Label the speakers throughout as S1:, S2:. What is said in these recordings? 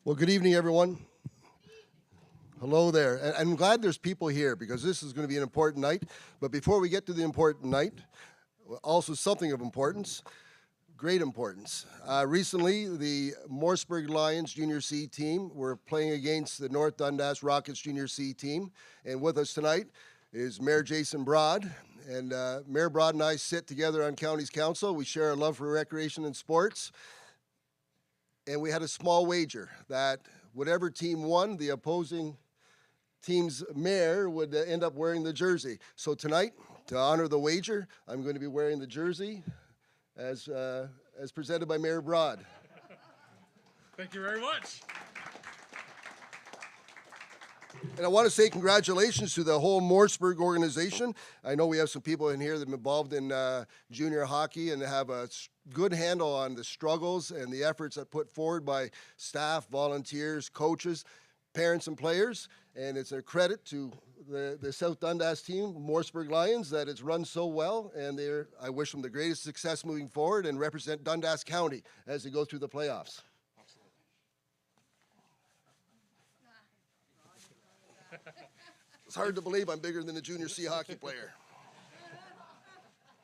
S1: Well, good evening, everyone. Hello there. And I'm glad there's people here because this is going to be an important night. But before we get to the important night, also something of importance, great importance. Recently, the Morseburg Lions Junior C team were playing against the North Dundas Rockets Junior C team. And with us tonight is Mayor Jason Broad. And Mayor Broad and I sit together on County's Council. We share a love for recreation and sports. And we had a small wager that whatever team won, the opposing team's mayor would end up wearing the jersey. So tonight, to honor the wager, I'm going to be wearing the jersey as presented by Mayor Broad.
S2: Thank you very much.
S1: And I want to say congratulations to the whole Morseburg organization. I know we have some people in here that have been involved in junior hockey and have a good handle on the struggles and the efforts that put forward by staff, volunteers, coaches, parents, and players. And it's a credit to the South Dundas team, Morseburg Lions, that it's run so well. And I wish them the greatest success moving forward and represent Dundas County as they go through the playoffs. It's hard to believe I'm bigger than a junior C hockey player.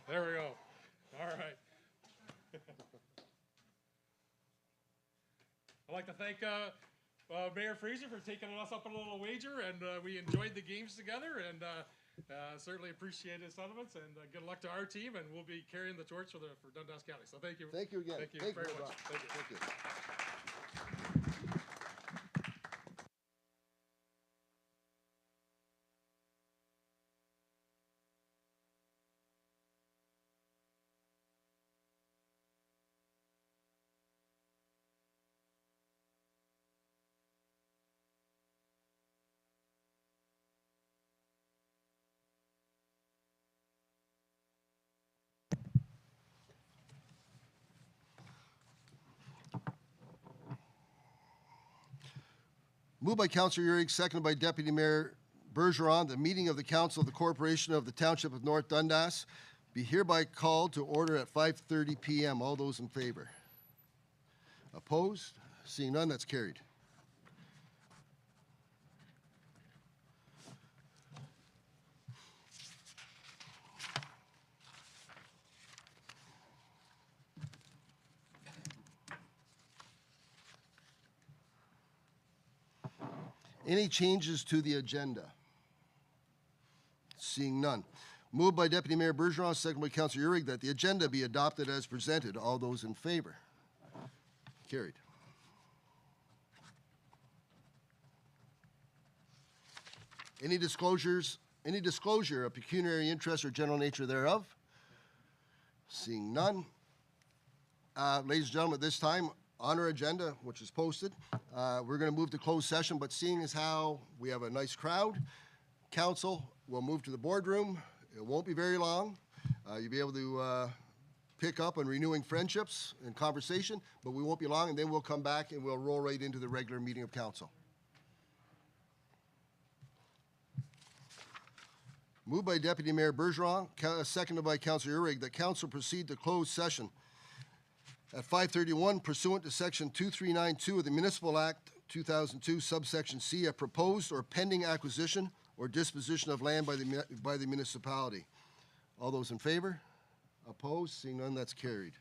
S2: There we go. All right. I'd like to thank Mayor Fraser for taking us up on a little wager, and we enjoyed the games together, and certainly appreciate his sentiments, and good luck to our team, and we'll be carrying the torch for Dundas County. So thank you.
S1: Thank you again.
S2: Thank you very much. Thank you.
S1: Thank you. Moved by Councillor Urick, seconded by Deputy Mayor Bergeron, the meeting of the Council of the Corporation of the Township of North Dundas be hereby called to order at 5:30 p.m. All those in favor? Opposed? Seeing none, that's carried. Any changes to the agenda? Seeing none. Moved by Deputy Mayor Bergeron, second by Councillor Urick, that the agenda be adopted as presented. All those in favor? Carried. Any disclosures? Any disclosure of pecuniary interest or general nature thereof? Seeing none. Ladies and gentlemen, at this time, on our agenda, which is posted, we're going to move to closed session, but seeing as how we have a nice crowd, council will move to the boardroom. It won't be very long. You'll be able to pick up on renewing friendships and conversation, but we won't be long, and then we'll come back and we'll roll right into the regular meeting of council. Moved by Deputy Mayor Bergeron, seconded by Councillor Urick, that council proceed to closed session at 5:31 pursuant to Section 2392 of the Municipal Act 2002, subsection C, a proposed or pending acquisition or disposition of land by the municipality. All those in favor? Opposed? Seeing none, that's carried.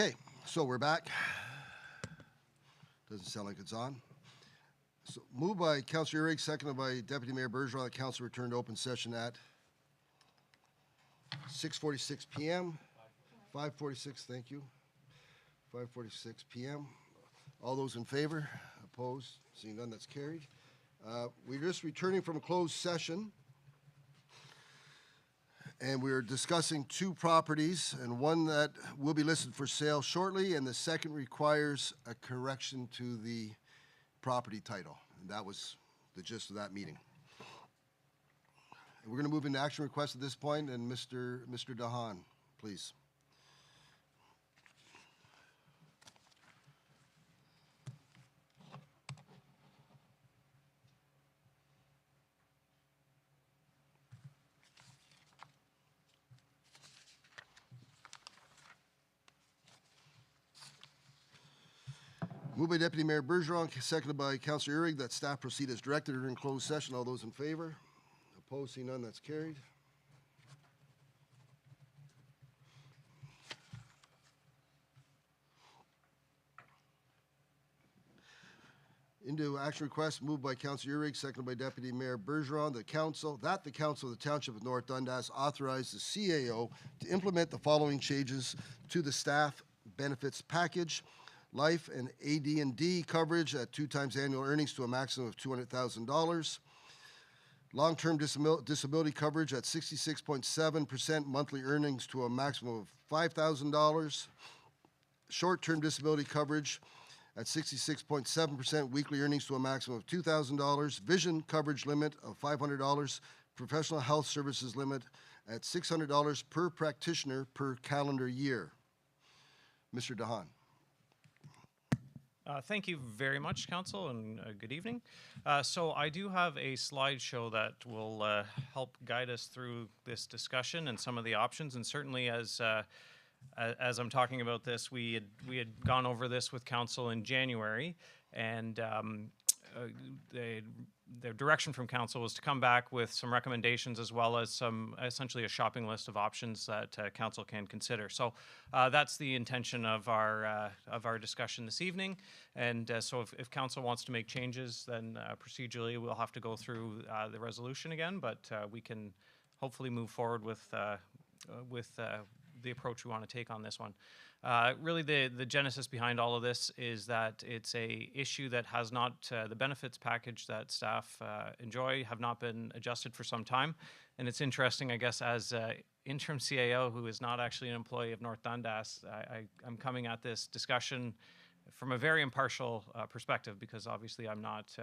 S1: Okay, so we're back. Doesn't sound like it's on. So moved by Councillor Urick, seconded by Deputy Mayor Bergeron, that council returned to open session at 6:46 p.m. 5:46, thank you. 5:46 p.m. All those in favor? Opposed? Seeing none, that's carried. We're just returning from a closed session, and we're discussing two properties, and one that will be listed for sale shortly, and the second requires a correction to the property title. And that was the gist of that meeting. And we're going to move into action requests at this point, and Mr. Dahan, please. Moved by Deputy Mayor Bergeron, seconded by Councillor Urick, that staff proceed as directed during closed session. All those in favor? Opposed? Seeing none, that's carried. Into action request moved by Councillor Urick, seconded by Deputy Mayor Bergeron, the council of the Township of North Dundas authorize the CAO to implement the following changes to the staff benefits package. Life and AD&D coverage at 2 times annual earnings to a maximum of $200,000. Long-term disability coverage at 66.7% monthly earnings to a maximum of $5,000. Short-term disability coverage at 66.7% weekly earnings to a maximum of $2,000. Vision coverage limit of $500. Professional health services limit at $600 per practitioner per calendar year. Mr. Dahan.
S3: Thank you very much, Council, and good evening. So I do have a slideshow that will help guide us through this discussion and some of the options. And certainly, as I'm talking about this, we had gone over this with Council in January, and the direction from Council was to come back with some recommendations as well as some essentially a shopping list of options that Council can consider. So that's the intention of our discussion this evening. And so if Council wants to make changes, then procedurally we'll have to go through the resolution again, but we can hopefully move forward with the approach we want to take on this one. Really, the genesis behind all of this is that it's a issue that has not, the benefits package that staff enjoy have not been adjusted for some time. And it's interesting, I guess, as interim CAO, who is not actually an employee of North Dundas, I'm coming at this discussion from a very impartial perspective, because obviously I'm not,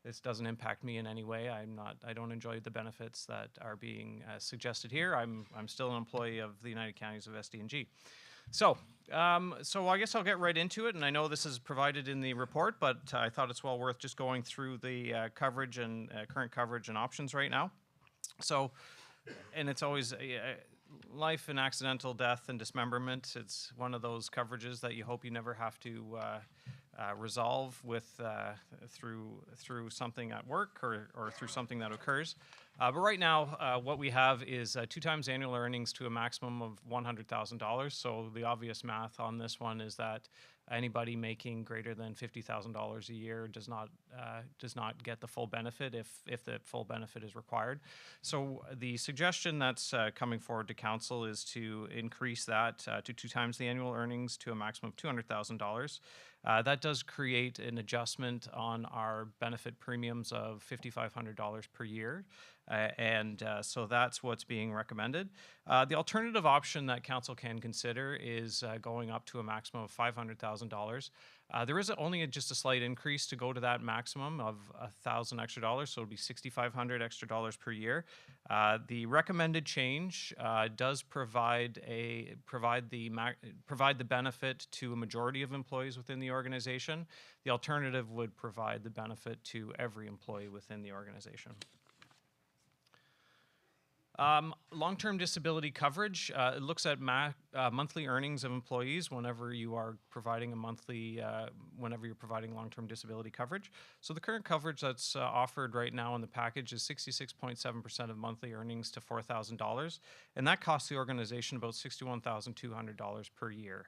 S3: this doesn't impact me in any way. I don't enjoy the benefits that are being suggested here. I'm still an employee of the United Counties of SD&G. So I guess I'll get right into it, and I know this is provided in the report, but I thought it's well worth just going through the coverage and current coverage and options right now. So, and it's always life and accidental death and dismemberment. It's one of those coverages that you hope you never have to resolve with through something at work or through something that occurs. But right now, what we have is 2 times annual earnings to a maximum of $100,000. So the obvious math on this one is that anybody making greater than $50,000 a year does not get the full benefit if the full benefit is required. So the suggestion that's coming forward to Council is to increase that to 2 times the annual earnings to a maximum of $200,000. That does create an adjustment on our benefit premiums of $5,500 per year. So that's what's being recommended. The alternative option that Council can consider is going up to a maximum of $500,000. There is only just a slight increase to go to that maximum of $1,000 extra dollars, so it'll be $6,500 extra dollars per year. The recommended change does provide the benefit to a majority of employees within the organization. The alternative would provide the benefit to every employee within the organization. Long-term disability coverage, it looks at monthly earnings of employees whenever you are providing whenever you're providing long-term disability coverage. So the current coverage that's offered right now in the package is 66.7% of monthly earnings to $4,000, and that costs the organization about $61,200 per year.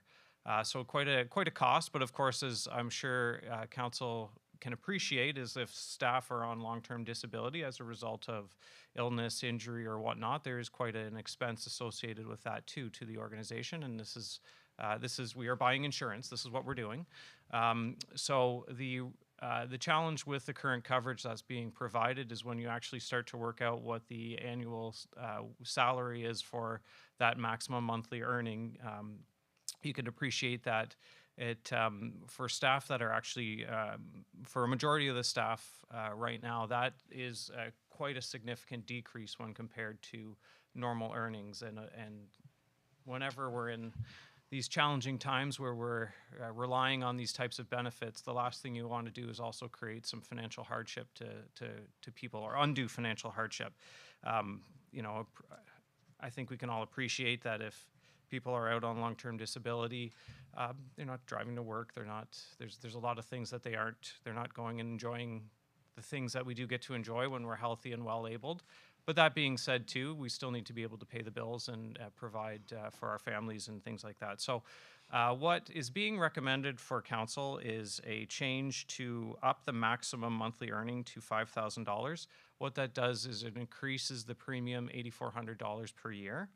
S3: So quite a cost, but of course, as I'm sure council can appreciate, is if staff are on long-term disability as a result of illness, injury, or whatnot, there is quite an expense associated with that too to the organization. And this is we are buying insurance. This is what we're doing. So the challenge with the current coverage that's being provided is when you actually start to work out what the annual salary is for that maximum monthly earning. You can appreciate that it for staff that are actually for a majority of the staff right now, that is quite a significant decrease when compared to normal earnings. And whenever we're in these challenging times where we're relying on these types of benefits, the last thing you want to do is also create some financial hardship to people, or undue financial hardship. You know, I think we can all appreciate that if people are out on long-term disability, they're not driving to work. They're not. There's a lot of things that they're not going and enjoying the things that we do get to enjoy when we're healthy and well-abled. But that being said, too, we still need to be able to pay the bills and provide for our families and things like that. So what is being recommended for council is a change to up the maximum monthly earning to $5,000. What that does is it increases the premium $8,400 per year.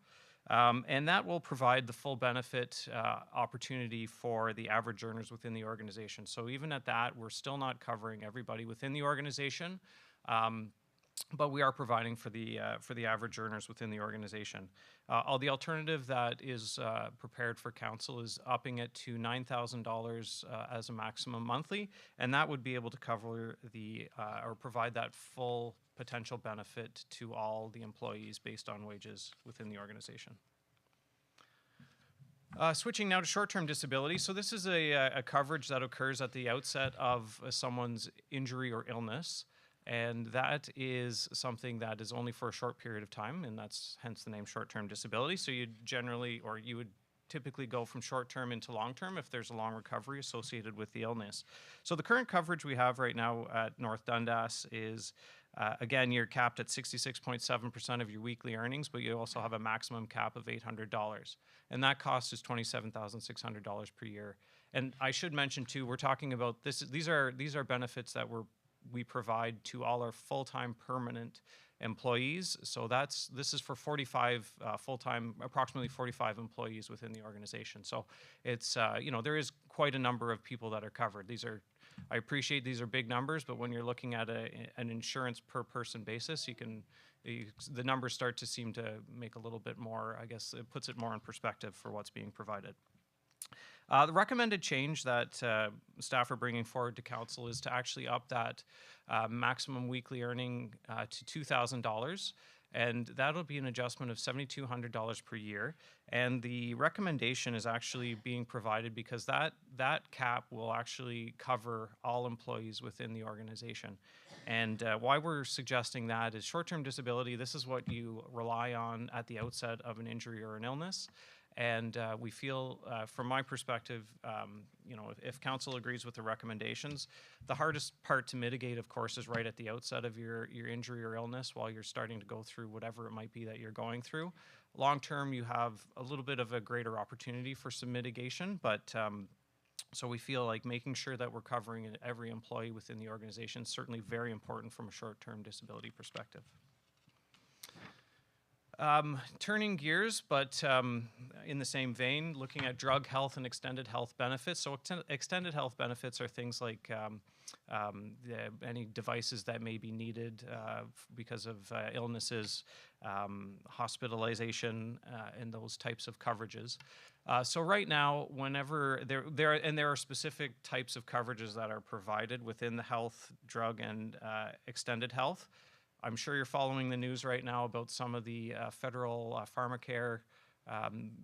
S3: And that will provide the full benefit opportunity for the average earners within the organization. So even at that, we're still not covering everybody within the organization, but we are providing for the average earners within the organization. The alternative that is prepared for council is upping it to $9,000 as a maximum monthly, and that would be able to cover or provide that full potential benefit to all the employees based on wages within the organization. Switching now to short-term disability. So this is a coverage that occurs at the outset of someone's injury or illness. And that is something that is only for a short period of time, and that's hence the name short-term disability. So you would typically go from short-term into long-term if there's a long recovery associated with the illness. So the current coverage we have right now at North Dundas is, again, you're capped at 66.7% of your weekly earnings, but you also have a maximum cap of $800. And that cost is $27,600 per year. And I should mention too, we're talking about these are benefits that we provide to all our full-time permanent employees. So this is for 45 full-time, approximately 45 employees within the organization. So it's, there is quite a number of people that are covered. I appreciate these are big numbers, but when you're looking at an insurance per person basis, the numbers start to seem to make a little bit more, I guess it puts it more in perspective for what's being provided. The recommended change that staff are bringing forward to council is to actually up that maximum weekly earning to $2,000, and that'll be an adjustment of $7,200 per year. And the recommendation is actually being provided because that cap will actually cover all employees within the organization. And why we're suggesting that is short-term disability. This is what you rely on at the outset of an injury or an illness. And we feel, from my perspective, if council agrees with the recommendations, the hardest part to mitigate, of course, is right at the outset of your injury or illness while you're starting to go through whatever it might be that you're going through. Long term, you have a little bit of a greater opportunity for some mitigation, but so we feel like making sure that we're covering every employee within the organization is certainly very important from a short-term disability perspective. Turning gears, but in the same vein, looking at drug health and extended health benefits. So extended health benefits are things like any devices that may be needed because of illnesses, hospitalization, and those types of coverages. So right now, whenever there are specific types of coverages that are provided within the health, drug, and extended health. I'm sure you're following the news right now about some of the federal pharmacare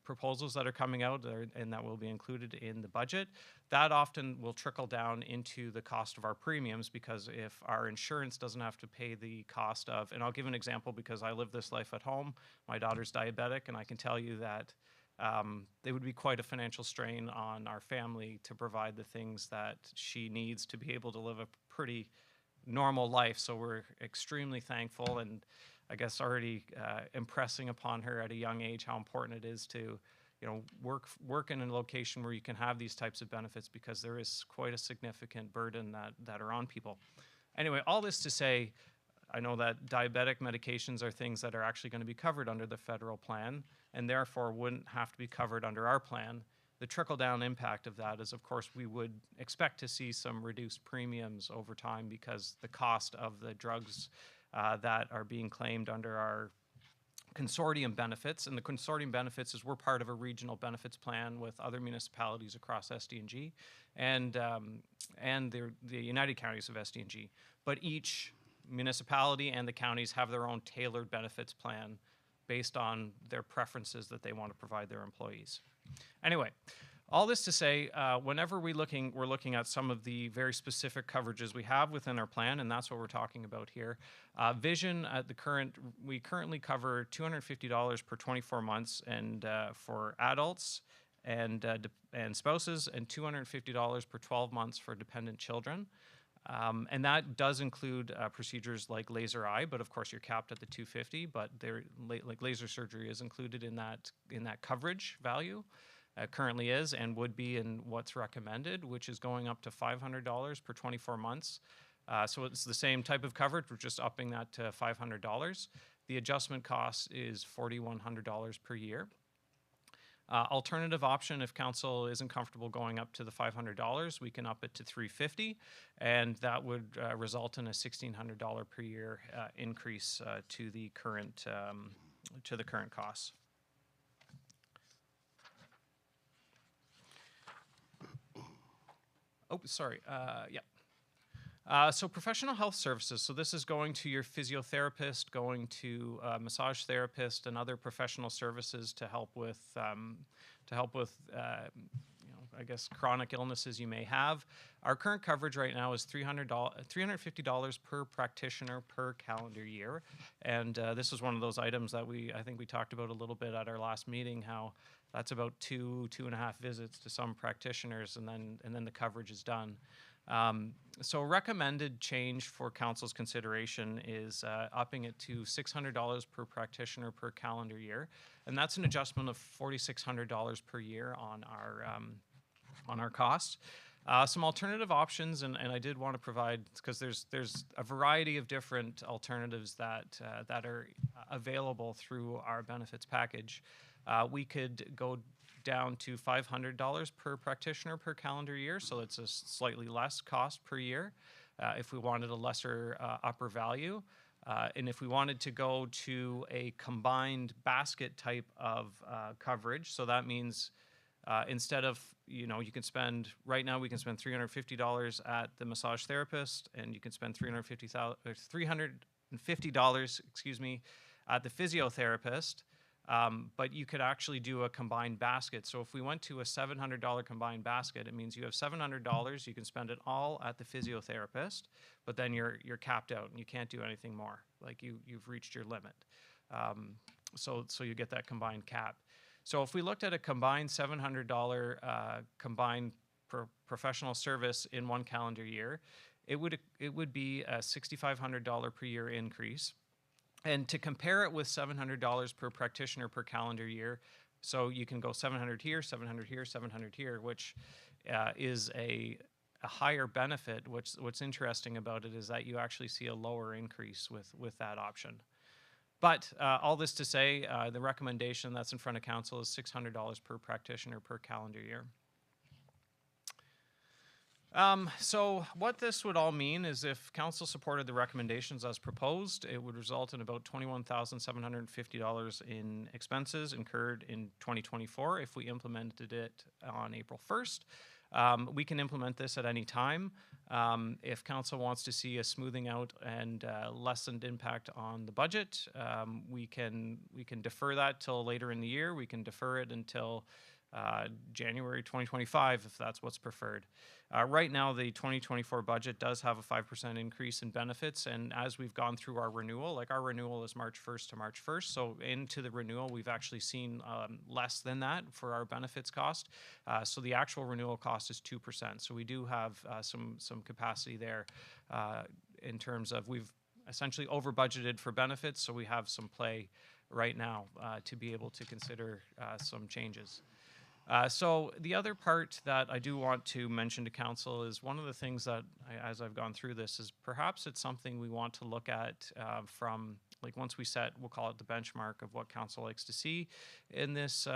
S3: proposals that are coming out and that will be included in the budget. That often will trickle down into the cost of our premiums because if our insurance doesn't have to pay the cost of, and I'll give an example because I live this life at home. My daughter's diabetic, and I can tell you that it would be quite a financial strain on our family to provide the things that she needs to be able to live a pretty normal life. So we're extremely thankful, and I guess already impressing upon her at a young age how important it is to work in a location where you can have these types of benefits, because there is quite a significant burden that are on people. Anyway, all this to say, I know that diabetic medications are things that are actually going to be covered under the federal plan and therefore wouldn't have to be covered under our plan. The trickle-down impact of that is, of course, we would expect to see some reduced premiums over time, because the cost of the drugs that are being claimed under our consortium benefits, and the consortium benefits is we're part of a regional benefits plan with other municipalities across SDNG and the United Counties of SDNG. But each municipality and the counties have their own tailored benefits plan based on their preferences that they want to provide their employees. Anyway, all this to say, whenever we're looking at some of the very specific coverages we have within our plan, and that's what we're talking about here. Vision we currently cover $250 per 24 months, and for adults and spouses, and $250 per 12 months for dependent children. And that does include procedures like laser eye, but of course you're capped at the 250. But like laser surgery is included in that coverage value. Currently is and would be in what's recommended, which is going up to $500 per 24 months. So it's the same type of coverage, we're just upping that to $500. The adjustment cost is $4,100 per year. Alternative option, if council isn't comfortable going up to the $500, we can up it to $350, and that would result in a $1,600 per year increase to the current costs. Oh, sorry. Yeah. So professional health services. So this is going to your physiotherapist, going to massage therapist, and other professional services to help with I guess chronic illnesses you may have. Our current coverage right now is $350 per practitioner per calendar year, and this is one of those items that I think we talked about a little bit at our last meeting. How that's about two and a half visits to some practitioners, and then the coverage is done. So recommended change for council's consideration is upping it to $600 per practitioner per calendar year, and that's an adjustment of $4,600 per year on our costs. Some alternative options, and I did want to provide, because there's a variety of different alternatives that are available through our benefits package. We could go down to $500 per practitioner per calendar year, so it's a slightly less cost per year if we wanted a lesser upper value. And if we wanted to go to a combined basket type of coverage, so that means instead of, you can spend, right now we can spend $350 at the massage therapist, and you can spend $350, excuse me, at the physiotherapist. But you could actually do a combined basket. So if we went to a $700 combined basket, it means you have $700. You can spend it all at the physiotherapist, but then you're capped out and you can't do anything more. Like you've reached your limit. So you get that combined cap. So if we looked at a combined $700 combined professional service in one calendar year, it would be a $6,500 per year increase. And to compare it with $700 per practitioner per calendar year, so you can go 700 here, 700 here, 700 here, which is a higher benefit. What's interesting about it is that you actually see a lower increase with that option. But all this to say, the recommendation that's in front of council is $600 per practitioner per calendar year. So what this would all mean is if council supported the recommendations as proposed, it would result in about $21,750 in expenses incurred in 2024 if we implemented it on April 1st. We can implement this at any time. If council wants to see a smoothing out and lessened impact on the budget, we can defer that till later in the year. We can defer it until January 2025 if that's what's preferred. Right now, the 2024 budget does have a 5% increase in benefits, and as we've gone through our renewal, like our renewal is March 1st to March 1st, so into the renewal, we've actually seen less than that for our benefits cost. So the actual renewal cost is 2%. So we do have some capacity there in terms of we've essentially over budgeted for benefits, so we have some play right now to be able to consider some changes. So the other part that I do want to mention to council is one of the things that, as I've gone through this, is perhaps it's something we want to look at from, like, once we set, we'll call it the benchmark of what council likes to see in this,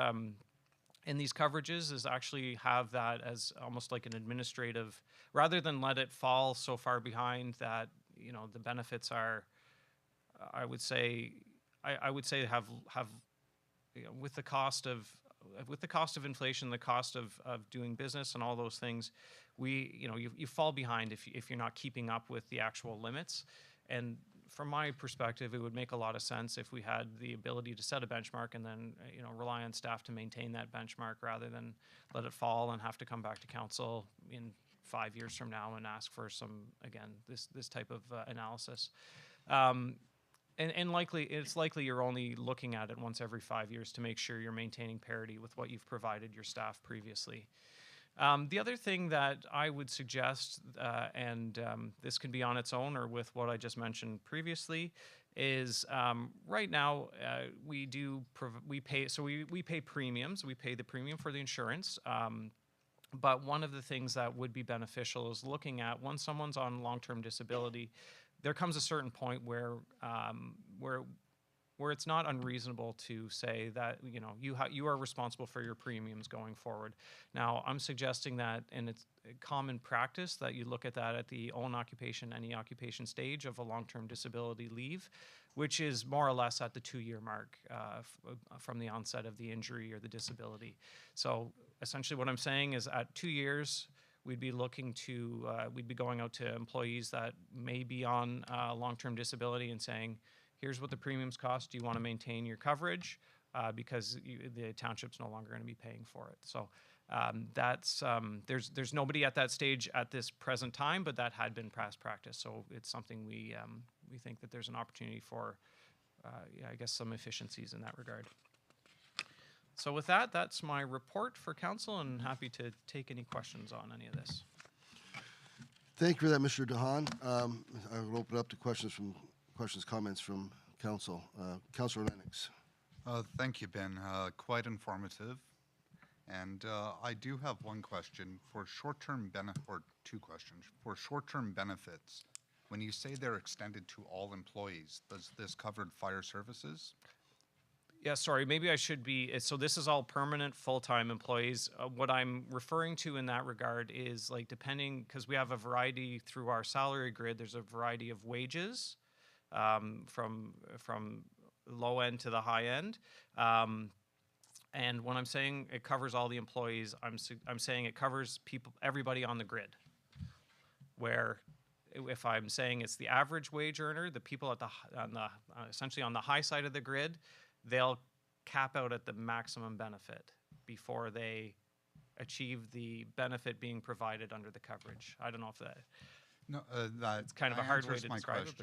S3: in these coverages, is actually have that as almost like an administrative, rather than let it fall so far behind that, you know, the benefits are, I would say, I would say have you know, with the cost of inflation, the cost of doing business and all those things, you fall behind if you're not keeping up with the actual limits. And from my perspective, it would make a lot of sense if we had the ability to set a benchmark and then rely on staff to maintain that benchmark rather than let it fall and have to come back to council in 5 years from now and ask for some, again, this type of analysis. And it's likely you're only looking at it once every 5 years to make sure you're maintaining parity with what you've provided your staff previously. The other thing that I would suggest, and this can be on its own or with what I just mentioned previously, is right now we pay premiums. We pay the premium for the insurance. But one of the things that would be beneficial is looking at when someone's on long-term disability, there comes a certain point where it's not unreasonable to say that you are responsible for your premiums going forward. Now, I'm suggesting that, and it's common practice that you look at that at the own occupation, any occupation stage of a long-term disability leave, which is more or less at the 2-year mark from the onset of the injury or the disability. So essentially what I'm saying is at 2 years, we'd be looking to, we'd be going out to employees that may be on long-term disability and saying, here's what the premiums cost. Do you want to maintain your coverage? Because the township's no longer going to be paying for it. So there's nobody at that stage at this present time, but that had been past practice. So it's something we think that there's an opportunity for, I guess, some efficiencies in that regard. So with that, that's my report for council, and happy to take any questions on any of this.
S1: Thank you for that, Mr. DeHaan. I will open up to questions, comments from council. Councilor Lennox.
S4: Thank you, Ben. Quite informative. And I do have one question for short-term benefit, or two questions. For short-term benefits, when you say they're extended to all employees, does this cover fire services?
S3: Yeah, sorry, maybe I should be, so this is all permanent full-time employees. What I'm referring to in that regard is, like, depending, because we have a variety through our salary grid, there's a variety of wages from low end to the high end. And when I'm saying it covers all the employees, I'm saying it covers everybody on the grid. Where if I'm saying it's the average wage earner, the people essentially on the high side of the grid, they'll cap out at the maximum benefit before they achieve the benefit being provided under the coverage. I don't know if that...
S4: No,
S3: it's kind of a hard way to describe it,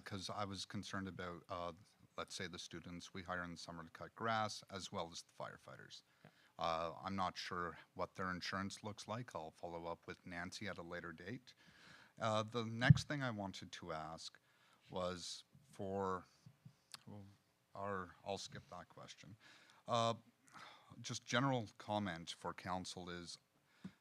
S4: because I was concerned about, let's say, the students we hire in the summer to cut grass, as well as the firefighters. Yeah. I'm not sure what their insurance looks like. I'll follow up with Nancy at a later date. The next thing I wanted to ask was for... I'll skip that question. Just general comment for council is,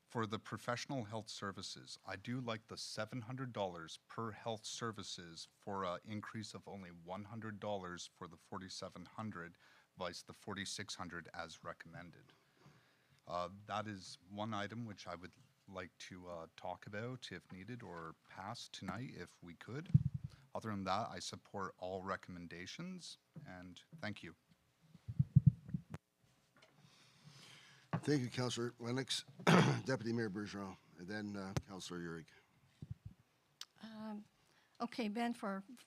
S4: for the professional health services, I do like the $700 per health services for an increase of only $100 for the 4,700 vice the 4,600 as recommended. That is one item which I would like to talk about if needed, or pass tonight if we could. Other than that, I support all recommendations, and thank you.
S1: Thank you, Councilor Lennox. Deputy Mayor Bergeron, and then Councilor Urick.
S5: Okay, Ben,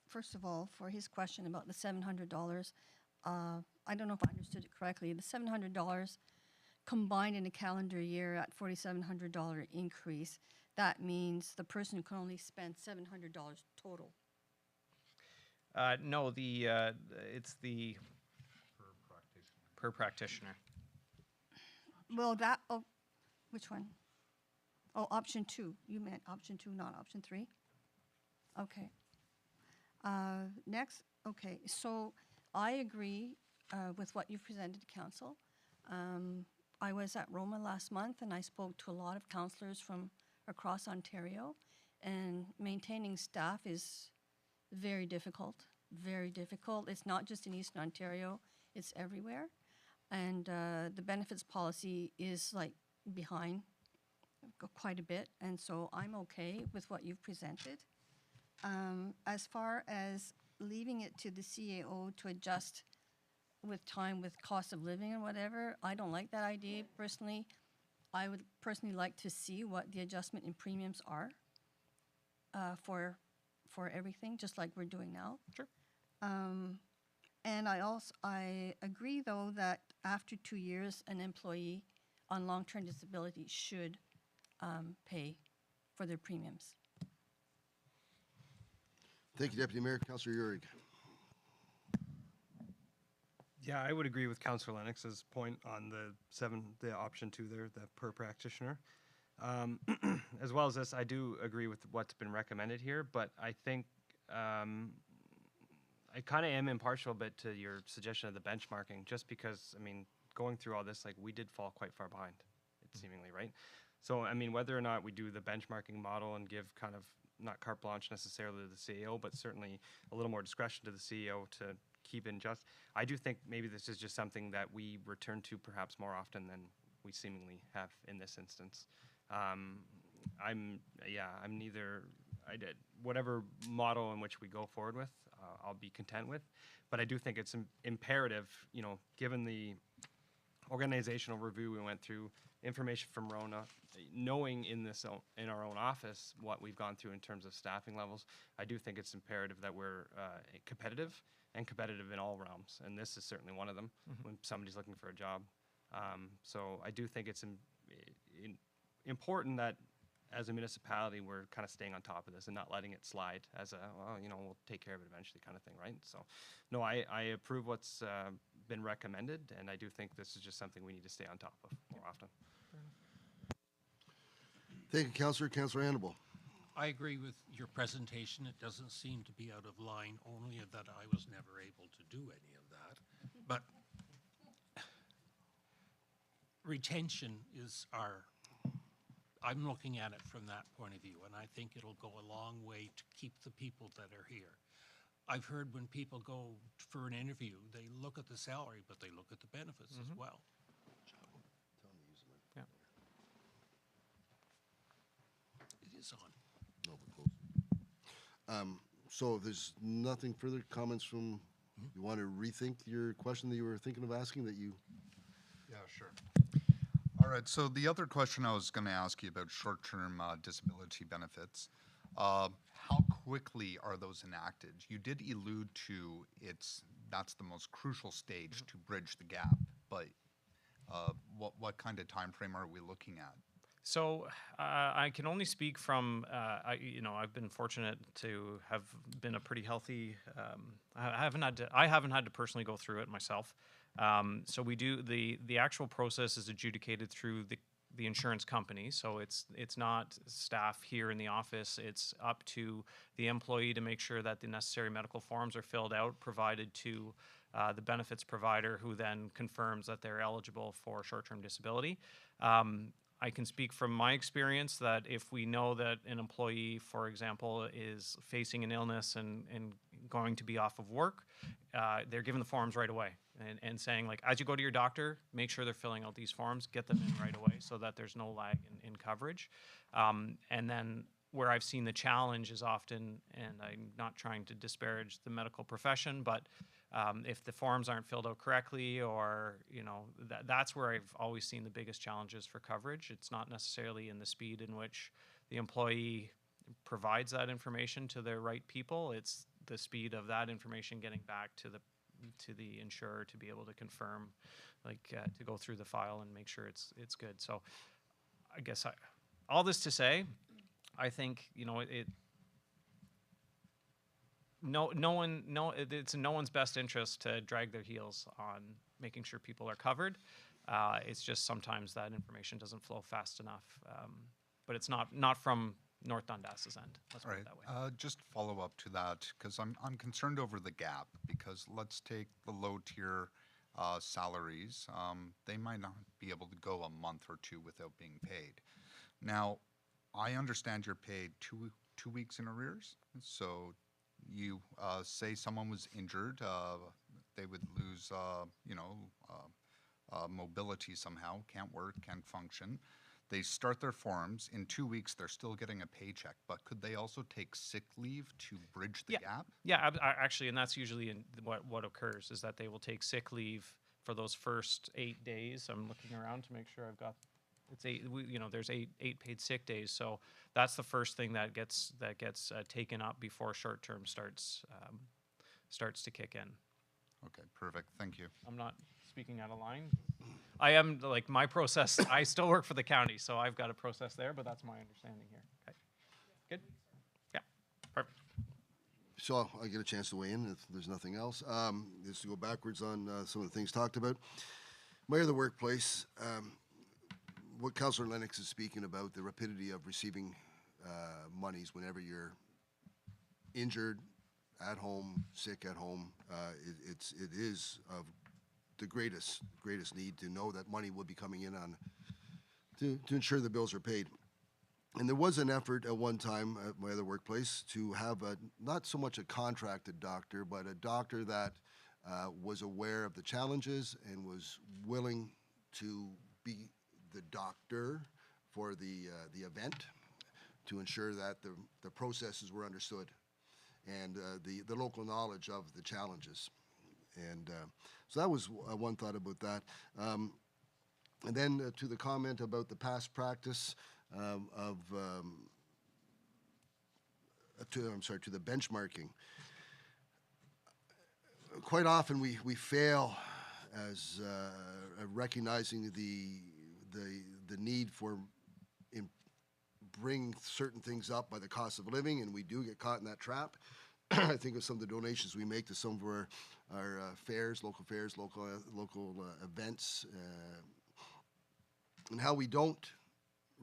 S5: first of all, for his question about the $700, I don't know if I understood it correctly. The $700 combined in a calendar year at $4,700 increase, that means the person can only spend $700 total.
S3: No, it's the per practitioner.
S5: Well, which one? Oh, option 2. You meant option 2, not option 3? Okay. Next, okay, so I agree with what you've presented to council. I was at Roma last month, and I spoke to a lot of councillors from across Ontario, and maintaining staff is very difficult, very difficult. It's not just in Eastern Ontario, it's everywhere. And the benefits policy is like behind quite a bit, and so I'm okay with what you've presented. As far as leaving it to the CAO to adjust with time with cost of living and whatever, I don't like that idea personally. I would personally like to see what the adjustment in premiums are for everything, just like we're doing now.
S3: Sure.
S5: And I agree though that after 2 years, an employee on long-term disability should pay for their premiums.
S1: Thank you, Deputy Mayor. Councillor Urick.
S6: Yeah, I would agree with Councillor Lennox's point on the option 2 there, the per practitioner. As well as this, I do agree with what's been recommended here, but I think I kind of am impartial a bit to your suggestion of the benchmarking, just because, I mean, going through all this, like, we did fall quite far behind, it seemingly, right? So, I mean, whether or not we do the benchmarking model and give kind of, not carte blanche necessarily to the CEO, but certainly a little more discretion to the CEO to keep in just, I do think maybe this is just something that we return to perhaps more often than we seemingly have in this instance. I'm neither, whatever model in which we go forward with, I'll be content with, but I do think it's imperative, you know, given the organizational review we went through, information from Rona, knowing in our own office what we've gone through in terms of staffing levels, I do think it's imperative that we're competitive and competitive in all realms, and this is certainly one of them when somebody's looking for a job. So I do think it's important that as a municipality we're kind of staying on top of this and not letting it slide as a, well, you know, we'll take care of it eventually kind of thing, right? So no, I approve what's been recommended, and I do think this is just something we need to stay on top of more often.
S1: Thank you, Councillor. Councillor Hannibal.
S7: I agree with your presentation. It doesn't seem to be out of line, only that I was never able to do any of that. But retention is I'm looking at it from that point of view, and I think it'll go a long way to keep the people that are here. I've heard when people go for an interview, they look at the salary, but they look at the benefits as well.
S3: Yeah.
S7: It is on.
S1: So if there's nothing further, comments from, you want to rethink your question that you were thinking of asking that you?
S4: Yeah, sure. All right, so the other question I was going to ask you about short-term disability benefits, how quickly are those enacted? You did allude to that's the most crucial stage to bridge the gap, but what kind of time frame are we looking at?
S3: So I can only speak from, I've been fortunate to have been a pretty healthy. I haven't had to personally go through it myself. So we do the actual process is adjudicated through the insurance company. So it's not staff here in the office. It's up to the employee to make sure that the necessary medical forms are filled out, provided to the benefits provider, who then confirms that they're eligible for short-term disability. I can speak from my experience that if we know that an employee, for example, is facing an illness and going to be off of work, they're given the forms right away and saying, like, as you go to your doctor, make sure they're filling out these forms, get them in right away so that there's no lag in coverage. And then where I've seen the challenge is often, and I'm not trying to disparage the medical profession, but if the forms aren't filled out correctly, or, you know, that's where I've always seen the biggest challenges for coverage. It's not necessarily in the speed in which the employee provides that information to the right people. It's the speed of that information getting back to the insurer to be able to confirm, to go through the file and make sure it's good. So I guess all this to say, I think, you know, it's in no one's best interest to drag their heels on making sure people are covered. It's just sometimes that information doesn't flow fast enough. But it's not from North Dundas's end. Let's put it that way.
S4: Just follow up to that, because I'm concerned over the gap, because let's take the low tier salaries, they might not be able to go a month or two without being paid. Now, I understand you're paid two weeks in arrears. So you say someone was injured, they would lose, mobility somehow, can't work, can't function. They start their forms. In 2 weeks, they're still getting a paycheck. But could they also take sick leave to bridge the gap?
S3: Yeah, actually, and that's usually what occurs is that they will take sick leave for those first 8 days. I'm looking around to make sure I've got it's there's eight paid sick days. So that's the first thing that gets taken up before short term starts to kick in.
S4: Okay, perfect. Thank you.
S3: I'm not speaking out of line. I am, like, my process, I still work for the county, so I've got a process there, but that's my understanding here. Okay. Good? Yeah, perfect.
S1: So I get a chance to weigh in if there's nothing else. Just to go backwards on some of the things talked about. Mayor of the workplace, what Councillor Lennox is speaking about, the rapidity of receiving monies whenever you're injured, at home, sick at home, it is of the greatest need to know that money will be coming in on to ensure the bills are paid. And there was an effort at one time at my other workplace to have not so much a contracted doctor, but a doctor that was aware of the challenges and was willing to be the doctor for the event to ensure that the processes were understood and the local knowledge of the challenges. And so that was one thought about that. And then to the comment about the past practice to the benchmarking. Quite often we fail as recognizing the need for bring certain things up by the cost of living, and we do get caught in that trap. I think of some of the donations we make to some of our fairs, local events, and how we don't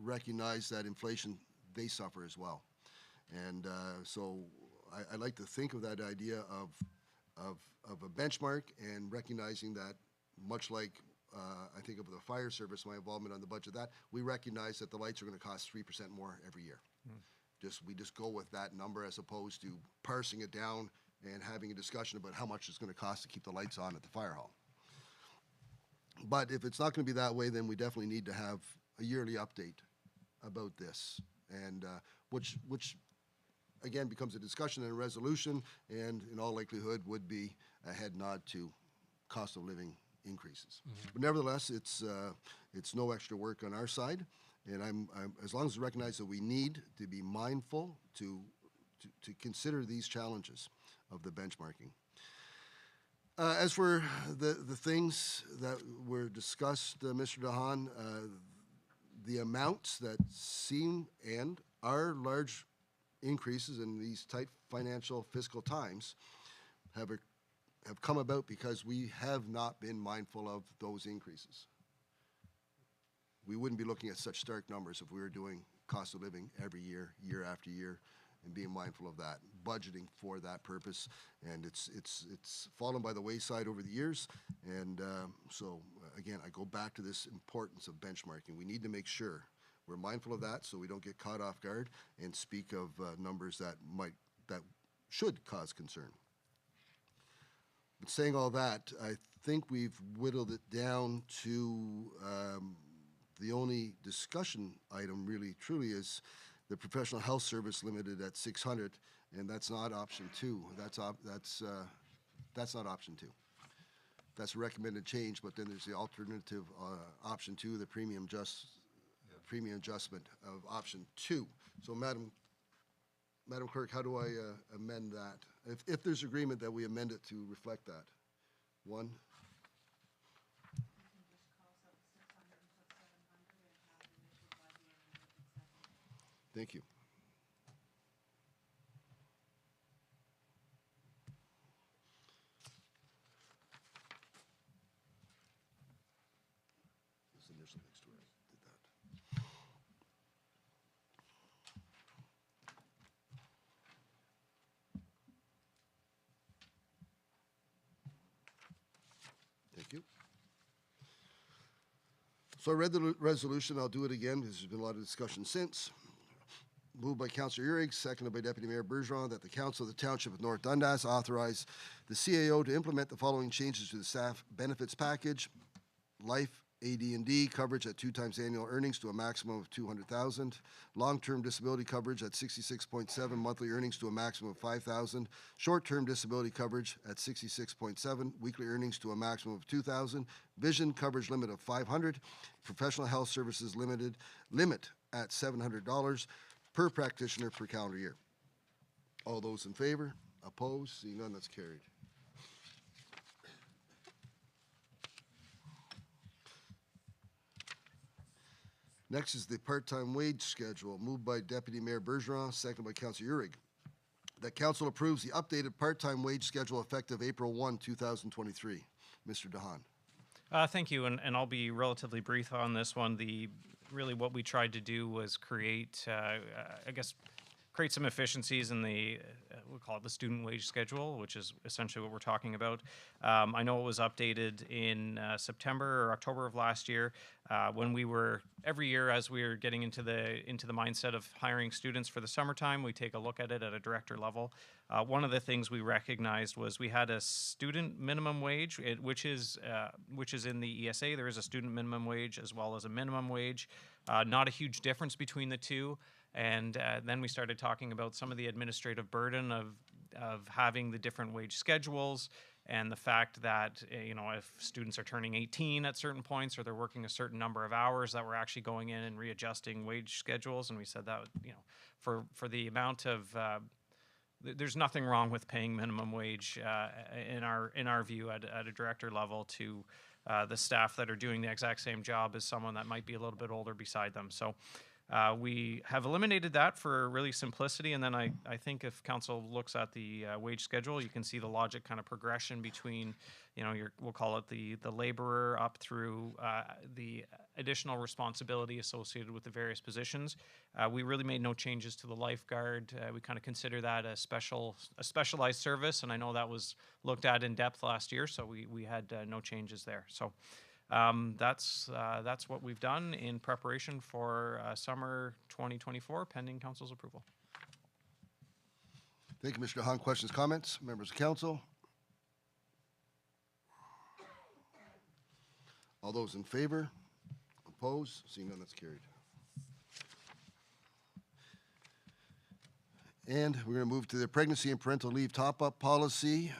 S1: recognize that inflation, they suffer as well. And so I like to think of that idea of a benchmark and recognizing that, much like I think of the fire service, my involvement on the budget, that we recognize that the lights are going to cost 3% more every year. We just go with that number as opposed to parsing it down and having a discussion about how much it's going to cost to keep the lights on at the fire hall. But if it's not going to be that way, then we definitely need to have a yearly update about this, and which again becomes a discussion and a resolution, and in all likelihood would be a head nod to cost of living increases. But nevertheless, it's no extra work on our side, and I'm as long as we recognize that we need to be mindful to consider these challenges of the benchmarking. As for the things that were discussed, Mr. DeHaan, the amounts that seem and are large increases in these tight financial fiscal times have come about because we have not been mindful of those increases. We wouldn't be looking at such stark numbers if we were doing cost of living every year, year after year, and being mindful of that, budgeting for that purpose. And it's fallen by the wayside over the years. And so again, I go back to this importance of benchmarking. We need to make sure we're mindful of that so we don't get caught off guard and speak of numbers that should cause concern. But saying all that, I think we've whittled it down to the only discussion item really truly is the professional health service limited at 600, and that's not option 2. That's not option 2. That's a recommended change, but then there's the alternative option 2, the premium adjustment of option 2. So Madam Clerk, how do I amend that? If there's agreement that we amend it to reflect that. 1. Thank you. This initial next to it. Did that. Thank you. So I read the resolution. I'll do it again because there's been a lot of discussion since. Moved by Councillor Urick, seconded by Deputy Mayor Bergeron, that the Council of the Township of North Dundas authorize the CAO to implement the following changes to the staff benefits package. Life, AD&D coverage at 2 times annual earnings to a maximum of $200,000. Long-term disability coverage at 66.7 monthly earnings to a maximum of $5,000. Short-term disability coverage at 66.7 weekly earnings to a maximum of $2,000. Vision coverage limit of $500. Professional health services limit at $700 per practitioner per calendar year. All those in favor? Opposed? Seeing none, that's carried. Next is the part-time wage schedule, moved by Deputy Mayor Bergeron, seconded by Councillor Urick. That council approves the updated part-time wage schedule effective April 1, 2023. Mr. DeHaan.
S3: Thank you, and I'll be relatively brief on this one. Really what we tried to do was create, create some efficiencies in the, we'll call it the student wage schedule, which is essentially what we're talking about. I know it was updated in September or October of last year when we were, every year as we were getting into the mindset of hiring students for the summertime, we take a look at it at a director level. One of the things we recognized was we had a student minimum wage, which is in the ESA. There is a student minimum wage as well as a minimum wage. Not a huge difference between the two. And then we started talking about some of the administrative burden of having the different wage schedules and the fact that, if students are turning 18 at certain points or they're working a certain number of hours, that we're actually going in and readjusting wage schedules. And we said that, for the amount of, there's nothing wrong with paying minimum wage in our view at a director level to the staff that are doing the exact same job as someone that might be a little bit older beside them. So we have eliminated that for really simplicity, and then I think if council looks at the wage schedule, you can see the logic kind of progression between, we'll call it the laborer up through the additional responsibility associated with the various positions. We really made no changes to the lifeguard. We kind of consider that a specialized service, and I know that was looked at in depth last year, so we had no changes there. So. That's what we've done in preparation for summer 2024, pending council's approval.
S1: Thank you, Mr. DeHaan. Questions, comments? Members of council? All those in favor? Opposed? Seeing none, that's carried. And we're going to move to the pregnancy and parental leave top-up policy.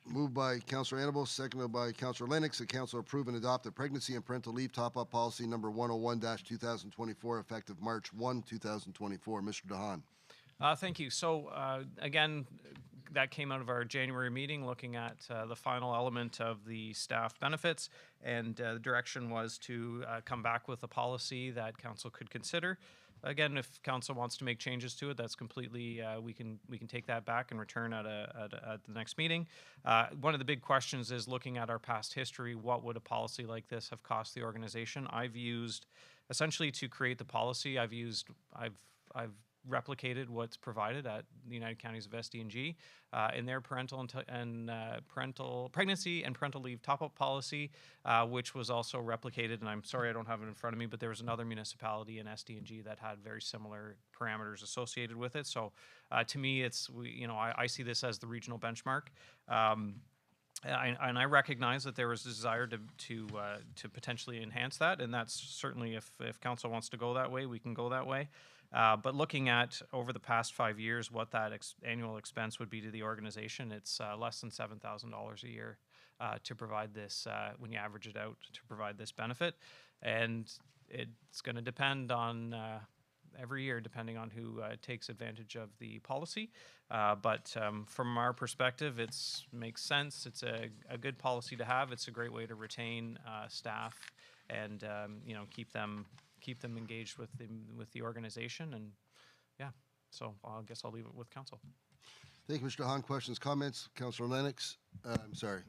S1: Moved by Councillor Annable, seconded by Councillor Lennox, that council approve and adopt the pregnancy and parental leave top-up policy number 101-2024, effective March 1, 2024. Mr. DeHaan.
S3: Thank you. So again, that came out of our January meeting, looking at the final element of the staff benefits, and the direction was to come back with a policy that council could consider. Again, if council wants to make changes to it, that's completely, we can take that back and return at the next meeting. One of the big questions is looking at our past history, what would a policy like this have cost the organization? I've used, essentially to create the policy, I've replicated what's provided at the United Counties of SD&G in their pregnancy and parental leave top-up policy, which was also replicated, and I'm sorry I don't have it in front of me, but there was another municipality in SD&G that had very similar parameters associated with it. So to me, I see this as the regional benchmark. And I recognize that there was a desire to potentially enhance that, and that's certainly if council wants to go that way, we can go that way. But looking at over the past 5 years, what that annual expense would be to the organization, it's less than $7,000 a year to provide this, when you average it out, to provide this benefit. And it's going to depend on every year, depending on who takes advantage of the policy. But from our perspective, it makes sense. It's a good policy to have. It's a great way to retain staff and keep them engaged with the organization, and so I guess I'll leave it with council.
S1: Thank you, Mr. DeHaan. Questions, comments? Councillor Lennox. I'm sorry,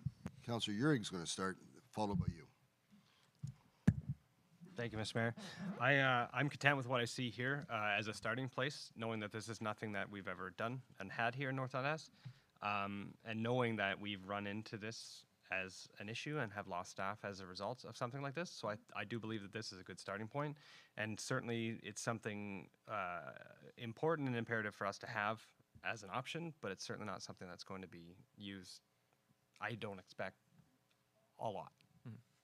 S1: Councillor Urick's going to start, followed by you.
S6: Thank you, Mr. Mayor. I'm content with what I see here as a starting place, knowing that this is nothing that we've ever done and had here in North Dundas, and knowing that we've run into this as an issue and have lost staff as a result of something like this. So I do believe that this is a good starting point, and certainly it's something important and imperative for us to have as an option, but it's certainly not something that's going to be used, I don't expect, a lot.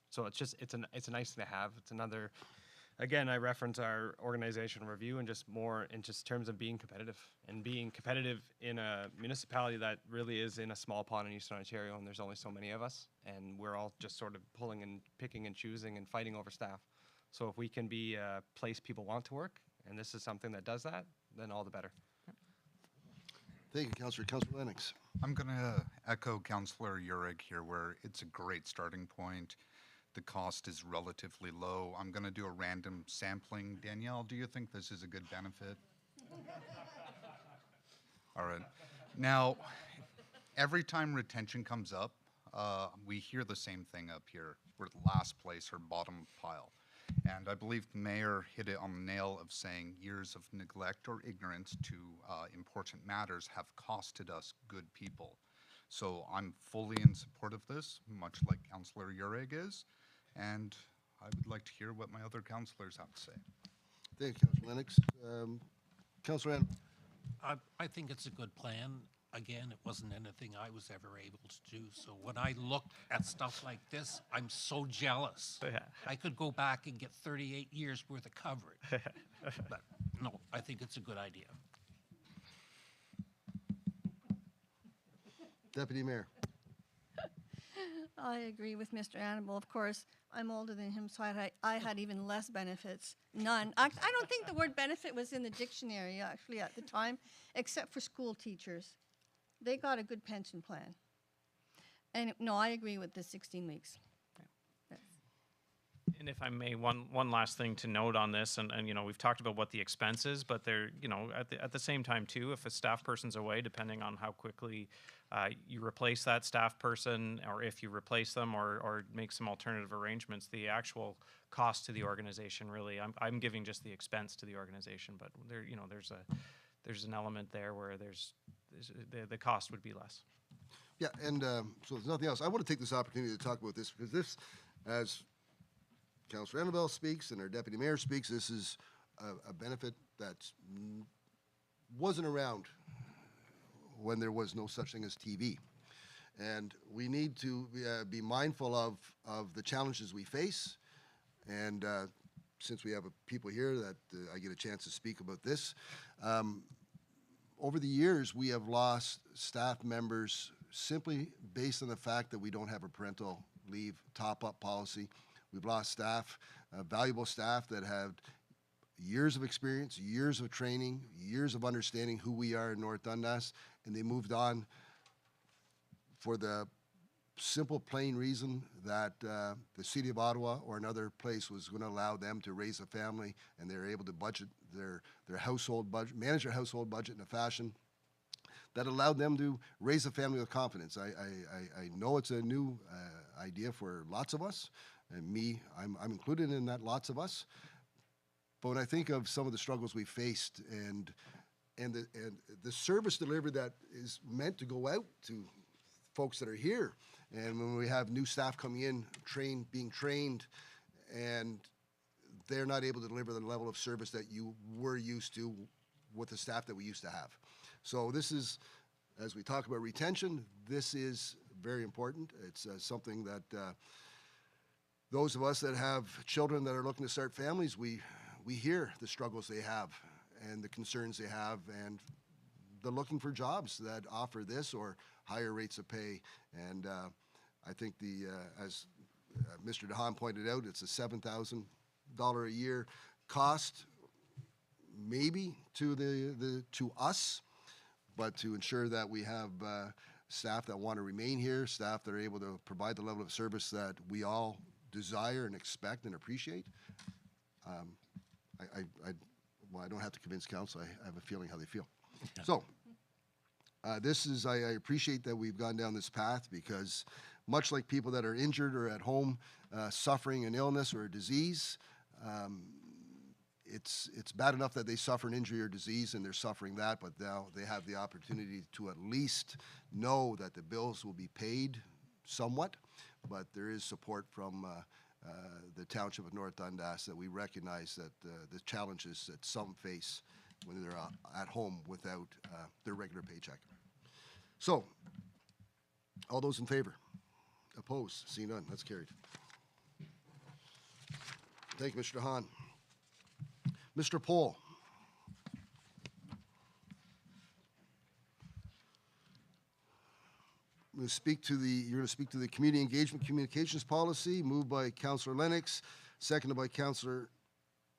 S6: So it's a nice thing to have. It's another, again, I reference our organizational review and just more in just terms of being competitive in a municipality that really is in a small pond in Eastern Ontario, and there's only so many of us, and we're all just sort of pulling and picking and choosing and fighting over staff. So if we can be a place people want to work, and this is something that does that, then all the better.
S1: Thank you, Councillor. Councillor Lennox.
S4: I'm going to echo Councillor Urick here, where it's a great starting point. The cost is relatively low. I'm going to do a random sampling. Danielle, do you think this is a good benefit? All right. Now, every time retention comes up, we hear the same thing up here. We're last place or bottom pile. And I believe the mayor hit it on the nail of saying years of neglect or ignorance to important matters have costed us good people. So I'm fully in support of this, much like Councillor Urick is, and I would like to hear what my other councillors have to say.
S1: Thank you, Councillor Lennox. Councillor Randall.
S7: I think it's a good plan. Again, it wasn't anything I was ever able to do. So when I look at stuff like this, I'm so jealous.
S3: Yeah.
S7: I could go back and get 38 years worth of coverage. But no, I think it's a good idea.
S1: Deputy Mayor.
S5: I agree with Mr. Annable. Of course, I'm older than him, so I had even less benefits. None. I don't think the word benefit was in the dictionary, actually, at the time, except for school teachers. They got a good pension plan. And no, I agree with the 16 weeks.
S3: And if I may, one last thing to note on this, and you know, we've talked about what the expense is, but they're, you know, at the same time too, if a staff person's away, depending on how quickly you replace that staff person, or if you replace them, or make some alternative arrangements, the actual cost to the organization, really, I'm giving just the expense to the organization, but there, you know, there's an element there where the cost would be less.
S1: Yeah, and so there's nothing else. I want to take this opportunity to talk about this because this, as Councillor Annabelle speaks and our Deputy Mayor speaks, this is a benefit that wasn't around when there was no such thing as TV. And we need to be mindful of the challenges we face. And since we have people here that I get a chance to speak about this, over the years we have lost staff members simply based on the fact that we don't have a parental leave top-up policy. We've lost staff, valuable staff that have years of experience, years of training, years of understanding who we are in North Dundas, and they moved on for the simple, plain reason that the City of Ottawa or another place was going to allow them to raise a family, and they're able to budget their household budget, manage their household budget in a fashion that allowed them to raise a family with confidence. I know it's a new idea for lots of us, and me, I'm included in that, lots of us. But when I think of some of the struggles we faced and the service delivery that is meant to go out to folks that are here, and when we have new staff coming in, being trained, and they're not able to deliver the level of service that you were used to with the staff that we used to have. So this is, as we talk about retention, this is very important. It's something that those of us that have children that are looking to start families, we hear the struggles they have and the concerns they have, and they're looking for jobs that offer this or higher rates of pay. And I think as Mr. DeHaan pointed out, it's a $7,000 a year cost, maybe to us, but to ensure that we have staff that want to remain here, staff that are able to provide the level of service that we all desire and expect and appreciate. Well, I don't have to convince council. I have a feeling how they feel. Yeah. So I appreciate that we've gone down this path, because much like people that are injured or at home suffering an illness or a disease, it's bad enough that they suffer an injury or disease and they're suffering that, but now they have the opportunity to at least know that the bills will be paid somewhat, but there is support from the Township of North Dundas that we recognize that the challenges that some face when they're at home without their regular paycheck. So, all those in favor? Opposed? See none. That's carried. Thank you, Mr. Hahn. Mr. Pohl. You're going to speak to the community engagement communications policy, moved by Councillor Lennox, seconded by Councillor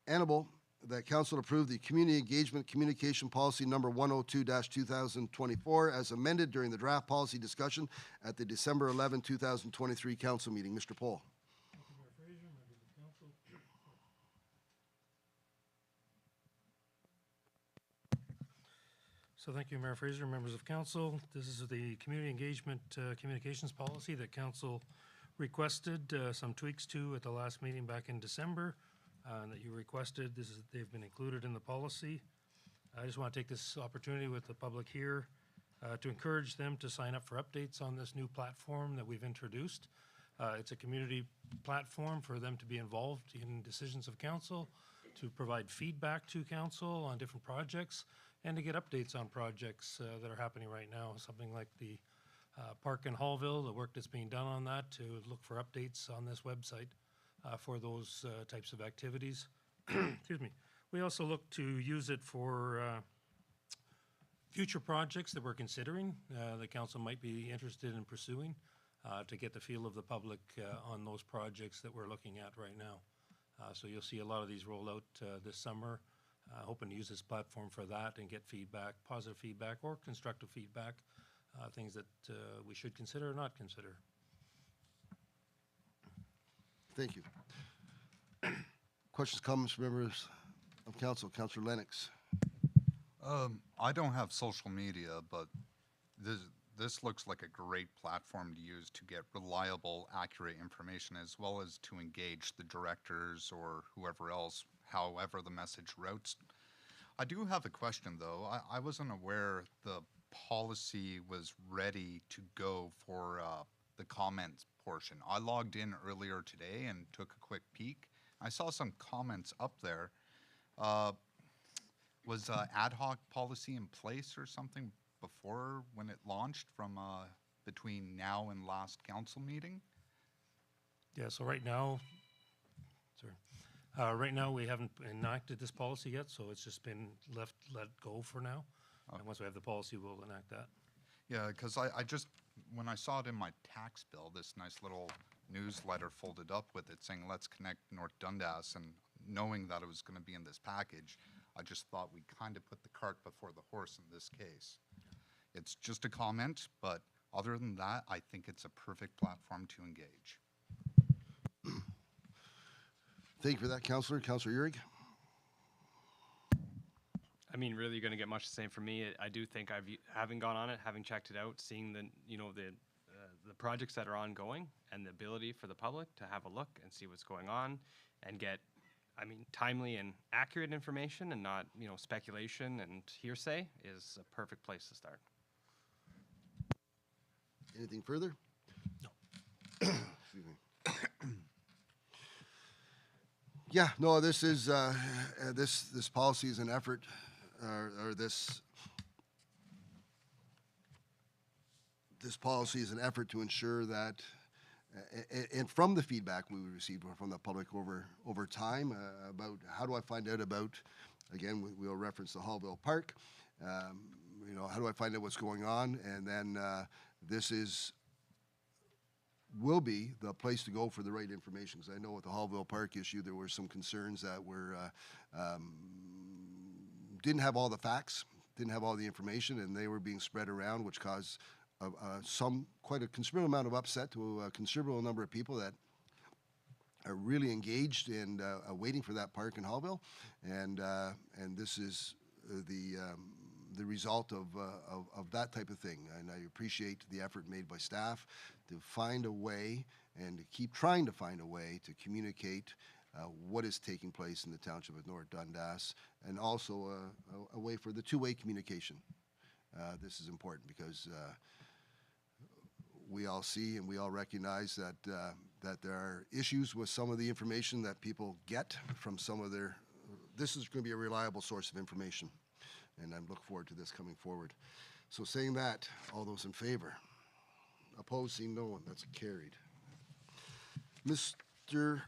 S1: Annable, that council approve the community engagement communication policy number 102-2024 as amended during the draft policy discussion at the December 11, 2023 council meeting. Mr. Pohl.
S8: Thank you, Mayor Fraser, members of council. So thank you, Mayor Fraser, members of council. This is the community engagement communications policy that council requested some tweaks to at the last meeting back in December that you requested. They've been included in the policy. I just want to take this opportunity with the public here to encourage them to sign up for updates on this new platform that we've introduced. It's a community platform for them to be involved in decisions of council, to provide feedback to council on different projects, and to get updates on projects that are happening right now. Something like the park in Hallville, the work that's being done on that, to look for updates on this website for those types of activities. Excuse me. We also look to use it for future projects that we're considering, the council might be interested in pursuing, to get the feel of the public on those projects that we're looking at right now. So you'll see a lot of these roll out this summer, hoping to use this platform for that and get feedback, positive feedback or constructive feedback, things that we should consider or not consider.
S1: Thank you. Questions, comments from members of council? Councillor Lennox.
S4: I don't have social media, but this looks like a great platform to use to get reliable, accurate information, as well as to engage the directors or whoever else, however the message routes. I do have a question, though. I wasn't aware the policy was ready to go for the comments portion. I logged in earlier today and took a quick peek. I saw some comments up there. Was ad hoc policy in place or something before when it launched from between now and last council meeting?
S8: Yeah, so right now we haven't enacted this policy yet, so it's just been let go for now.
S4: Okay.
S8: And once we have the policy, we'll enact that.
S4: Yeah, because I just, when I saw it in my tax bill, this nice little newsletter folded up with it saying, let's connect North Dundas, and knowing that it was going to be in this package, I just thought we kind of put the cart before the horse in this case. It's just a comment, but other than that, I think it's a perfect platform to engage.
S1: Thank you for that, Councillor. Councillor Urick.
S6: I mean, really, you're going to get much the same from me. I do think having gone on it, having checked it out, seeing the projects that are ongoing, and the ability for the public to have a look and see what's going on, and get, I mean, timely and accurate information, and not speculation and hearsay, is a perfect place to start.
S1: Anything further?
S8: No.
S1: Excuse me. Yeah, no, this is this policy is an effort, or this policy is an effort to ensure that, and from the feedback we received from the public over time about how do I find out about, again, we'll reference the Hallville Park, how do I find out what's going on, and then this will be the place to go for the right information. Because I know with the Hallville Park issue, there were some concerns that were didn't have all the facts, didn't have all the information, and they were being spread around, which caused quite a considerable amount of upset to a considerable number of people that are really engaged and waiting for that park in Hallville, and this is the result of that type of thing. And I appreciate the effort made by staff to find a way and to keep trying to find a way to communicate what is taking place in the township of North Dundas, and also a way for the two-way communication. This is important because we all see and we all recognize that that there are issues with some of the information that people get from some of their. This is going to be a reliable source of information, and I look forward to this coming forward. So, saying that, all those in favor, opposed, seeing no one, that's carried. Mr.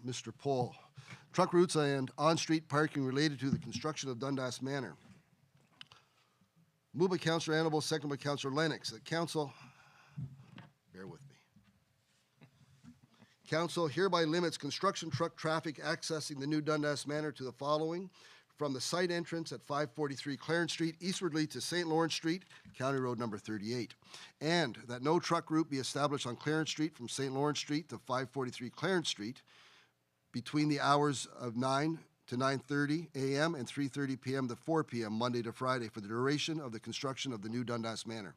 S1: Mr. Pohl, truck routes and on-street parking related to the construction of Dundas Manor. Moved by Councillor Annable, second by Councillor Lennox. That council, bear with me. Council hereby limits construction truck traffic accessing the new Dundas Manor to the following: from the site entrance at 543 Clarence Street eastwardly to St. Lawrence Street, County Road number 38. And that no truck route be established on Clarence Street from St. Lawrence Street to 543 Clarence Street between the hours of 9 to 9:30 a.m. and 3:30 p.m. to 4 p.m. Monday to Friday for the duration of the construction of the new Dundas Manor.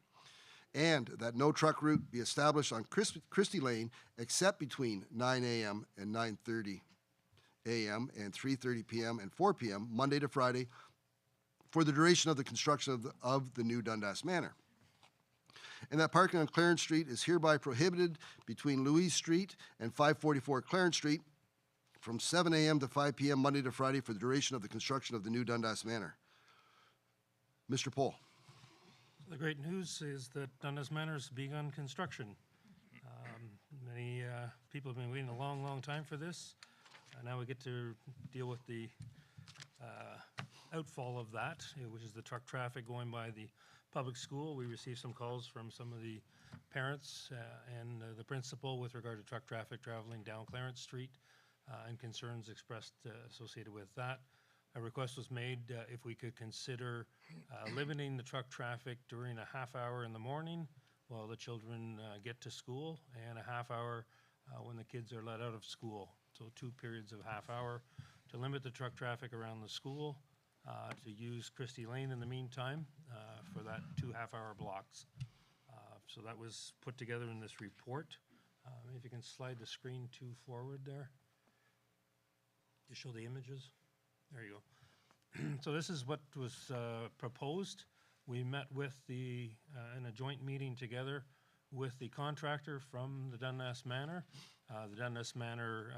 S1: And that no truck route be established on Christie Lane except between 9 a.m. and 9:30 a.m. and 3:30 p.m. and 4 p.m. Monday to Friday for the duration of the construction of the new Dundas Manor. And that parking on Clarence Street is hereby prohibited between Louise Street and 544 Clarence Street from 7 a.m. to 5 p.m. Monday to Friday for the duration of the construction of the new Dundas Manor. Mr. Pohl.
S8: The great news is that Dundas Manor's begun construction. Many people have been waiting a long, long time for this. Now we get to deal with the outfall of that, which is the truck traffic going by the public school. We received some calls from some of the parents and the principal with regard to truck traffic traveling down Clarence Street and concerns expressed associated with that. A request was made if we could consider limiting the truck traffic during a half hour in the morning while the children get to school, and a half hour when the kids are let out of school. So 2 periods of half hour to limit the truck traffic around the school, to use Christie Lane in the meantime for that 2 half-hour blocks. So that was put together in this report. If you can slide the screen 2 forward there. You show the images. There you go. So this is what was proposed. We met with in a joint meeting together with the contractor from the Dundas Manor, the Dundas Manor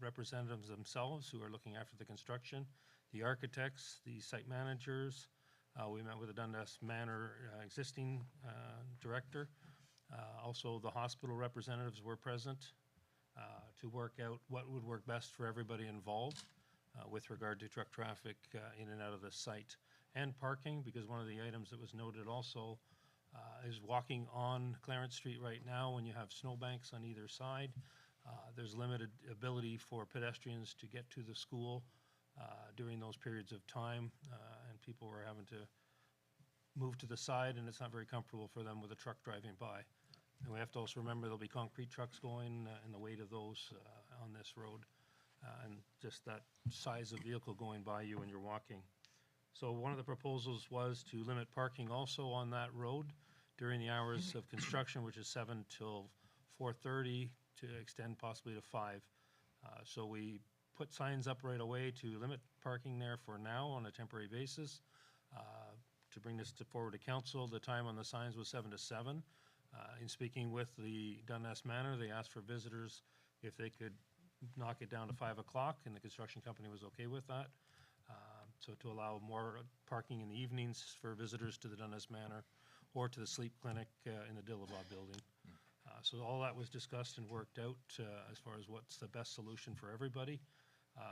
S8: representatives themselves who are looking after the construction, the architects, the site managers. We met with the Dundas Manor existing director. Also, the hospital representatives were present to work out what would work best for everybody involved with regard to truck traffic in and out of the site and parking, because one of the items that was noted also is walking on Clarence Street right now when you have snowbanks on either side. There's limited ability for pedestrians to get to the school during those periods of time, and people were having to move to the side, and it's not very comfortable for them with a truck driving by. And we have to also remember there'll be concrete trucks going and the weight of those on this road, and just that size of vehicle going by you when you're walking. So one of the proposals was to limit parking also on that road during the hours of construction, which is 7 till 4:30, to extend possibly to 5. So we put signs up right away to limit parking there for now on a temporary basis. To bring this forward to council, the time on the signs was 7 to 7. In speaking with the Dundas Manor, they asked for visitors if they could knock it down to 5 o'clock, and the construction company was okay with that. So to allow more parking in the evenings for visitors to the Dundas Manor or to the sleep clinic in the Dillabaugh building. So all that was discussed and worked out as far as what's the best solution for everybody.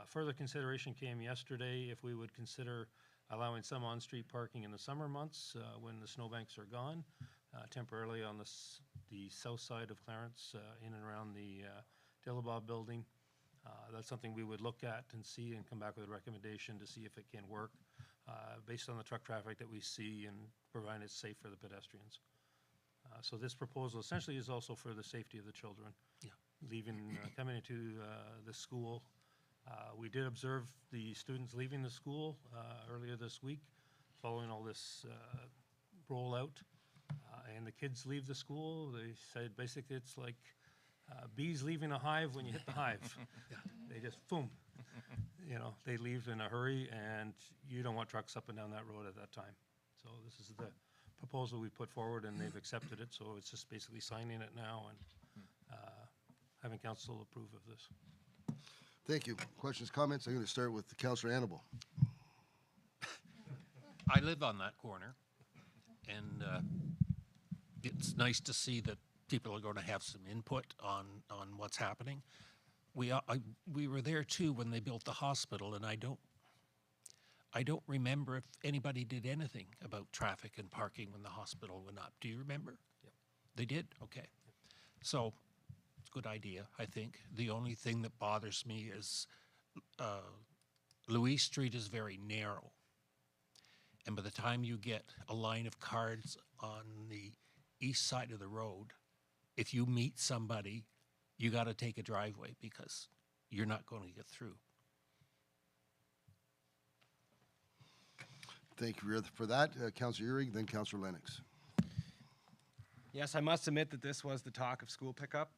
S8: Further consideration came yesterday if we would consider allowing some on-street parking in the summer months when the snowbanks are gone, temporarily on the south side of Clarence in and around the Dillabaugh building. That's something we would look at and see and come back with a recommendation to see if it can work based on the truck traffic that we see and provide it safe for the pedestrians. So this proposal essentially is also for the safety of the children.
S7: Yeah.
S8: Coming into the school. We did observe the students leaving the school earlier this week following all this rollout. And the kids leave the school. They said basically it's like bees leaving a hive when you hit the hive. They just, boom, they leave in a hurry, and you don't want trucks up and down that road at that time. So this is the proposal we put forward, and they've accepted it, so it's just basically signing it now and having council approve of this.
S1: Thank you. Questions, comments? I'm going to start with Councillor Annable.
S7: I live on that corner, and it's nice to see that people are going to have some input on what's happening. We were there too when they built the hospital, and I don't remember if anybody did anything about traffic and parking when the hospital went up. Do you remember?
S8: Yep.
S7: They did? Okay. So, it's a good idea, I think. The only thing that bothers me is Louise Street is very narrow. And by the time you get a line of cars on the east side of the road, if you meet somebody, you got to take a driveway because you're not going to get through.
S1: Thank you for that. Councillor Urick, then Councillor Lennox.
S6: Yes, I must admit that this was the talk of school pickup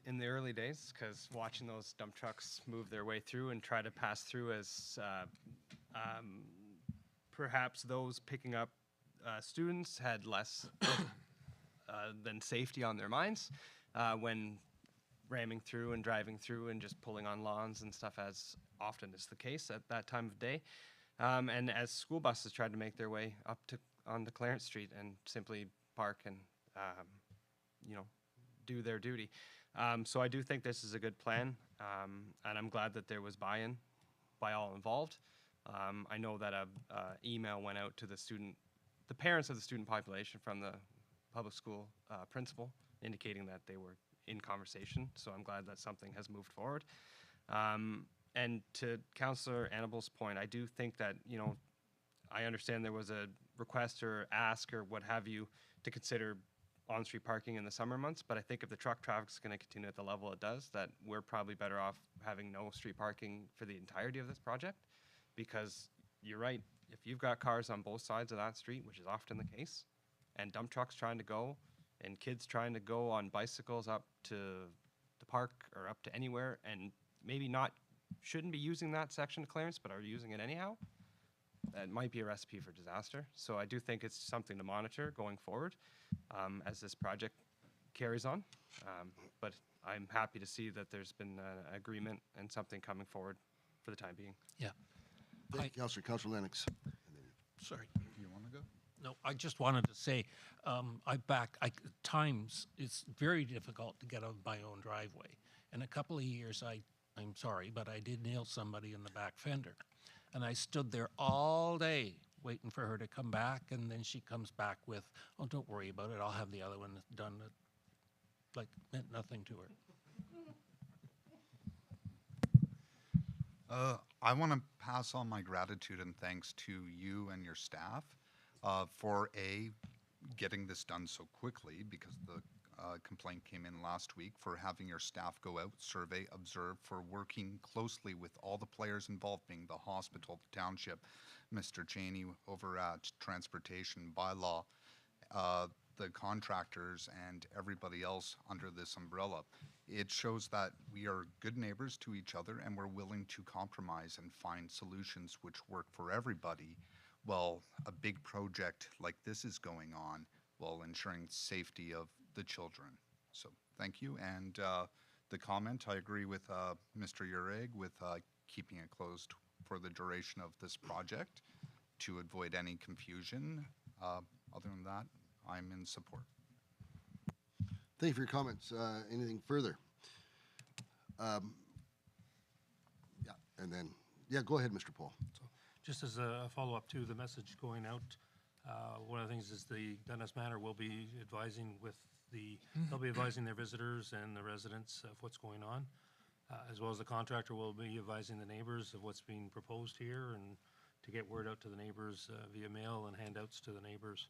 S6: in the early days, because watching those dump trucks move their way through and try to pass through as perhaps those picking up students had less than safety on their minds when ramming through and driving through and just pulling on lawns and stuff, as often is the case at that time of day. And as school buses tried to make their way up to onto Clarence Street and simply park and do their duty. So I do think this is a good plan, and I'm glad that there was buy-in by all involved. I know that a email went out to the parents of the student population from the public school principal, indicating that they were in conversation. So I'm glad that something has moved forward. And to Councillor Annabel's point, I do think that, I understand there was a request or ask or what have you to consider on-street parking in the summer months, but I think if the truck traffic is going to continue at the level it does, that we're probably better off having no street parking for the entirety of this project, because you're right, if you've got cars on both sides of that street, which is often the case, and dump trucks trying to go, and kids trying to go on bicycles up to the park or up to anywhere, and maybe shouldn't be using that section of Clarence, but are using it anyhow, that might be a recipe for disaster. So I do think it's something to monitor going forward as this project carries on. But I'm happy to see that there's been an agreement and something coming forward for the time being.
S7: Yeah.
S1: Thank you, Councillor Lennox.
S7: Sorry.
S4: You want to go?
S7: No, I just wanted to say, times it's very difficult to get on my own driveway. In a couple of years, I'm sorry, but I did nail somebody in the back fender. And I stood there all day waiting for her to come back, and then she comes back with, "Oh, don't worry about it, I'll have the other one done." It, meant nothing to her.
S4: I want to pass on my gratitude and thanks to you and your staff for getting this done so quickly, because the complaint came in last week, for having your staff go out, survey, observe, for working closely with all the players involved, being the hospital, the township, Mr. Cheney over at Transportation Bylaw, the contractors, and everybody else under this umbrella. It shows that we are good neighbors to each other, and we're willing to compromise and find solutions which work for everybody, while a big project like this is going on, while ensuring safety of the children. So thank you. And the comment, I agree with Mr. Urick with keeping it closed for the duration of this project to avoid any confusion. Other than that, I'm in support.
S1: Thank you for your comments. Anything further? Go ahead, Mr. Paul.
S8: Just as a follow-up to the message going out, one of the things is the Dennis Manor will be advising they'll be advising their visitors and the residents of what's going on, as well as the contractor will be advising the neighbors of what's being proposed here, and to get word out to the neighbors via mail and handouts to the neighbors.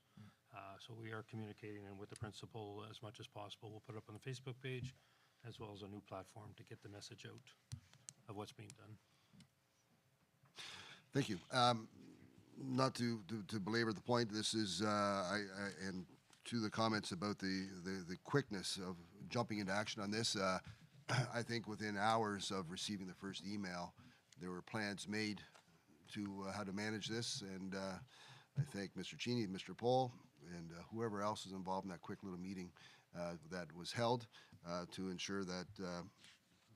S8: So we are communicating and with the principal as much as possible. We'll put it up on the Facebook page, as well as a new platform to get the message out of what's being done.
S1: Thank you. Not to belabor the point, this is, and to the comments about the quickness of jumping into action on this, I think within hours of receiving the first email, there were plans made to how to manage this, and I thank Mr. Cheney and Mr. Paul and whoever else is involved in that quick little meeting that was held to ensure that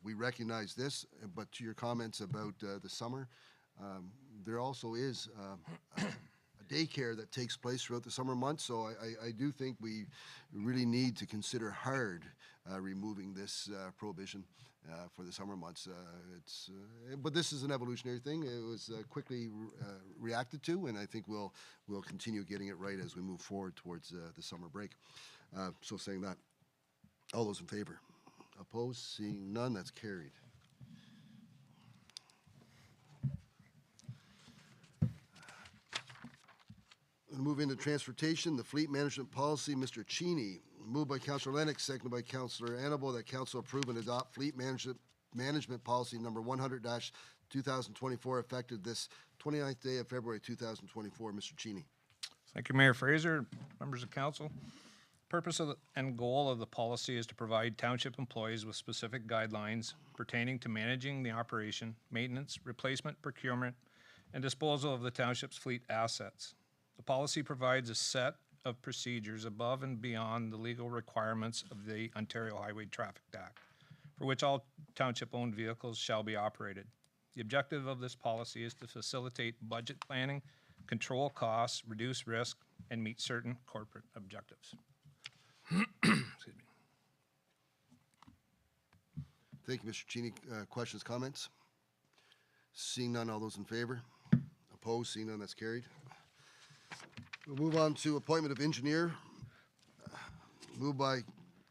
S1: we recognize this. But to your comments about the summer, there also is a daycare that takes place throughout the summer months. So I do think we really need to consider hard removing this prohibition for the summer months. But this is an evolutionary thing. It was quickly reacted to, and I think we'll continue getting it right as we move forward towards the summer break. So saying that, all those in favor? Opposed? Seeing none, that's carried. We'll move into transportation, the fleet management policy. Mr. Cheney, moved by Councillor Lennox, seconded by Councillor Annable, that Council approve and adopt fleet management policy number 100-2024, effective this 29th day of February 2024. Mr. Cheney.
S9: Thank you, Mayor Fraser, members of council. Purpose and goal of the policy is to provide township employees with specific guidelines pertaining to managing the operation, maintenance, replacement, procurement, and disposal of the township's fleet assets. The policy provides a set of procedures above and beyond the legal requirements of the Ontario Highway Traffic Act, for which all township-owned vehicles shall be operated. The objective of this policy is to facilitate budget planning, control costs, reduce risk, and meet certain corporate objectives. Excuse me.
S1: Thank you, Mr. Cheney. Questions, comments? Seeing none, all those in favor? Opposed? Seeing none, that's carried. We'll move on to appointment of engineer. Moved by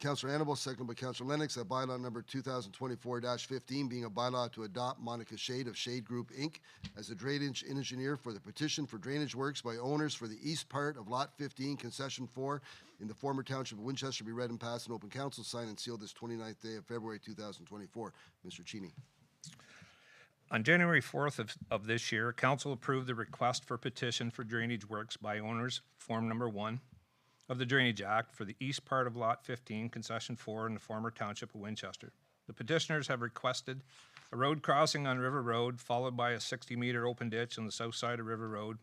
S1: Councillor Annable, seconded by Councillor Lennox, that bylaw number 2024-15 being a bylaw to adopt Monica Shade of Shade Group, Inc. as a drainage engineer for the petition for drainage works by owners for the east part of Lot 15, Concession 4 in the former township of Winchester be read and passed in open council, signed and sealed this 29th day of February 2024. Mr. Cheney.
S9: On January 4th of this year, council approved the request for petition for drainage works by owners, form number 1, of the Drainage Act for the east part of Lot 15, Concession 4 in the former township of Winchester. The petitioners have requested a road crossing on River Road, followed by a 60-meter open ditch on the south side of River Road,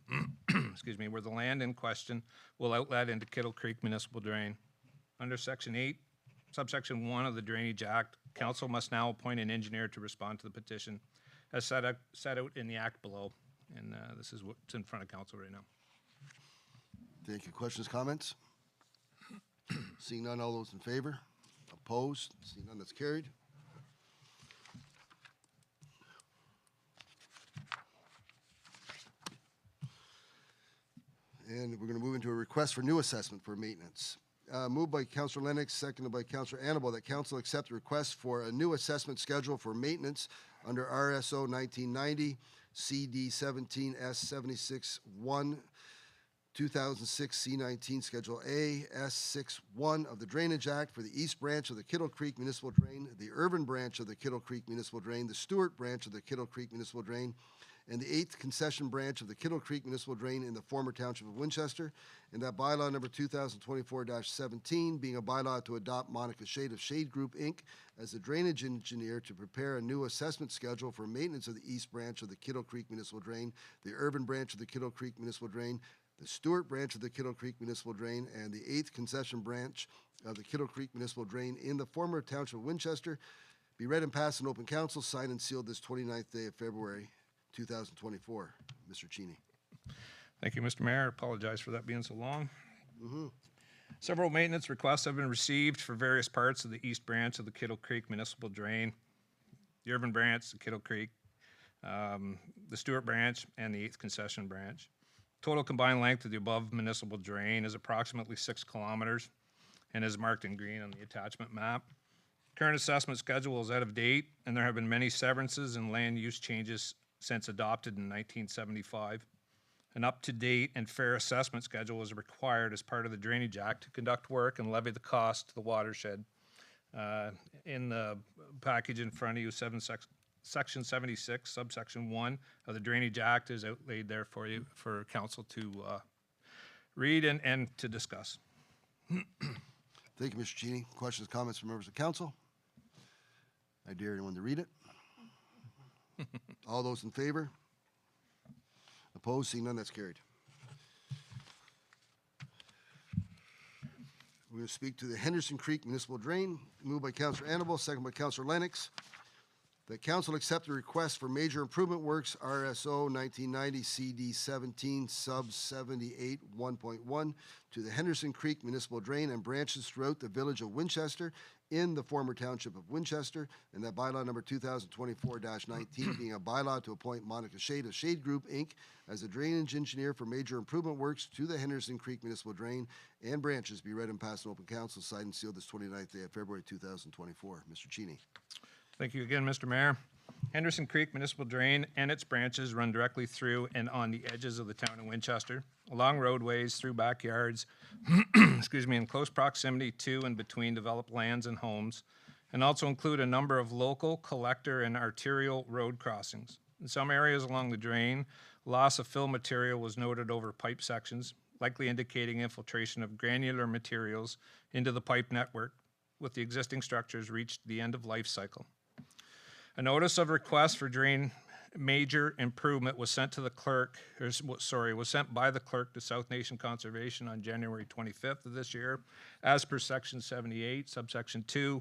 S9: excuse me, where the land in question will outlet into Kittle Creek Municipal Drain. Under Section 8, subsection 1 of the Drainage Act, council must now appoint an engineer to respond to the petition as set out in the act below. And this is what's in front of council right now.
S1: Thank you. Questions, comments? Seeing none, all those in favor? Opposed? Seeing none, that's carried. And we're going to move into a request for new assessment for maintenance. Moved by Councillor Lennox, seconded by Councillor Annable, that council accept the request for a new assessment schedule for maintenance under RSO 1990 CD 17 S 76-1 2006 C19 Schedule A S61 of the Drainage Act for the East Branch of the Kittle Creek Municipal Drain, the Urban Branch of the Kittle Creek Municipal Drain, the Stewart Branch of the Kittle Creek Municipal Drain, and the 8th Concession Branch of the Kittle Creek Municipal Drain in the former Township of Winchester, and that bylaw number 2024-17 being a bylaw to adopt Monica Shade of Shade Group, Inc. as a drainage engineer to prepare a new assessment schedule for maintenance of the East Branch of the Kittle Creek Municipal Drain, the Urban Branch of the Kittle Creek Municipal Drain, the Stewart Branch of the Kittle Creek Municipal Drain, and the 8th Concession Branch of the Kittle Creek Municipal Drain in the former Township of Winchester be read and passed in open council, signed and sealed this 29th day of February 2024. Mr. Cheney.
S9: Thank you, Mr. Mayor. I apologize for that being so long. Several maintenance requests have been received for various parts of the East Branch of the Kittle Creek Municipal Drain, the Urban Branch, the Kittle Creek, the Stewart Branch, and the 8th Concession Branch. Total combined length of the above municipal drain is approximately 6 kilometers and is marked in green on the attachment map. Current assessment schedule is out of date, and there have been many severances and land use changes since adopted in 1975. An up-to-date and fair assessment schedule is required as part of the Drainage Act to conduct work and levy the cost to the watershed. In the package in front of you, Section 76, subsection 1 of the Drainage Act is outlaid there for you, for council to read and to discuss.
S1: Thank you, Mr. Cheney. Questions, comments from members of council? I dare anyone to read it. All those in favor? Opposed? Seeing none, that's carried. We're going to speak to the Henderson Creek Municipal Drain. Moved by Councillor Annable, second by Councillor Lennox. That council accept the request for major improvement works, RSO 1990 CD 17 sub 78 1.1 to the Henderson Creek Municipal Drain and branches throughout the village of Winchester in the former township of Winchester, and that bylaw number 2024-19 being a bylaw to appoint Monica Shade of Shade Group, Inc. as a drainage engineer for major improvement works to the Henderson Creek Municipal Drain and branches be read and passed in open council, signed and sealed this 29th day of February 2024. Mr. Cheney.
S9: Thank you again, Mr. Mayor. Henderson Creek Municipal Drain and its branches run directly through and on the edges of the town of Winchester, along roadways, through backyards, excuse me, in close proximity to and between developed lands and homes, and also include a number of local, collector, and arterial road crossings. In some areas along the drain, loss of fill material was noted over pipe sections, likely indicating infiltration of granular materials into the pipe network, with the existing structures reached the end of life cycle. A notice of request for drain major improvement was sent to the clerk, was sent by the clerk to South Nation Conservation on January 25th of this year, as per section 78, subsection 2,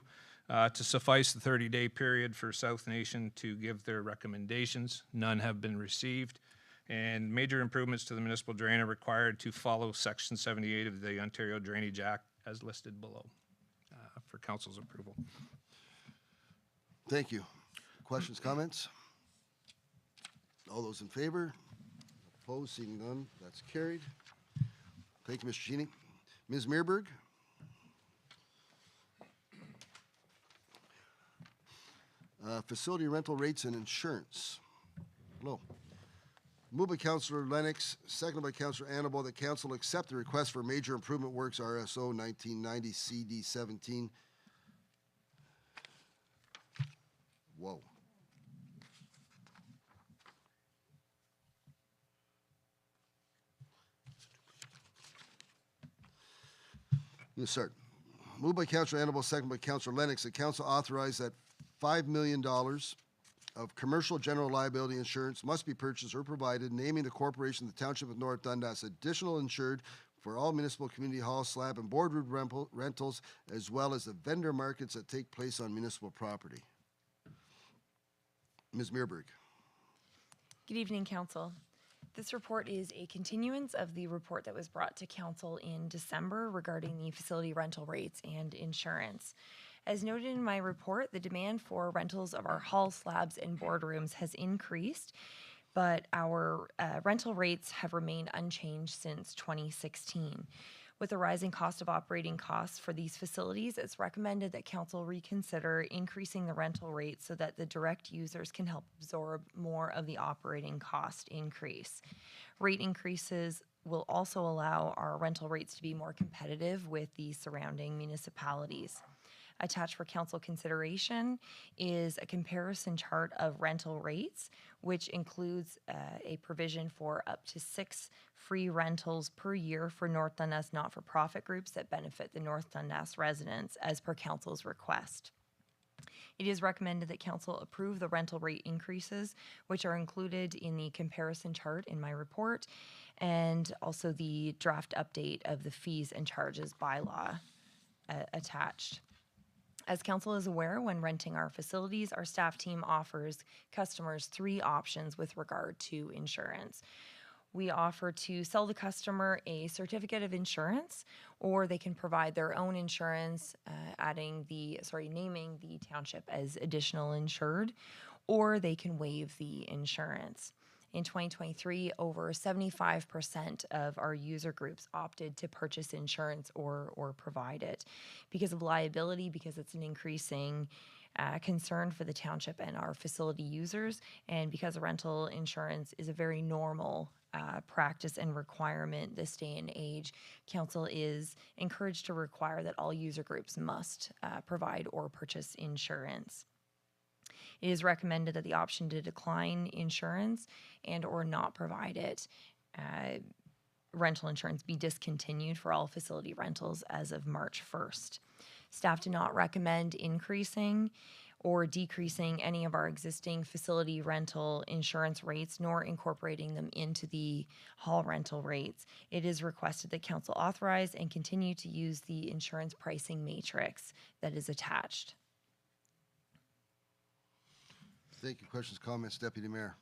S9: to suffice the 30-day period for South Nation to give their recommendations. None have been received, and major improvements to the municipal drain are required to follow section 78 of the Ontario Drainage Act as listed below for council's approval.
S1: Thank you. Questions, comments? All those in favor? Opposed? Seeing none, that's carried. Thank you, Mr. Cheney. Ms. Meerberg? Facility rental rates and insurance. Hello. Moved by Councillor Lennox, seconded by Councillor Annable, that council accept the request for major improvement works, RSO 1990 CD 17. Whoa. Let's start. Moved by Councillor Annable, second by Councillor Lennox, that council authorize that $5 million of commercial general liability insurance must be purchased or provided, naming the corporation, the Township of North Dundas, additional insured for all municipal community hall, slab, and boardroom rentals, as well as the vendor markets that take place on municipal property. Ms. Meerberg.
S10: Good evening, Council. This report is a continuance of the report that was brought to Council in December regarding the facility rental rates and insurance. As noted in my report, the demand for rentals of our hall slabs and boardrooms has increased, but our rental rates have remained unchanged since 2016. With the rising cost of operating costs for these facilities, it's recommended that Council reconsider increasing the rental rates so that the direct users can help absorb more of the operating cost increase. Rate increases will also allow our rental rates to be more competitive with the surrounding municipalities. Attached for council consideration is a comparison chart of rental rates, which includes a provision for up to 6 free rentals per year for North Dundas not-for-profit groups that benefit the North Dundas residents as per council's request. It is recommended that council approve the rental rate increases, which are included in the comparison chart in my report, and also the draft update of the fees and charges bylaw attached. As council is aware, when renting our facilities, our staff team offers customers 3 options with regard to insurance. We offer to sell the customer a certificate of insurance, or they can provide their own insurance, naming the township as additional insured, or they can waive the insurance. In 2023, over 75% of our user groups opted to purchase insurance or provide it because of liability, because it's an increasing concern for the township and our facility users, and because rental insurance is a very normal practice and requirement this day and age. Council is encouraged to require that all user groups must provide or purchase insurance. It is recommended that the option to decline insurance and or not provide it, rental insurance, be discontinued for all facility rentals as of March 1st. Staff do not recommend increasing or decreasing any of our existing facility rental insurance rates, nor incorporating them into the hall rental rates. It is requested that council authorize and continue to use the insurance pricing matrix that is attached.
S1: Thank you. Questions, comments, Deputy Mayor?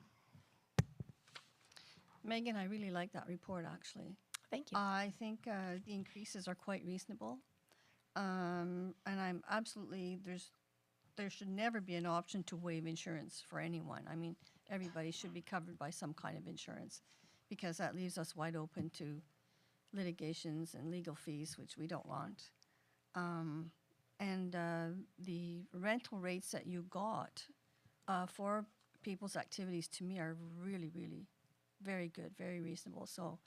S5: Megan, I really like that report, actually.
S10: Thank you.
S5: I think the increases are quite reasonable. And I'm absolutely, there should never be an option to waive insurance for anyone. I mean, everybody should be covered by some kind of insurance, because that leaves us wide open to litigations and legal fees, which we don't want. And the rental rates that you got for people's activities, to me, are really, really very good, very reasonable. So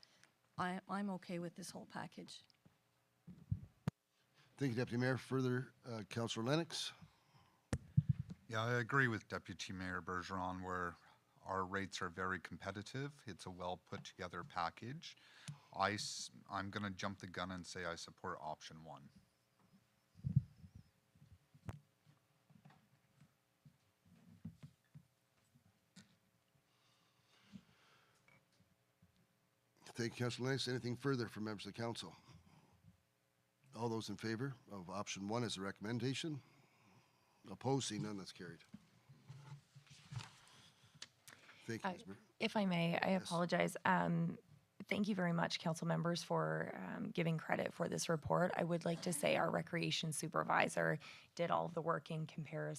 S5: I'm okay with this whole package.
S1: Thank you, Deputy Mayor. Further, Councillor Lennox?
S4: Yeah, I agree with Deputy Mayor Bergeron where our rates are very competitive. It's a well put together package. I'm going to jump the gun and say I support option 1.
S1: Thank you, Councillor Lennox. Anything further from members of the council? All those in favor of option 1 as a recommendation? Opposed? Seeing none, that's carried. Thank you, Ms. Mayor.
S10: If I may, I apologize. Thank you very much, council members, for giving credit for this report. I would like to say our recreation supervisor did all of the work in comparing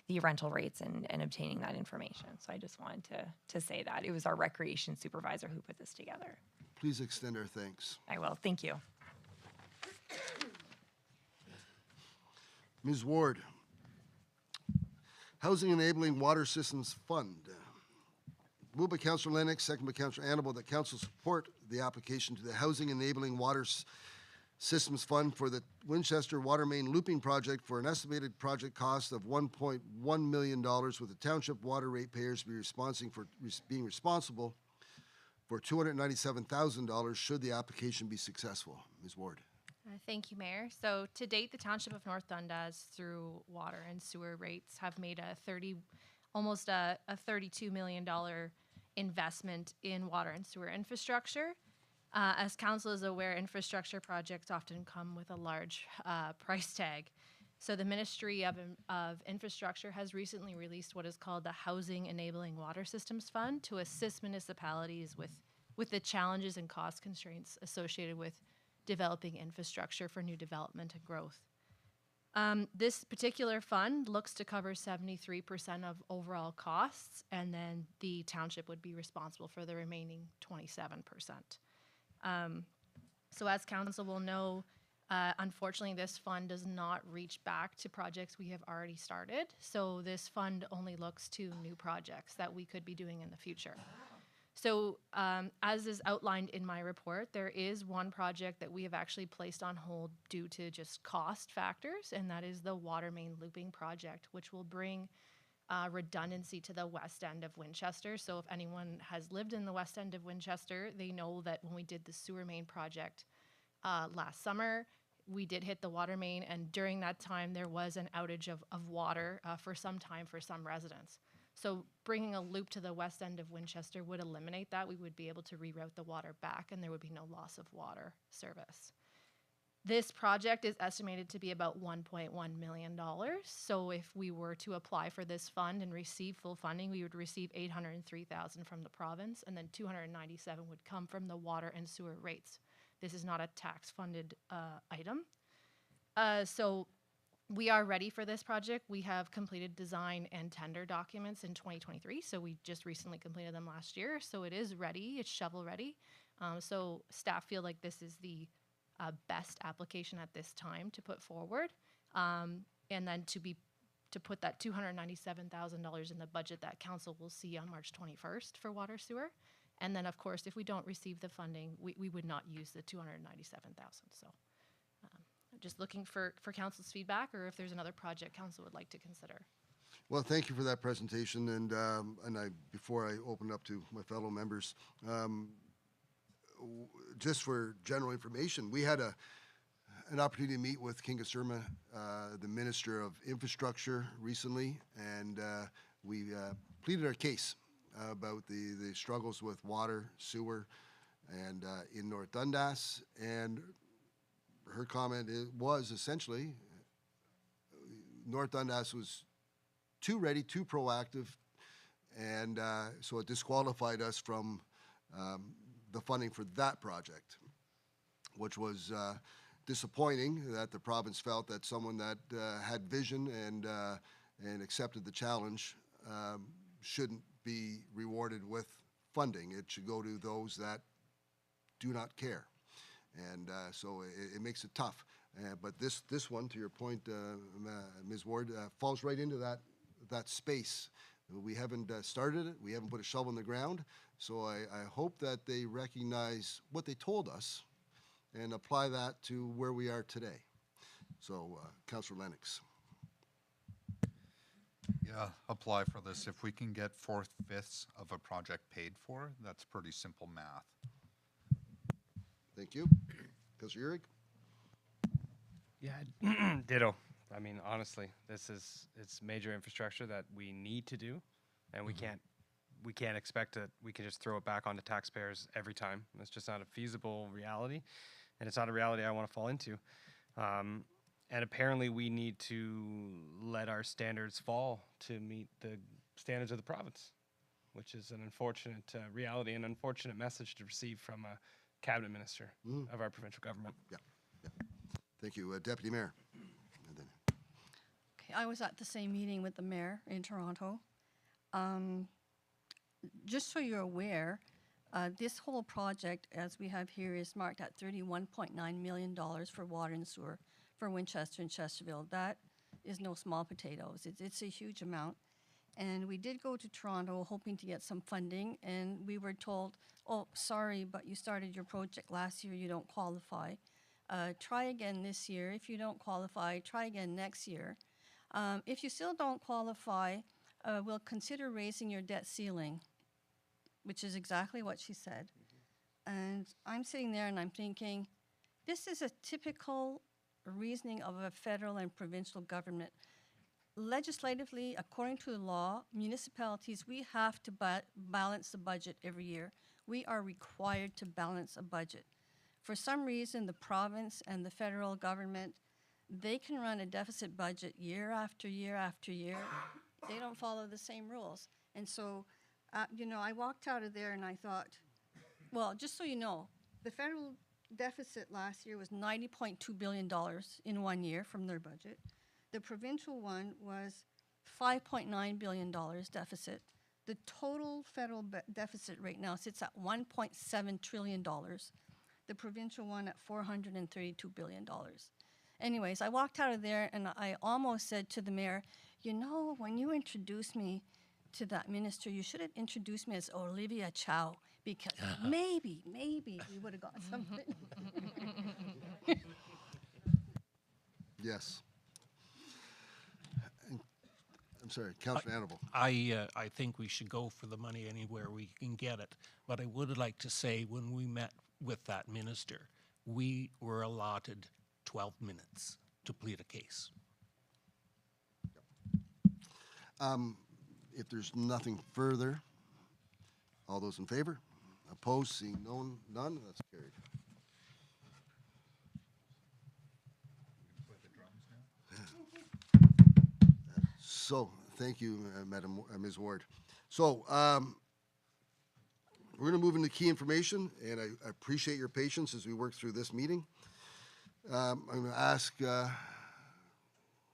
S10: the rental rates and obtaining that information. So I just wanted to say that. It was our recreation supervisor who put this together.
S1: Please extend our thanks.
S10: I will. Thank you.
S1: Ms. Ward, Housing Enabling Water Systems Fund. Moved by Councillor Lennox, second by Councillor Annable, that council support the application to the Housing Enabling Water Systems Fund for the Winchester Water Main Looping Project for an estimated project cost of $1.1 million, with the township water ratepayers being responsible for $297,000 should the application be successful. Ms. Ward.
S11: Thank you, Mayor. So to date, the Township of North Dundas, through water and sewer rates, have made almost a $32 million investment in water and sewer infrastructure. As council is aware, infrastructure projects often come with a large price tag. So the Ministry of Infrastructure has recently released what is called the Housing Enabling Water Systems Fund to assist municipalities with the challenges and cost constraints associated with developing infrastructure for new development and growth. This particular fund looks to cover 73% of overall costs, and then the township would be responsible for the remaining 27%. So as council will know, unfortunately, this fund does not reach back to projects we have already started. So this fund only looks to new projects that we could be doing in the future. So as is outlined in my report, there is one project that we have actually placed on hold due to just cost factors, and that is the water main looping project, which will bring redundancy to the west end of Winchester. So if anyone has lived in the west end of Winchester, they know that when we did the sewer main project last summer, we did hit the water main, and during that time there was an outage of water for some time for some residents. So bringing a loop to the west end of Winchester would eliminate that. We would be able to reroute the water back, and there would be no loss of water service. This project is estimated to be about $1.1 million. So if we were to apply for this fund and receive full funding, we would receive $803,000 from the province, and then $297,000 would come from the water and sewer rates. This is not a tax-funded item. So we are ready for this project. We have completed design and tender documents in 2023, so we just recently completed them last year. So it is ready, it's shovel ready. So staff feel like this is the best application at this time to put forward. And then to put that $297,000 in the budget that council will see on March 21st for water sewer. And then of course, if we don't receive the funding, we would not use the $297,000. So just looking for council's feedback, or if there's another project council would like to consider.
S1: Well, thank you for that presentation. And before I open up to my fellow members, just for general information, we had an opportunity to meet with King Surma, the Minister of Infrastructure, recently, and we pleaded our case about the struggles with water, sewer, and in North Dundas. And her comment was essentially North Dundas was too ready, too proactive, and so it disqualified us from the funding for that project, which was disappointing that the province felt that someone that had vision and accepted the challenge shouldn't be rewarded with funding. It should go to those that do not care. And so it makes it tough. But this one, to your point, Ms. Ward, falls right into that space. We haven't started it. We haven't put a shovel in the ground. So I hope that they recognize what they told us and apply that to where we are today. So, Councillor Lennox.
S4: Yeah, apply for this. If we can get 4/5 of a project paid for, that's pretty simple math.
S1: Thank you. Councillor Urick?
S6: Yeah, ditto. I mean, honestly, it's major infrastructure that we need to do, and we can't expect that we can just throw it back onto taxpayers every time. It's just not a feasible reality, and it's not a reality I want to fall into. And apparently, we need to let our standards fall to meet the standards of the province, which is an unfortunate reality and unfortunate message to receive from a cabinet minister of our provincial government.
S1: Yeah. Thank you. Deputy Mayor. And then
S5: Okay, I was at the same meeting with the mayor in Toronto. Just so you're aware, this whole project, as we have here, is marked at $31.9 million for water and sewer for Winchester and Chesterville. That is no small potatoes. It's a huge amount. And we did go to Toronto hoping to get some funding, and we were told, oh, sorry, but you started your project last year, you don't qualify. Try again this year. If you don't qualify, try again next year. If you still don't qualify, we'll consider raising your debt ceiling, which is exactly what she said. And I'm sitting there and I'm thinking, this is a typical reasoning of a federal and provincial government. Legislatively, according to the law, municipalities, we have to balance the budget every year. We are required to balance a budget. For some reason, the province and the federal government, they can run a deficit budget year after year after year. They don't follow the same rules. And so, I walked out of there and I thought, well, just so you know, the federal deficit last year was $90.2 billion in 1 year from their budget. The provincial one was $5.9 billion deficit. The total federal deficit right now sits at $1.7 trillion. The provincial one at $432 billion. Anyways, I walked out of there and I almost said to the mayor, when you introduced me to that minister, you should have introduced me as Olivia Chow, because maybe we would have got something.
S1: yes. I'm sorry, Councillor Hannibal.
S7: I think we should go for the money anywhere we can get it. But I would like to say, when we met with that minister, we were allotted 12 minutes to plead a case.
S1: If there's nothing further, all those in favor? Opposed? Seeing none, that's carried. So, thank you, Ms. Ward. So, we're going to move into key information, and I appreciate your patience as we work through this meeting. I'm going to ask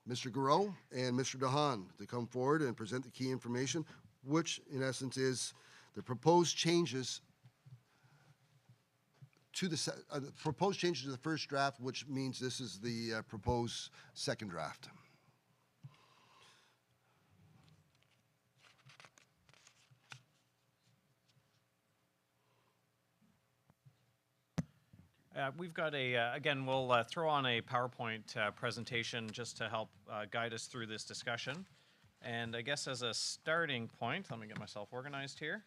S1: Mr. Garreau and Mr. DeHaan to come forward and present the key information, which in essence is the proposed changes to the first draft, which means this is the proposed second draft.
S3: We've got again, we'll throw on a PowerPoint presentation just to help guide us through this discussion. And I guess as a starting point, let me get myself organized here.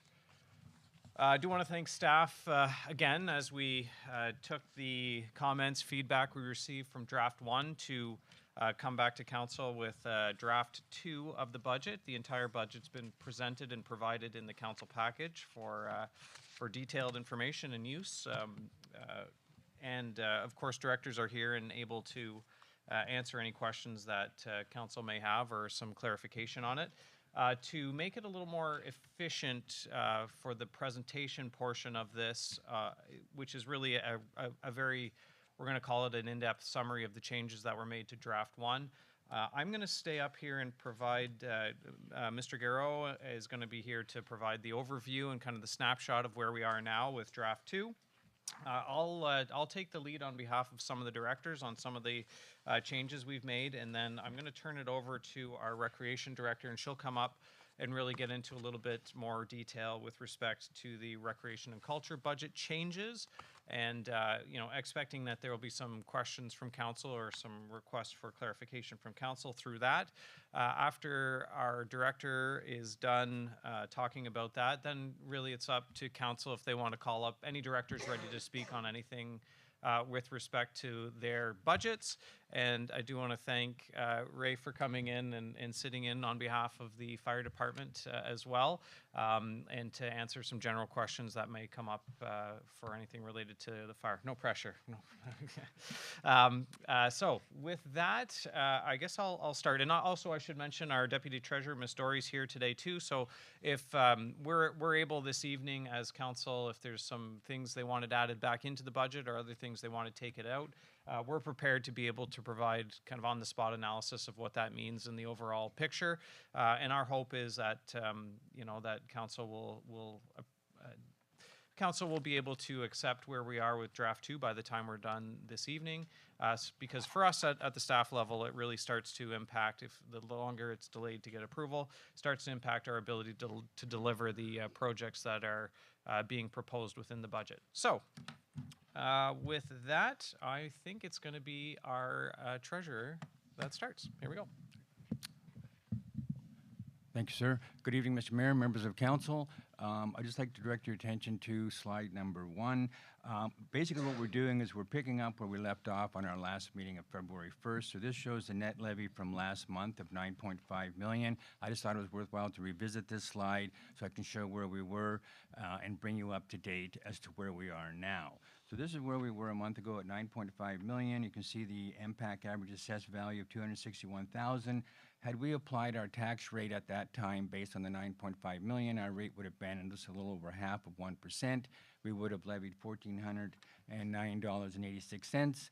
S3: I do want to thank staff again as we took the comments, feedback we received from draft 1 to come back to council with draft 2 of the budget. The entire budget's been presented and provided in the council package for detailed information and use. Of course, directors are here and able to answer any questions that council may have or some clarification on it. To make it a little more efficient for the presentation portion of this, which is really a very, we're going to call it an in-depth summary of the changes that were made to draft 1. I'm going to stay up here and provide, Mr. Garreau is going to be here to provide the overview and kind of the snapshot of where we are now with draft 2. I'll take the lead on behalf of some of the directors on some of the changes we've made, and then I'm going to turn it over to our recreation director, and she'll come up and really get into a little bit more detail with respect to the recreation and culture budget changes, and expecting that there will be some questions from council or some requests for clarification from council through that. After our director is done talking about that, then really it's up to council if they want to call up any directors ready to speak on anything with respect to their budgets. And I do want to thank Ray for coming in and sitting in on behalf of the fire department as well, and to answer some general questions that may come up for anything related to the fire. No pressure. No. So with that, I guess I'll start. And also I should mention our Deputy Treasurer, Ms. Dory's here today too. So if we're able this evening as council, if there's some things they wanted added back into the budget or other things they want to take it out, we're prepared to be able to provide kind of on-the-spot analysis of what that means in the overall picture. And our hope is that that council will be able to accept where we are with draft 2 by the time we're done this evening. Because for us at the staff level, it really starts to impact, if the longer it's delayed to get approval, starts to impact our ability to deliver the projects that are being proposed within the budget. So. With that, I think it's going to be our treasurer that starts. Here we go.
S12: Thank you, sir. Good evening, Mr. Mayor, members of council. I'd just like to direct your attention to slide number 1. Basically what we're doing is we're picking up where we left off on our last meeting of February 1st. So this shows the net levy from last month of $9.5 million. I just thought it was worthwhile to revisit this slide so I can show where we were and bring you up to date as to where we are now. So this is where we were a month ago at $9.5 million. You can see the impact average assessed value of $261,000. Had we applied our tax rate at that time based on the $9.5 million, our rate would have been just a little over half of 1%. We would have levied $1,409.86,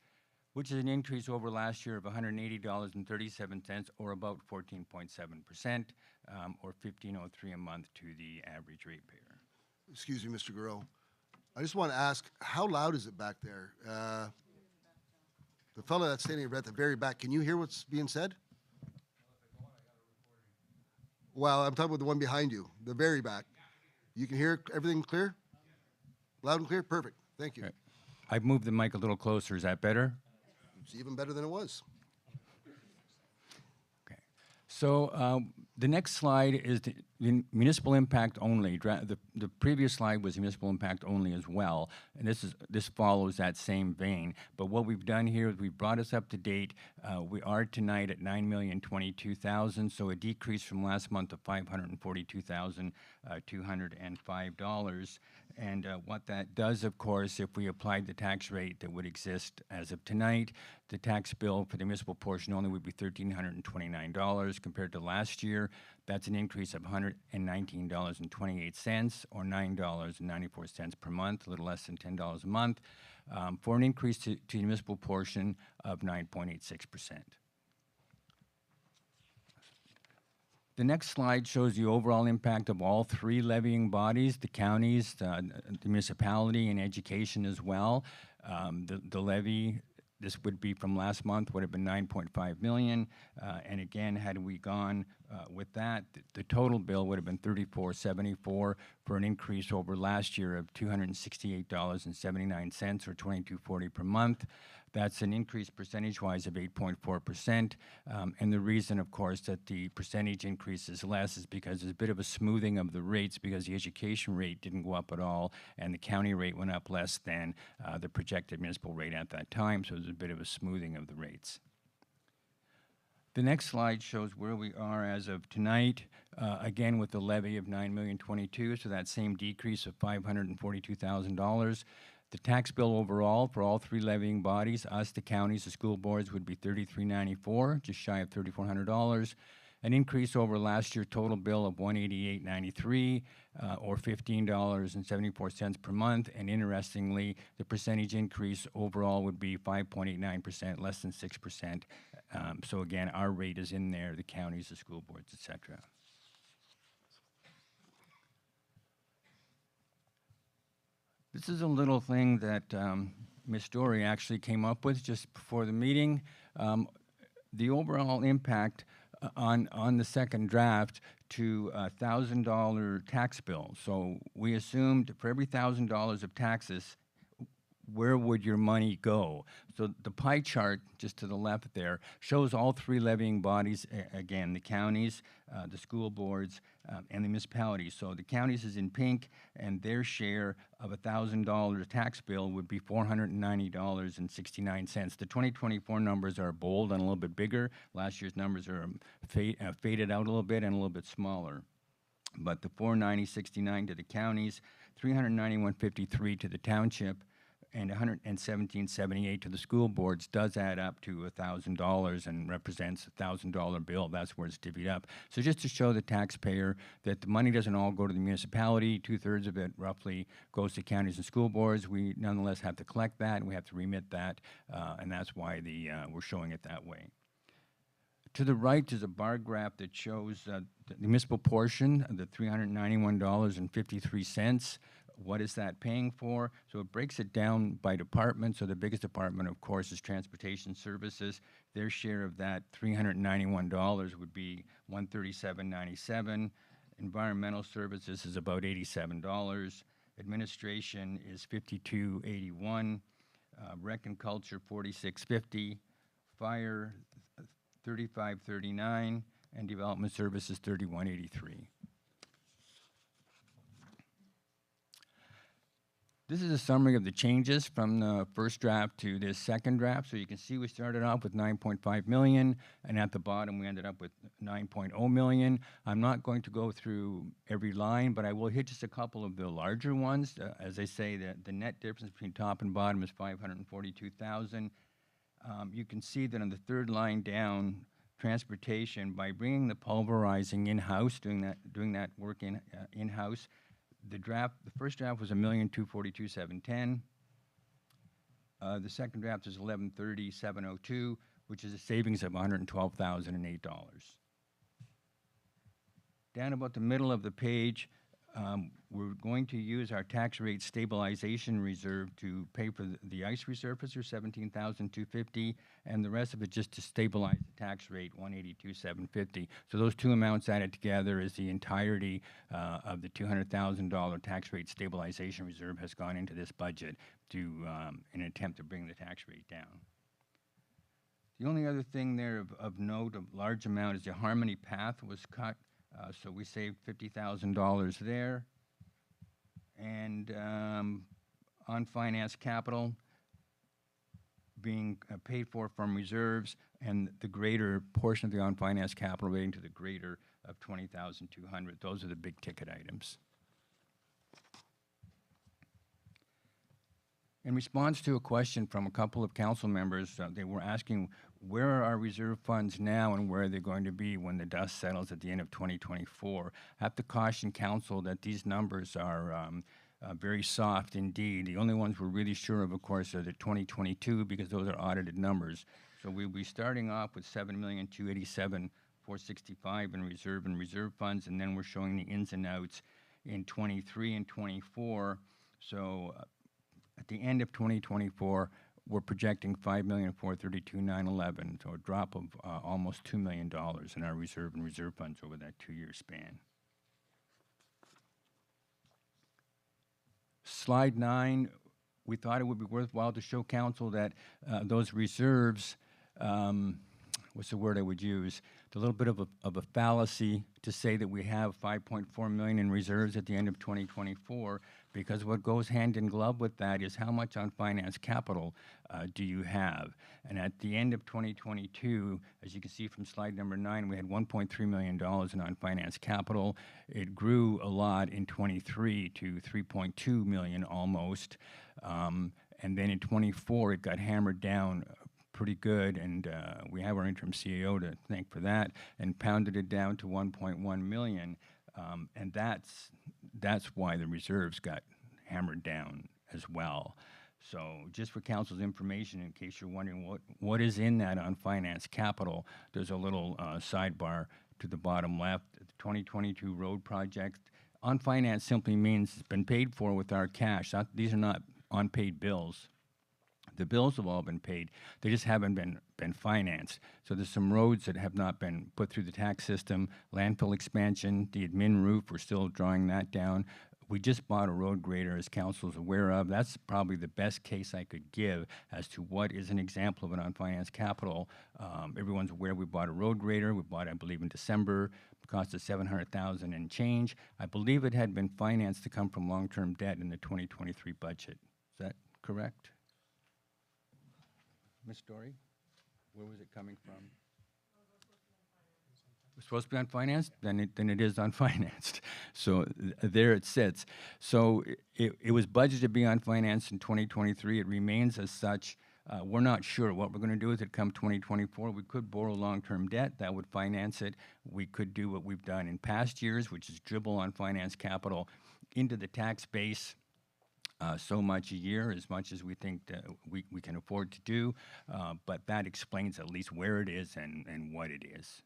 S12: which is an increase over last year of $180.37, or about 14.7%, or $1,503 a month to the average ratepayer.
S1: Excuse me, Mr. Garreau. I just want to ask, how loud is it back there? The fellow that's standing at the very back, can you hear what's being said? Well, I'm talking about the one behind you, the very back. You can hear everything clear? Loud and clear? Perfect. Thank you.
S12: Right. I've moved the mic a little closer. Is that better?
S1: It's even better than it was.
S12: Okay. So the next slide is the municipal impact only. The previous slide was municipal impact only as well, and this follows that same vein. But what we've done here is we've brought us up to date. We are tonight at $9,022,000, so a decrease from last month of $542,205. And what that does, of course, if we applied the tax rate that would exist as of tonight, the tax bill for the municipal portion only would be $1,329 compared to last year. That's an increase of $119.28, or $9.94 per month, a little less than $10 a month, for an increase to the municipal portion of 9.86%. The next slide shows the overall impact of all 3 levying bodies, the counties, the municipality, and education as well. The levy, this would be from last month, would have been $9.5 million. And again, had we gone With that, the total bill would have been $34.74 for an increase over last year of $268.79 or $22.40 per month. That's an increase percentage-wise of 8.4%. And the reason, of course, that the percentage increase is less is because there's a bit of a smoothing of the rates because the education rate didn't go up at all and the county rate went up less than the projected municipal rate at that time. So there's a bit of a smoothing of the rates. The next slide shows where we are as of tonight, again with the levy of $9,022,000, so that same decrease of $542,000. The tax bill overall for all three levying bodies, us, the counties, the school boards, would be $33.94, just shy of $3,400. An increase over last year's total bill of $188.93, or $15.74 per month. And interestingly, the percentage increase overall would be 5.89%, less than 6%. So again, our rate is in there, the counties, the school boards, et cetera. This is a little thing that Ms. Story actually came up with just before the meeting. The overall impact on the second draft to a $1,000 tax bill. So we assumed for every $1,000 of taxes, where would your money go? So the pie chart just to the left there shows all three levying bodies, again, the counties, the school boards, and the municipalities. So the counties is in pink, and their share of a $1,000 tax bill would be $490.69. The 2024 numbers are bold and a little bit bigger. Last year's numbers are faded out a little bit and a little bit smaller. But the $490.69 to the counties, $391.53 to the township, and $117.78 to the school boards does add up to $1,000 and represents a $1,000 bill. That's where it's divvied up. So just to show the taxpayer that the money doesn't all go to the municipality, 2/3 of it roughly goes to counties and school boards. We nonetheless have to collect that and we have to remit that, and that's why we're showing it that way. To the right is a bar graph that shows the municipal portion, the $391.53. What is that paying for? So it breaks it down by department. So the biggest department, of course, is transportation services. Their share of that $391 would be $137.97. Environmental services is about $87. Administration is $52.81. Rec and culture $46.50. Fire $35.39. And development services $31.83. This is a summary of the changes from the first draft to this second draft. So you can see we started off with $9.5 million, and at the bottom we ended up with $9.0 million. I'm not going to go through every line, but I will hit just a couple of the larger ones. As I say, the net difference between top and bottom is $542,000. You can see that on the third line down, transportation, by bringing the pulverizing in-house, doing that work in-house, the first draft was $1,242,710. The second draft is $1,130,702, which is a savings of $112,008. Down about the middle of the page, we're going to use our tax rate stabilization reserve to pay for the ice resurfacer, $17,250, and the rest of it just to stabilize the tax rate, $182,750. So those two amounts added together is the entirety of the $200,000 tax rate stabilization reserve has gone into this budget to in an attempt to bring the tax rate down. The only other thing there of note, a large amount, is the Harmony Path was cut. So we saved $50,000 there. And on finance capital being paid for from reserves, and the greater portion of the on finance capital relating to the greater of $20,200. Those are the big ticket items. In response to a question from a couple of council members, they were asking where are our reserve funds now and where are they going to be when the dust settles at the end of 2024. I have to caution council that these numbers are very soft indeed. The only ones we're really sure of course, are the 2022 because those are audited numbers. So we'll be starting off with $7,287,465 in reserve funds, and then we're showing the ins and outs in 23 and 24. So at the end of 2024, we're projecting $5,432,911, so a drop of almost $2 million in our reserve and reserve funds over that 2-year span. Slide 9, we thought it would be worthwhile to show council that those reserves, what's the word I would use? It's a little bit of a fallacy to say that we have 5.4 million in reserves at the end of 2024, because what goes hand in glove with that is how much on finance capital do you have? And at the end of 2022, as you can see from slide number 9, we had $1.3 million in on finance capital. It grew a lot in 23 to 3.2 million almost. And then in 24, it got hammered down pretty good, and we have our interim CEO to thank for that, and pounded it down to 1.1 million, and that's why the reserves got hammered down as well. So just for council's information, in case you're wondering what is in that on finance capital, there's a little sidebar to the bottom left. The 2022 road project on finance simply means it's been paid for with our cash. These are not unpaid bills. The bills have all been paid. They just haven't been financed. So there's some roads that have not been put through the tax system. Landfill expansion, the admin roof, we're still drawing that down. We just bought a road grader, as council is aware of. That's probably the best case I could give as to what is an example of an unfinanced capital. Everyone's aware we bought a road grader. We bought it, I believe, in December. It cost us $700,000 and change. I believe it had been financed to come from long-term debt in the 2023 budget. Is that correct? Ms. Dory, where was it coming from? It's supposed to be unfinanced? Then it is unfinanced. So there it sits. So it was budgeted to be unfinanced in 2023. It remains as such. We're not sure what we're going to do with it come 2024. We could borrow long-term debt. That would finance it. We could do what we've done in past years, which is dribble on finance capital into the tax base. So much a year, as much as we think that we can afford to do, but that explains at least where it is and what it is.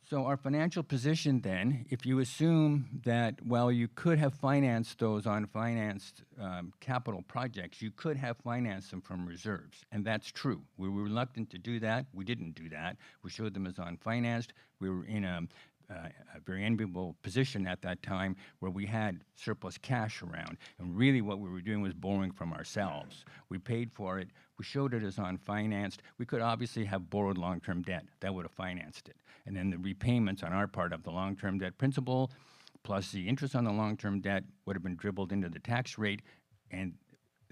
S12: So our financial position then, if you assume that, well, you could have financed those unfinanced capital projects, you could have financed them from reserves, and that's true. We were reluctant to do that. We didn't do that. We showed them as unfinanced. We were in a very enviable position at that time where we had surplus cash around, and really what we were doing was borrowing from ourselves. We paid for it. We showed it as unfinanced. We could obviously have borrowed long-term debt. That would have financed it. And then the repayments on our part of the long-term debt principal plus the interest on the long-term debt would have been dribbled into the tax rate, and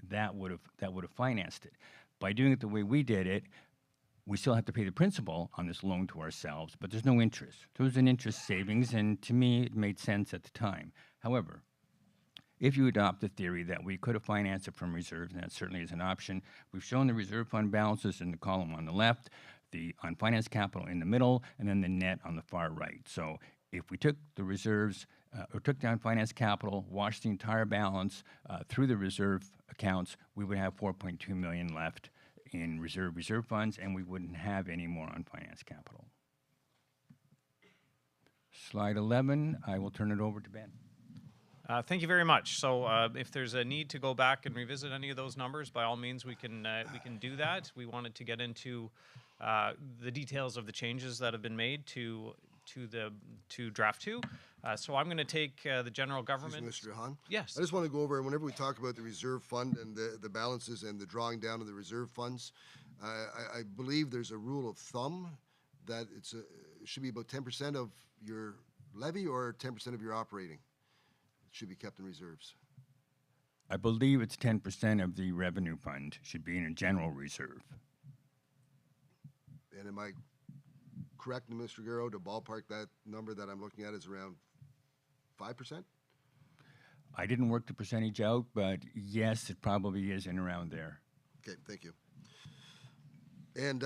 S12: that would have financed it. By doing it the way we did it, we still have to pay the principal on this loan to ourselves, but there's no interest. So it was an interest savings, and to me, it made sense at the time. However, if you adopt the theory that we could have financed it from reserves, and that certainly is an option, we've shown the reserve fund balances in the column on the left, the unfinanced capital in the middle, and then the net on the far right. So if we took the reserves, or took down finance capital, washed the entire balance through the reserve accounts, we would have 4.2 million left in reserve funds, and we wouldn't have any more unfinanced capital. Slide 11, I will turn it over to Ben.
S3: Thank you very much. So if there's a need to go back and revisit any of those numbers, by all means, we can do that. We wanted to get into the details of the changes that have been made to draft 2. So I'm going to take the general government.
S1: Excuse me, Mr. Hahn?
S3: Yes.
S1: I just want to go over, whenever we talk about the reserve fund and the balances and the drawing down of the reserve funds, I believe there's a rule of thumb that it should be about 10% of your levy or 10% of your operating. It should be kept in reserves.
S12: I believe it's 10% of the revenue fund should be in a general reserve.
S1: And am I correct, Mr. Guerrero, to ballpark that number that I'm looking at is around 5%?
S12: I didn't work the percentage out, but yes, it probably is in around there.
S1: Okay, thank you. And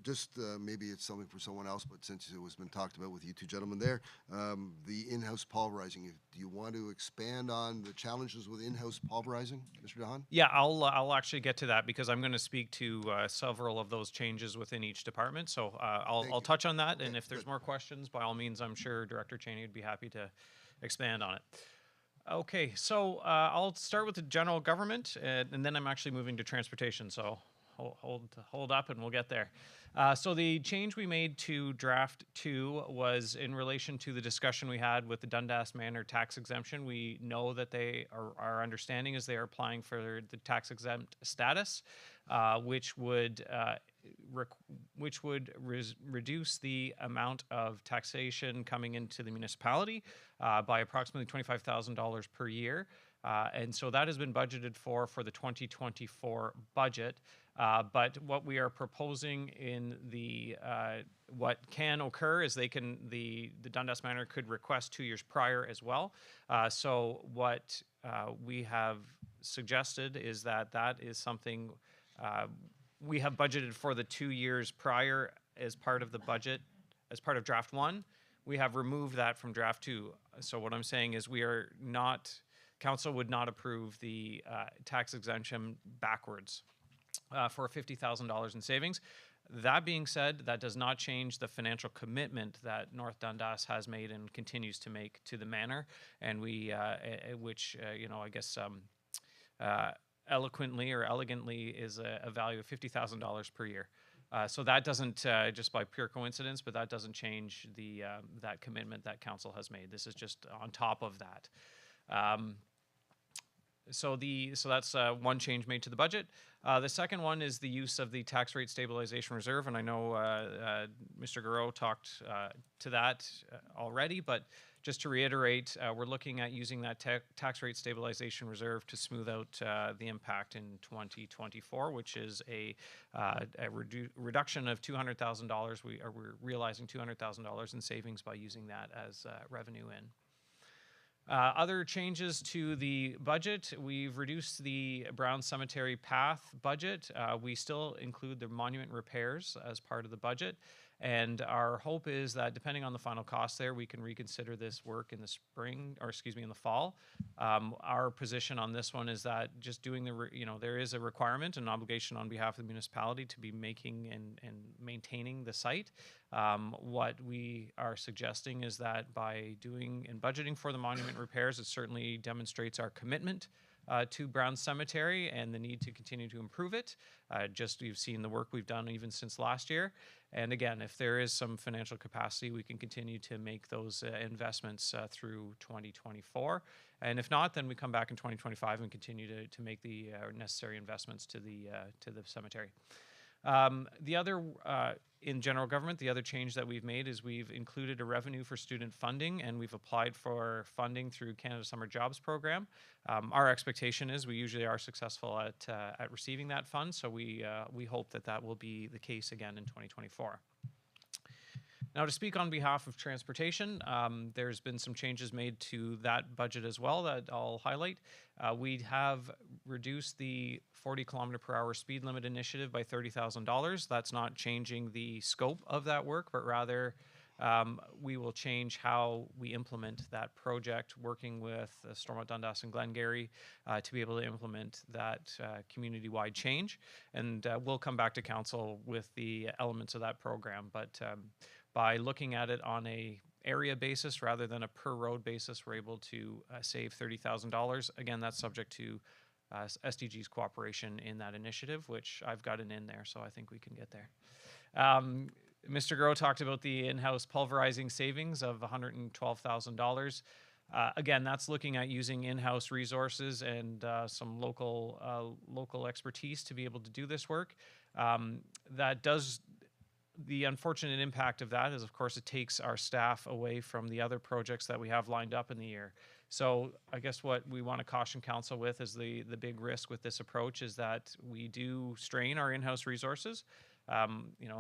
S1: just maybe it's something for someone else, but since it was been talked about with you two gentlemen there, the in-house pulverizing, do you want to expand on the challenges with in-house pulverizing, Mr. DeHaan?
S3: Yeah, I'll actually get to that because I'm going to speak to several of those changes within each department. So I'll touch on that, and if there's more questions, by all means, I'm sure Director Cheney would be happy to expand on it. Okay, so I'll start with the general government, and then I'm actually moving to transportation. So hold up, and we'll get there. So the change we made to draft 2 was in relation to the discussion we had with the Dundas Manor tax exemption. We know that our understanding is they are applying for the tax exempt status, which would reduce the amount of taxation coming into the municipality by approximately $25,000 per year. And so that has been budgeted for the 2024 budget. But what we are proposing in what can occur is the Dundas Manor could request 2 years prior as well. So what we have suggested is that is something we have budgeted for the 2 years prior as part of the budget, as part of draft 1. We have removed that from draft 2. So what I'm saying is council would not approve the tax exemption backwards for $50,000 in savings. That being said, that does not change the financial commitment that North Dundas has made and continues to make to the manor, and which I guess eloquently or elegantly is a value of $50,000 per year. So that doesn't, just by pure coincidence, but that doesn't change that commitment that council has made. This is just on top of that. So that's one change made to the budget. The second one is the use of the tax rate stabilization reserve, and I know Mr. Garreau talked to that already, but just to reiterate, we're looking at using that tax rate stabilization reserve to smooth out the impact in 2024, which is a reduction of $200,000. We're realizing $200,000 in savings by using that as revenue in. Other changes to the budget, we've reduced the Brown Cemetery Path budget. We still include the monument repairs as part of the budget. And our hope is that depending on the final cost there, we can reconsider this work in the spring, or excuse me, in the fall. Our position on this one is that just doing there is a requirement, an obligation on behalf of the municipality to be making and maintaining the site. What we are suggesting is that by doing and budgeting for the monument repairs, it certainly demonstrates our commitment to Brown Cemetery and the need to continue to improve it. You've seen the work we've done even since last year. And again, if there is some financial capacity, we can continue to make those investments through 2024. And if not, then we come back in 2025 and continue to make the necessary investments to the cemetery. The other, in general government, the other change that we've made is we've included a revenue for student funding, and we've applied for funding through Canada Summer Jobs Program. Our expectation is we usually are successful at receiving that fund, so we hope that will be the case again in 2024. Now, to speak on behalf of transportation, there's been some changes made to that budget as well that I'll highlight. We have reduced the 40-kilometer-per-hour speed limit initiative by $30,000. That's not changing the scope of that work, but rather we will change how we implement that project, working with Stormont, Dundas, and Glengarry to be able to implement that community-wide change. And we'll come back to council with the elements of that program. But by looking at it on a area basis rather than a per road basis, we're able to save $30,000. Again, that's subject to SDG's cooperation in that initiative, which I've gotten in there, so I think we can get there. Mr. Garreau talked about the in-house pulverizing savings of $112,000. Again, that's looking at using in-house resources and some local expertise to be able to do this work. The unfortunate impact of that is, of course, it takes our staff away from the other projects that we have lined up in the year. So I guess what we want to caution council with is the big risk with this approach is that we do strain our in-house resources.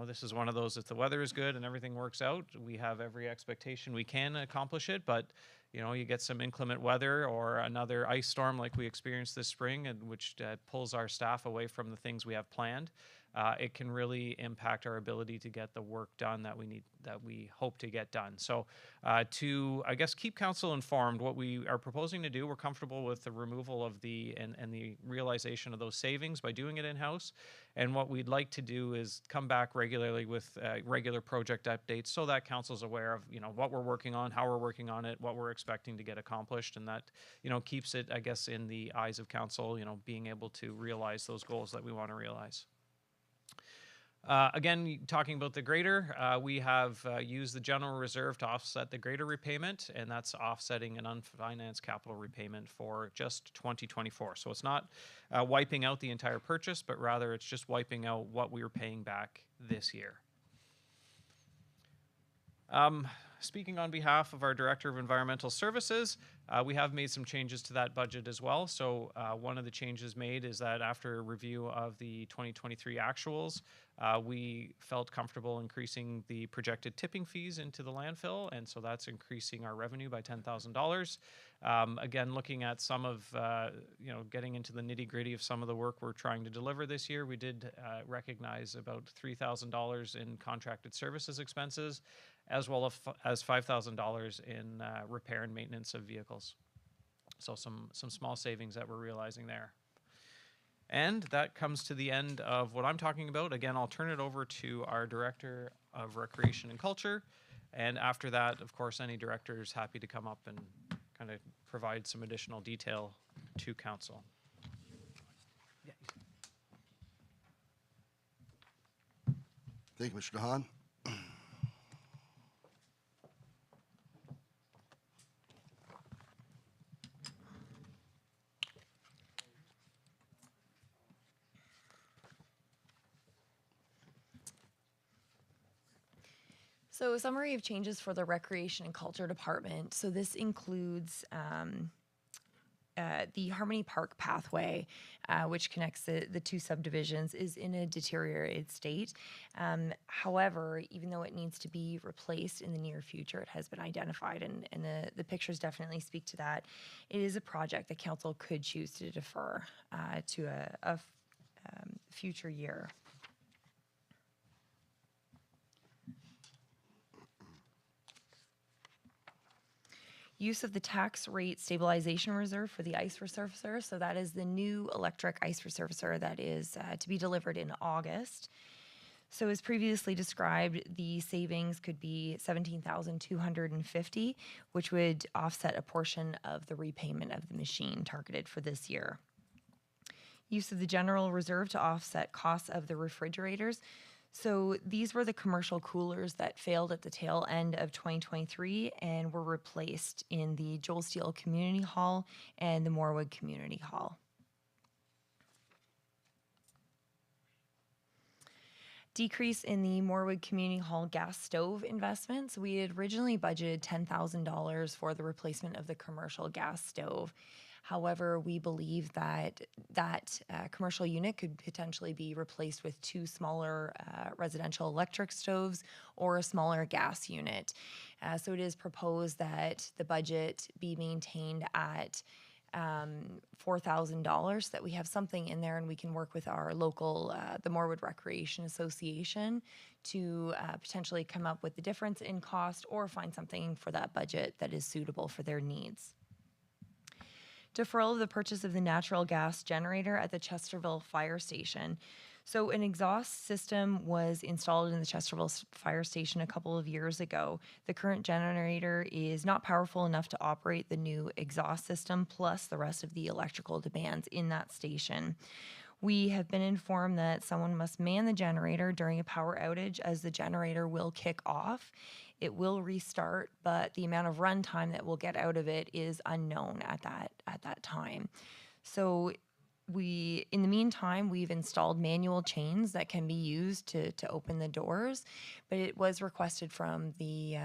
S3: This is one of those, if the weather is good and everything works out, we have every expectation we can accomplish it, but you get some inclement weather or another ice storm like we experienced this spring, and which pulls our staff away from the things we have planned. it can really impact our ability to get the work done that we hope to get done. So to, I guess, keep council informed, what we are proposing to do, we're comfortable with the removal of and the realization of those savings by doing it in-house. And what we'd like to do is come back regularly with regular project updates so that council's aware of, what we're working on, how we're working on it, what we're expecting to get accomplished, and that, keeps it, I guess, in the eyes of council, being able to realize those goals that we want to realize. Again, talking about the grader, we have used the general reserve to offset the grader repayment, and that's offsetting an unfinanced capital repayment for just 2024. So it's not wiping out the entire purchase, but rather it's just wiping out what we were paying back this year. Speaking on behalf of our Director of Environmental Services, we have made some changes to that budget as well. So one of the changes made is that after a review of the 2023 actuals, we felt comfortable increasing the projected tipping fees into the landfill, and so that's increasing our revenue by $10,000. Again, looking at some of, getting into the nitty-gritty of some of the work we're trying to deliver this year, we did recognize about $3,000 in contracted services expenses, as well as $5,000 in repair and maintenance of vehicles. So some small savings that we're realizing there. And that comes to the end of what I'm talking about. Again, I'll turn it over to our Director of Recreation and Culture. And after that, of course, any director is happy to come up and kind of provide some additional detail to council.
S1: Thank you, Mr. Hahn.
S10: So a summary of changes for the Recreation and Culture Department. So this includes the Harmony Park pathway, which connects the two subdivisions, is in a deteriorated state. However, even though it needs to be replaced in the near future, it has been identified, and the pictures definitely speak to that. It is a project that council could choose to defer to a future year. Use of the tax rate stabilization reserve for the ice resurfacer. So that is the new electric ice resurfacer that is to be delivered in August. So as previously described, the savings could be $17,250, which would offset a portion of the repayment of the machine targeted for this year. Use of the general reserve to offset costs of the refrigerators. So these were the commercial coolers that failed at the tail end of 2023 and were replaced in the Joel Steele Community Hall and the Moorwood Community Hall. Decrease in the Moorwood Community Hall gas stove investments. We had originally budgeted $10,000 for the replacement of the commercial gas stove. However, we believe that commercial unit could potentially be replaced with two smaller residential electric stoves or a smaller gas unit. So it is proposed that the budget be maintained at $4,000, that we have something in there and we can work with our local, the Moorwood Recreation Association to potentially come up with the difference in cost or find something for that budget that is suitable for their needs. Deferral of the purchase of the natural gas generator at the Chesterville Fire Station. So an exhaust system was installed in the Chesterville Fire Station a couple of years ago. The current generator is not powerful enough to operate the new exhaust system, plus the rest of the electrical demands in that station. We have been informed that someone must man the generator during a power outage, as the generator will kick off. It will restart, but the amount of runtime that we'll get out of it is unknown at that time. So in the meantime, we've installed manual chains that can be used to open the doors, but it was requested from the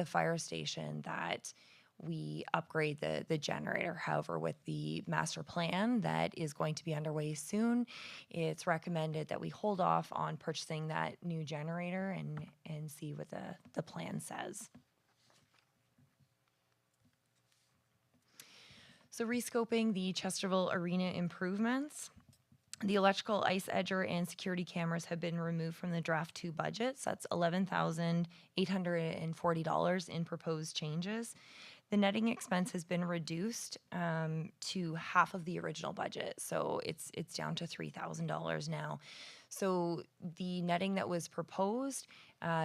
S10: fire station that we upgrade the generator. However, with the master plan that is going to be underway soon, it's recommended that we hold off on purchasing that new generator and see what the plan says. So rescoping the Chesterville Arena improvements. The electrical ice edger and security cameras have been removed from the draft 2 budget. So that's $11,840 in proposed changes. The netting expense has been reduced to half of the original budget, so it's down to $3,000 now. So the netting that was proposed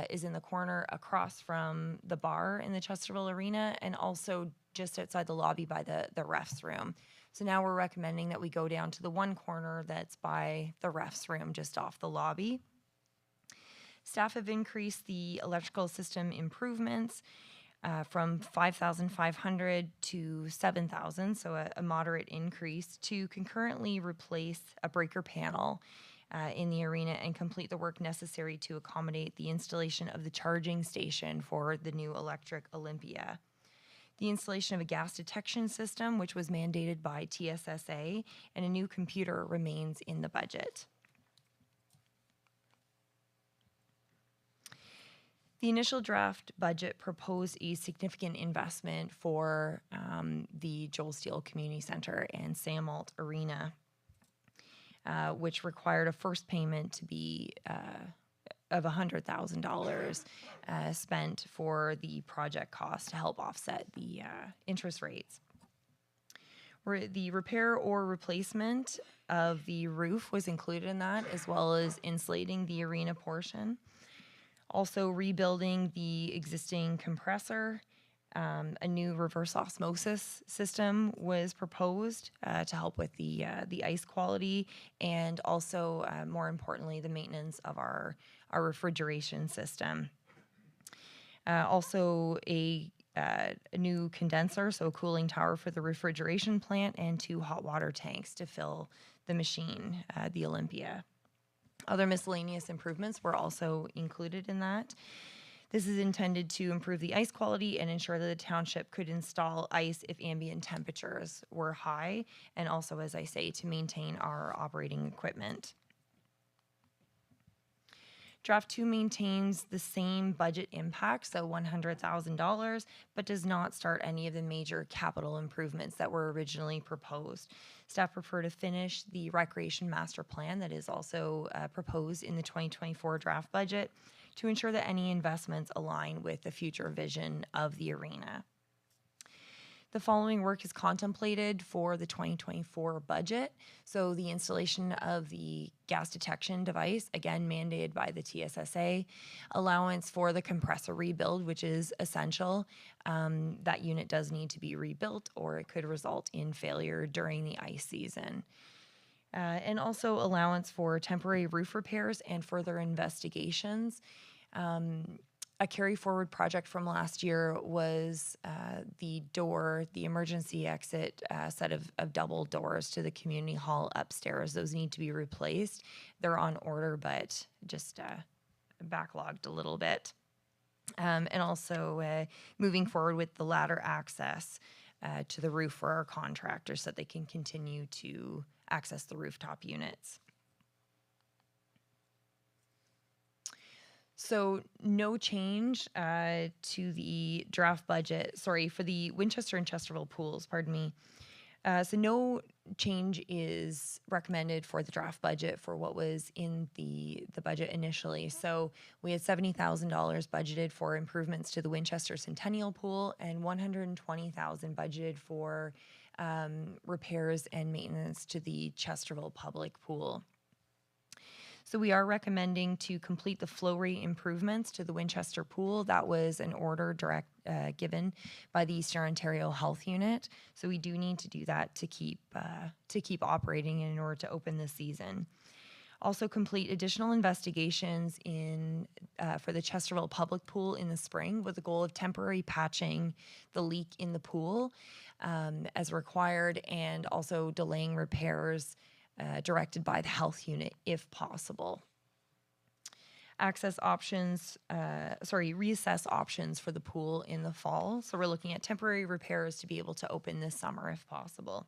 S10: is in the corner across from the bar in the Chesterville Arena, and also just outside the lobby by the refs room. So now we're recommending that we go down to the one corner that's by the refs room, just off the lobby. Staff have increased the electrical system improvements from 5,500 to 7,000, so a moderate increase, to concurrently replace a breaker panel in the arena and complete the work necessary to accommodate the installation of the charging station for the new electric Olympia. The installation of a gas detection system, which was mandated by TSSA, and a new computer remains in the budget. The initial draft budget proposed a significant investment for the Joel Steele Community Center and Samalt Arena, which required a first payment to be of $100,000 spent for the project cost to help offset the interest rates. The repair or replacement of the roof was included in that, as well as insulating the arena portion. Also rebuilding the existing compressor. A new reverse osmosis system was proposed to help with the ice quality, and also, more importantly, the maintenance of our refrigeration system. Also, a new condenser, so a cooling tower for the refrigeration plant, and 2 hot water tanks to fill the machine, the Olympia. Other miscellaneous improvements were also included in that. This is intended to improve the ice quality and ensure that the township could install ice if ambient temperatures were high, and also, as I say, to maintain our operating equipment. Draft 2 maintains the same budget impact, so $100,000, but does not start any of the major capital improvements that were originally proposed. Staff prefer to finish the recreation master plan that is also proposed in the 2024 draft budget to ensure that any investments align with the future vision of the arena. The following work is contemplated for the 2024 budget. So the installation of the gas detection device, again mandated by the TSSA, allowance for the compressor rebuild, which is essential. That unit does need to be rebuilt, or it could result in failure during the ice season. And also allowance for temporary roof repairs and further investigations. A carry forward project from last year was the emergency exit set of double doors to the community hall upstairs. Those need to be replaced. They're on order, but just backlogged a little bit. And also moving forward with the ladder access to the roof for our contractors so that they can continue to access the rooftop units. So no change to the draft budget, for the Winchester and Chesterville pools, pardon me. So no change is recommended for the draft budget for what was in the budget initially. So we had $70,000 budgeted for improvements to the Winchester Centennial Pool and $120,000 budgeted for repairs and maintenance to the Chesterville Public Pool. So we are recommending to complete the flow rate improvements to the Winchester Pool. That was an order given by the Eastern Ontario Health Unit. So we do need to do that to keep operating in order to open this season. Also complete additional investigations for the Chesterville Public Pool in the spring with the goal of temporary patching the leak in the pool as required, and also delaying repairs directed by the health unit if possible. Reassess options for the pool in the fall. So we're looking at temporary repairs to be able to open this summer if possible.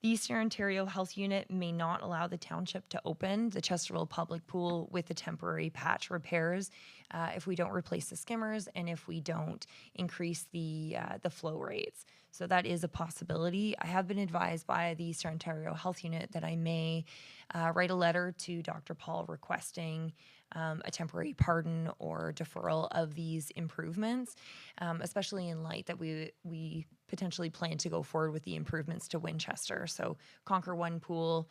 S10: The Eastern Ontario Health Unit may not allow the township to open the Chesterville Public Pool with the temporary patch repairs if we don't replace the skimmers and if we don't increase the flow rates. So that is a possibility. I have been advised by the Eastern Ontario Health Unit that I may write a letter to Dr. Paul requesting a temporary pardon or deferral of these improvements, especially in light that we potentially plan to go forward with the improvements to Winchester. So conquer one pool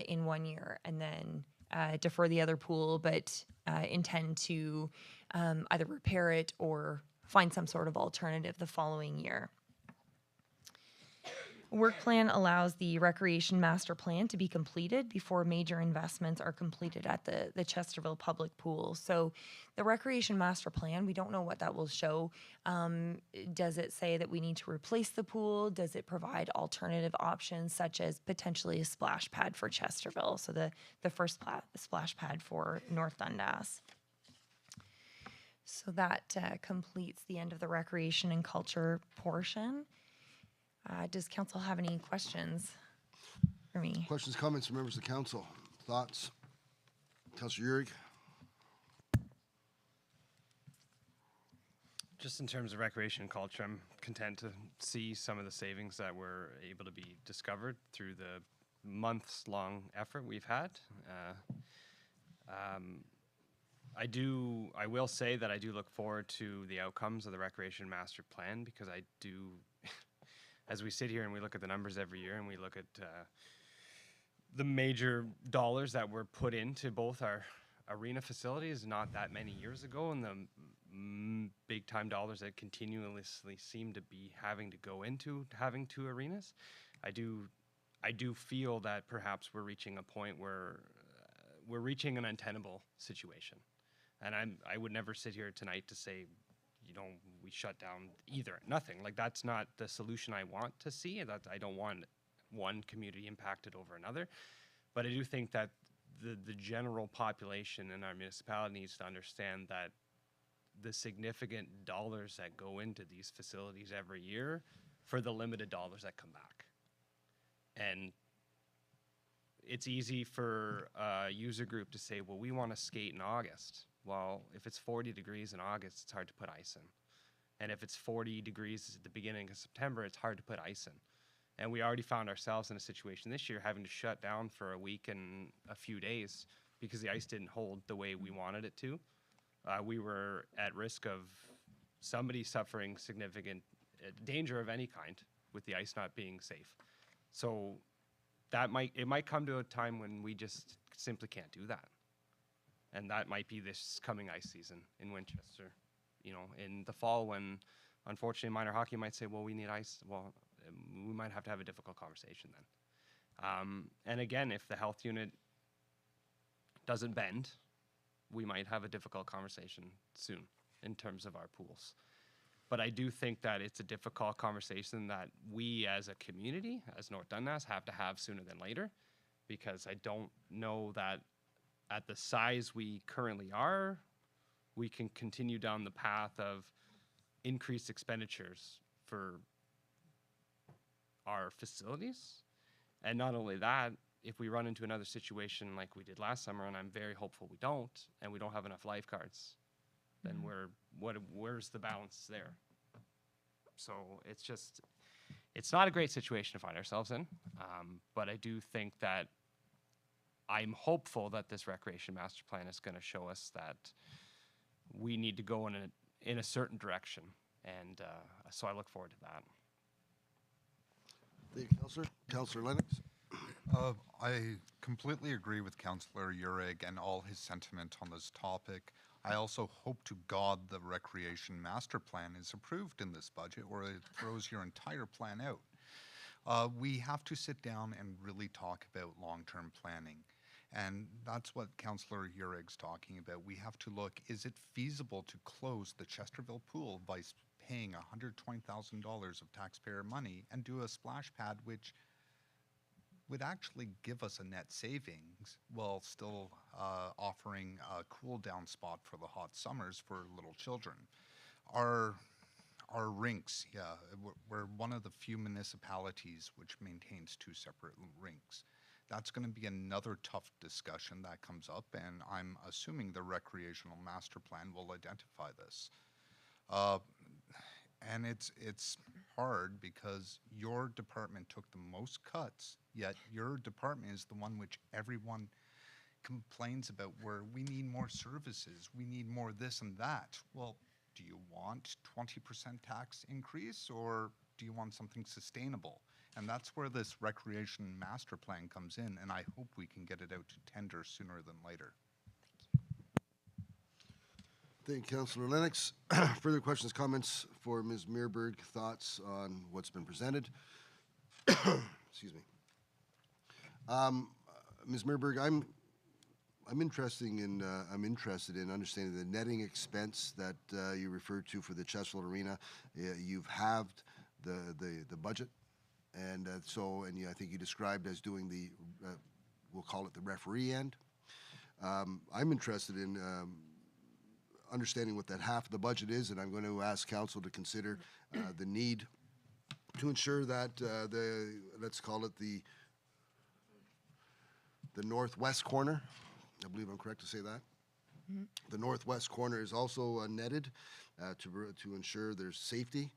S10: in 1 year and then defer the other pool, but intend to either repair it or find some sort of alternative the following year. A work plan allows the recreation master plan to be completed before major investments are completed at the Chesterville Public Pool. So the recreation master plan, we don't know what that will show. Does it say that we need to replace the pool? Does it provide alternative options such as potentially a splash pad for Chesterville? So the first splash pad for North Dundas. So that completes the end of the recreation and culture portion. Does council have any questions for me?
S1: Questions, comments from members of council? Thoughts? Councillor Urick?
S6: Just in terms of recreation and culture, I'm content to see some of the savings that were able to be discovered through the months-long effort we've had. I will say that I do look forward to the outcomes of the recreation master plan, because I do, as we sit here and we look at the numbers every year and we look at the major dollars that were put into both our arena facilities not that many years ago, and the big time dollars that continuously seem to be having to go into having two arenas, I do feel that perhaps we're reaching a point where we're reaching an untenable situation. And I would never sit here tonight to say, you know, we shut down either. Nothing. Like, that's not the solution I want to see. I don't want one community impacted over another. But I do think that the general population in our municipality needs to understand that the significant dollars that go into these facilities every year for the limited dollars that come back. And it's easy for a user group to say, well, we want to skate in August. Well, if it's 40 degrees in August, it's hard to put ice in. And if it's 40 degrees at the beginning of September, it's hard to put ice in. And we already found ourselves in a situation this year having to shut down for a week and a few days because the ice didn't hold the way we wanted it to. We were at risk of somebody suffering significant danger of any kind with the ice not being safe. So it might come to a time when we just simply can't do that. And that might be this coming ice season in Winchester. You know, in the fall when, unfortunately, minor hockey might say, well, we need ice. Well, we might have to have a difficult conversation then. And again, if the health unit doesn't bend, we might have a difficult conversation soon in terms of our pools. But I do think that it's a difficult conversation that we as a community, as North Dundas, have to have sooner than later, because I don't know that at the size we currently are, we can continue down the path of increased expenditures for our facilities. And not only that, if we run into another situation like we did last summer, and I'm very hopeful we don't, and we don't have enough lifeguards, then where's the balance there? So it's not a great situation to find ourselves in, but I do think that I'm hopeful that this recreation master plan is going to show us that we need to go in a certain direction, and so I look forward to that.
S1: Thank you, Councillor. Councillor Lennox?
S4: I completely agree with Councillor Urick and all his sentiment on this topic. I also hope to God the recreation master plan is approved in this budget, or it throws your entire plan out. We have to sit down and really talk about long-term planning. And that's what Councillor Urick's talking about. We have to look, is it feasible to close the Chesterville pool by paying $120,000 of taxpayer money and do a splash pad which would actually give us a net savings while still offering a cool down spot for the hot summers for little children. Our Our rinks, yeah, we're one of the few municipalities which maintains two separate rinks. That's going to be another tough discussion that comes up, and I'm assuming the recreational master plan will identify this. And it's hard because your department took the most cuts, yet your department is the one which everyone complains about, where we need more services, we need more this and that. Well, do you want 20% tax increase, or do you want something sustainable? And that's where this recreation master plan comes in, and I hope we can get it out to tender sooner than later.
S1: Thank you, Councillor Lennox. Further questions, comments for Ms. Meerberg? Thoughts on what's been presented? Excuse me. Ms. Meerberg, I'm interested in understanding the netting expense that you referred to for the Chesterfield Arena. You've halved the budget, and I think you described as doing the we'll call it the referee end. I'm interested in understanding what that half of the budget is, and I'm going to ask council to consider the need to ensure that let's call it the northwest corner. I believe I'm correct to say that. Mm-hmm. The northwest corner is also netted to ensure there's safety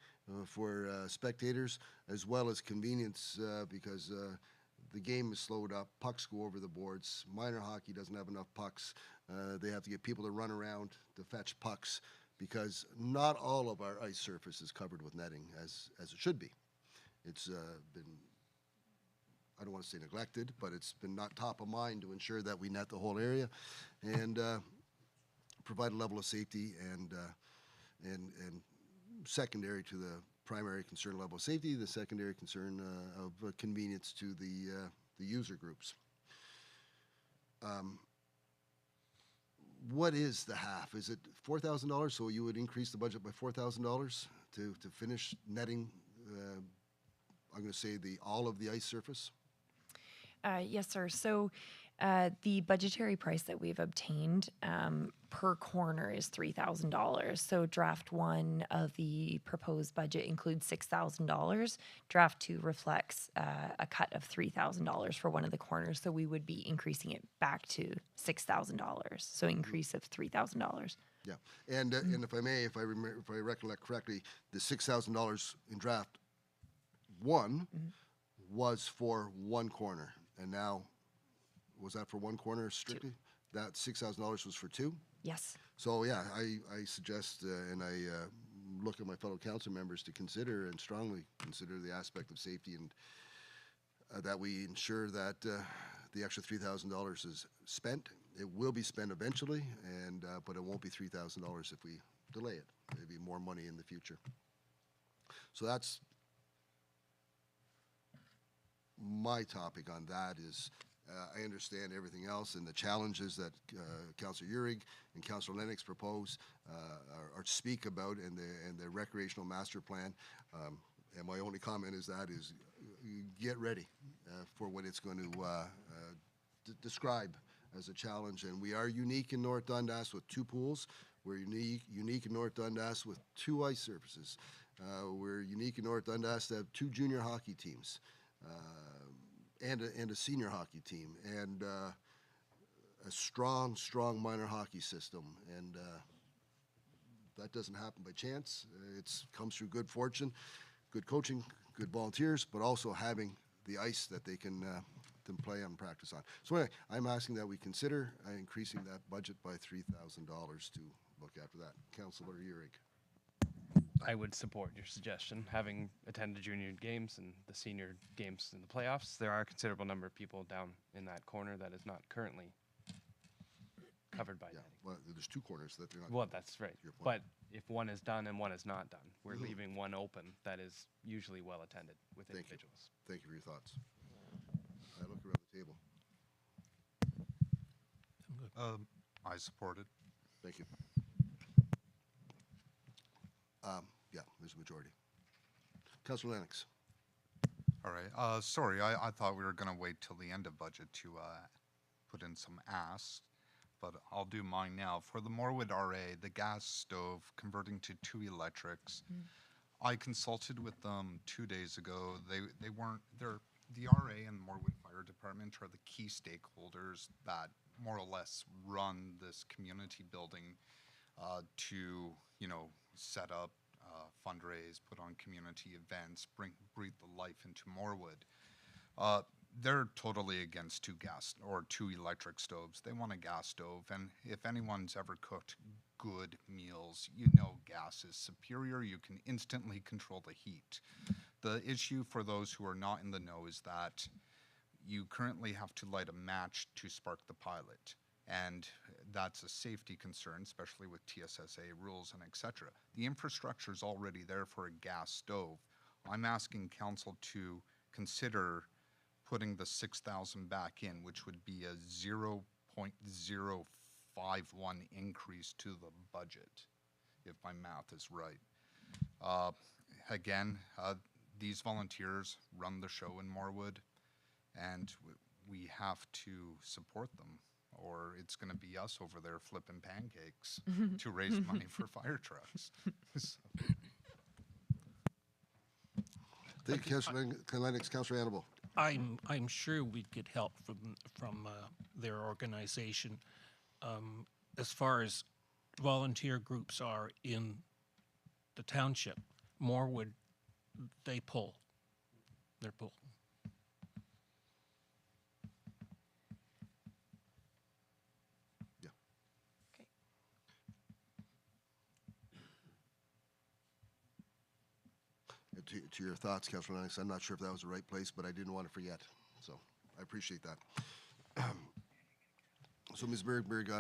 S1: for spectators, as well as convenience, because the game is slowed up. Pucks go over the boards. Minor hockey doesn't have enough pucks. They have to get people to run around to fetch pucks, because not all of our ice surface is covered with netting as it should be. It's been, I don't want to say neglected, but it's been not top of mind to ensure that we net the whole area and provide a level of safety and secondary to the primary concern level of safety, the secondary concern of convenience to the user groups. What is the half? Is it $4,000? So you would increase the budget by $4,000 to finish netting, I'm going to say all of the ice surface?
S10: Yes, sir. So the budgetary price that we've obtained per corner is $3,000. So draft 1 of the proposed budget includes $6,000. Draft 2 reflects a cut of $3,000 for one of the corners. So we would be increasing it back to $6,000. So increase of $3,000.
S1: Yeah, and if I may, if I recollect correctly, the $6,000 in draft 1 was for one corner, and now, was that for one corner strictly? 2. That $6,000 was for 2?
S10: Yes.
S1: So yeah, I suggest and I look at my fellow council members to consider and strongly consider the aspect of safety, and that we ensure that the extra $3,000 is spent. It will be spent eventually, and but it won't be $3,000 if we delay it. There'll be more money in the future. So that's my topic on that. Is I understand everything else and the challenges that Councillor Uhrig and Councillor Lennox propose or speak about in the recreational master plan. And my only comment is get ready for what it's going to describe as a challenge. And we are unique in North Dundas with 2 pools. We're unique in North Dundas with 2 ice surfaces. We're unique in North Dundas to have 2 junior hockey teams. And a senior hockey team, and a strong minor hockey system, and that doesn't happen by chance. It comes through good fortune, good coaching, good volunteers, but also having the ice that they can play and practice on. So anyway, I'm asking that we consider increasing that budget by $3,000 to look after that. Councillor Uhrig.
S13: I would support your suggestion. Having attended junior games and the senior games in the playoffs, there are a considerable number of people down in that corner that is not currently covered by netting.
S1: Well, there's 2 corners that they're not.
S13: Well, that's right. But if one is done and one is not done, we're leaving one open that is usually well attended with individuals.
S1: Thank you for your thoughts. I look around the table.
S4: I support it.
S1: Thank you. Yeah, there's a majority. Councillor Lennox.
S4: All right. Sorry, I thought we were going to wait till the end of budget to put in some asks, but I'll do mine now. For the Morwood RA, the gas stove converting to 2 electrics, I consulted with them 2 days ago. They weren't, the RA and Morwood Fire Department are the key stakeholders that more or less run this community building to, you know, set up, fundraise, put on community events, breathe the life into Morwood. They're totally against two electric stoves. They want a gas stove, and if anyone's ever cooked good meals, you know gas is superior. You can instantly control the heat. The issue for those who are not in the know is that you currently have to light a match to spark the pilot, and that's a safety concern, especially with TSSA rules and etc. The infrastructure is already there for a gas stove. I'm asking council to consider putting the 6,000 back in, which would be a 0.051 increase to the budget, if my math is right. Again, these volunteers run the show in Morwood, and we have to support them, or it's going to be us over there flipping pancakes to raise money for fire trucks. So.
S1: Thank you, Councillor Lennox. Councillor Annable.
S7: I'm sure we'd get help from their organization. As far as volunteer groups are in the township, Morwood, they're pulled.
S1: Yeah.
S10: Okay.
S1: To your thoughts, Councillor Lennox, I'm not sure if that was the right place, but I didn't want to forget, so I appreciate that. So, Ms. Bergberg,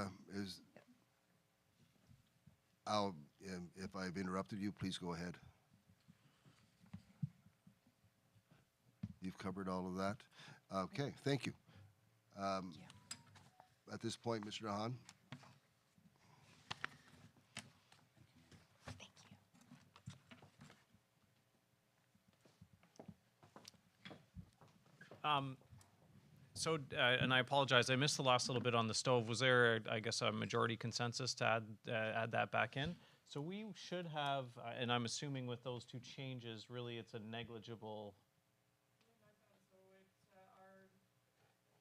S1: if I've interrupted you, please go ahead. You've covered all of that. Okay, thank you. At this point, Mr. Dahan.
S10: Thank you.
S3: And I apologize, I missed the last little bit on the stove. Was there, I guess, a majority consensus to add that back in? So we should have, and I'm assuming with those two changes, really it's a negligible.
S14: So it's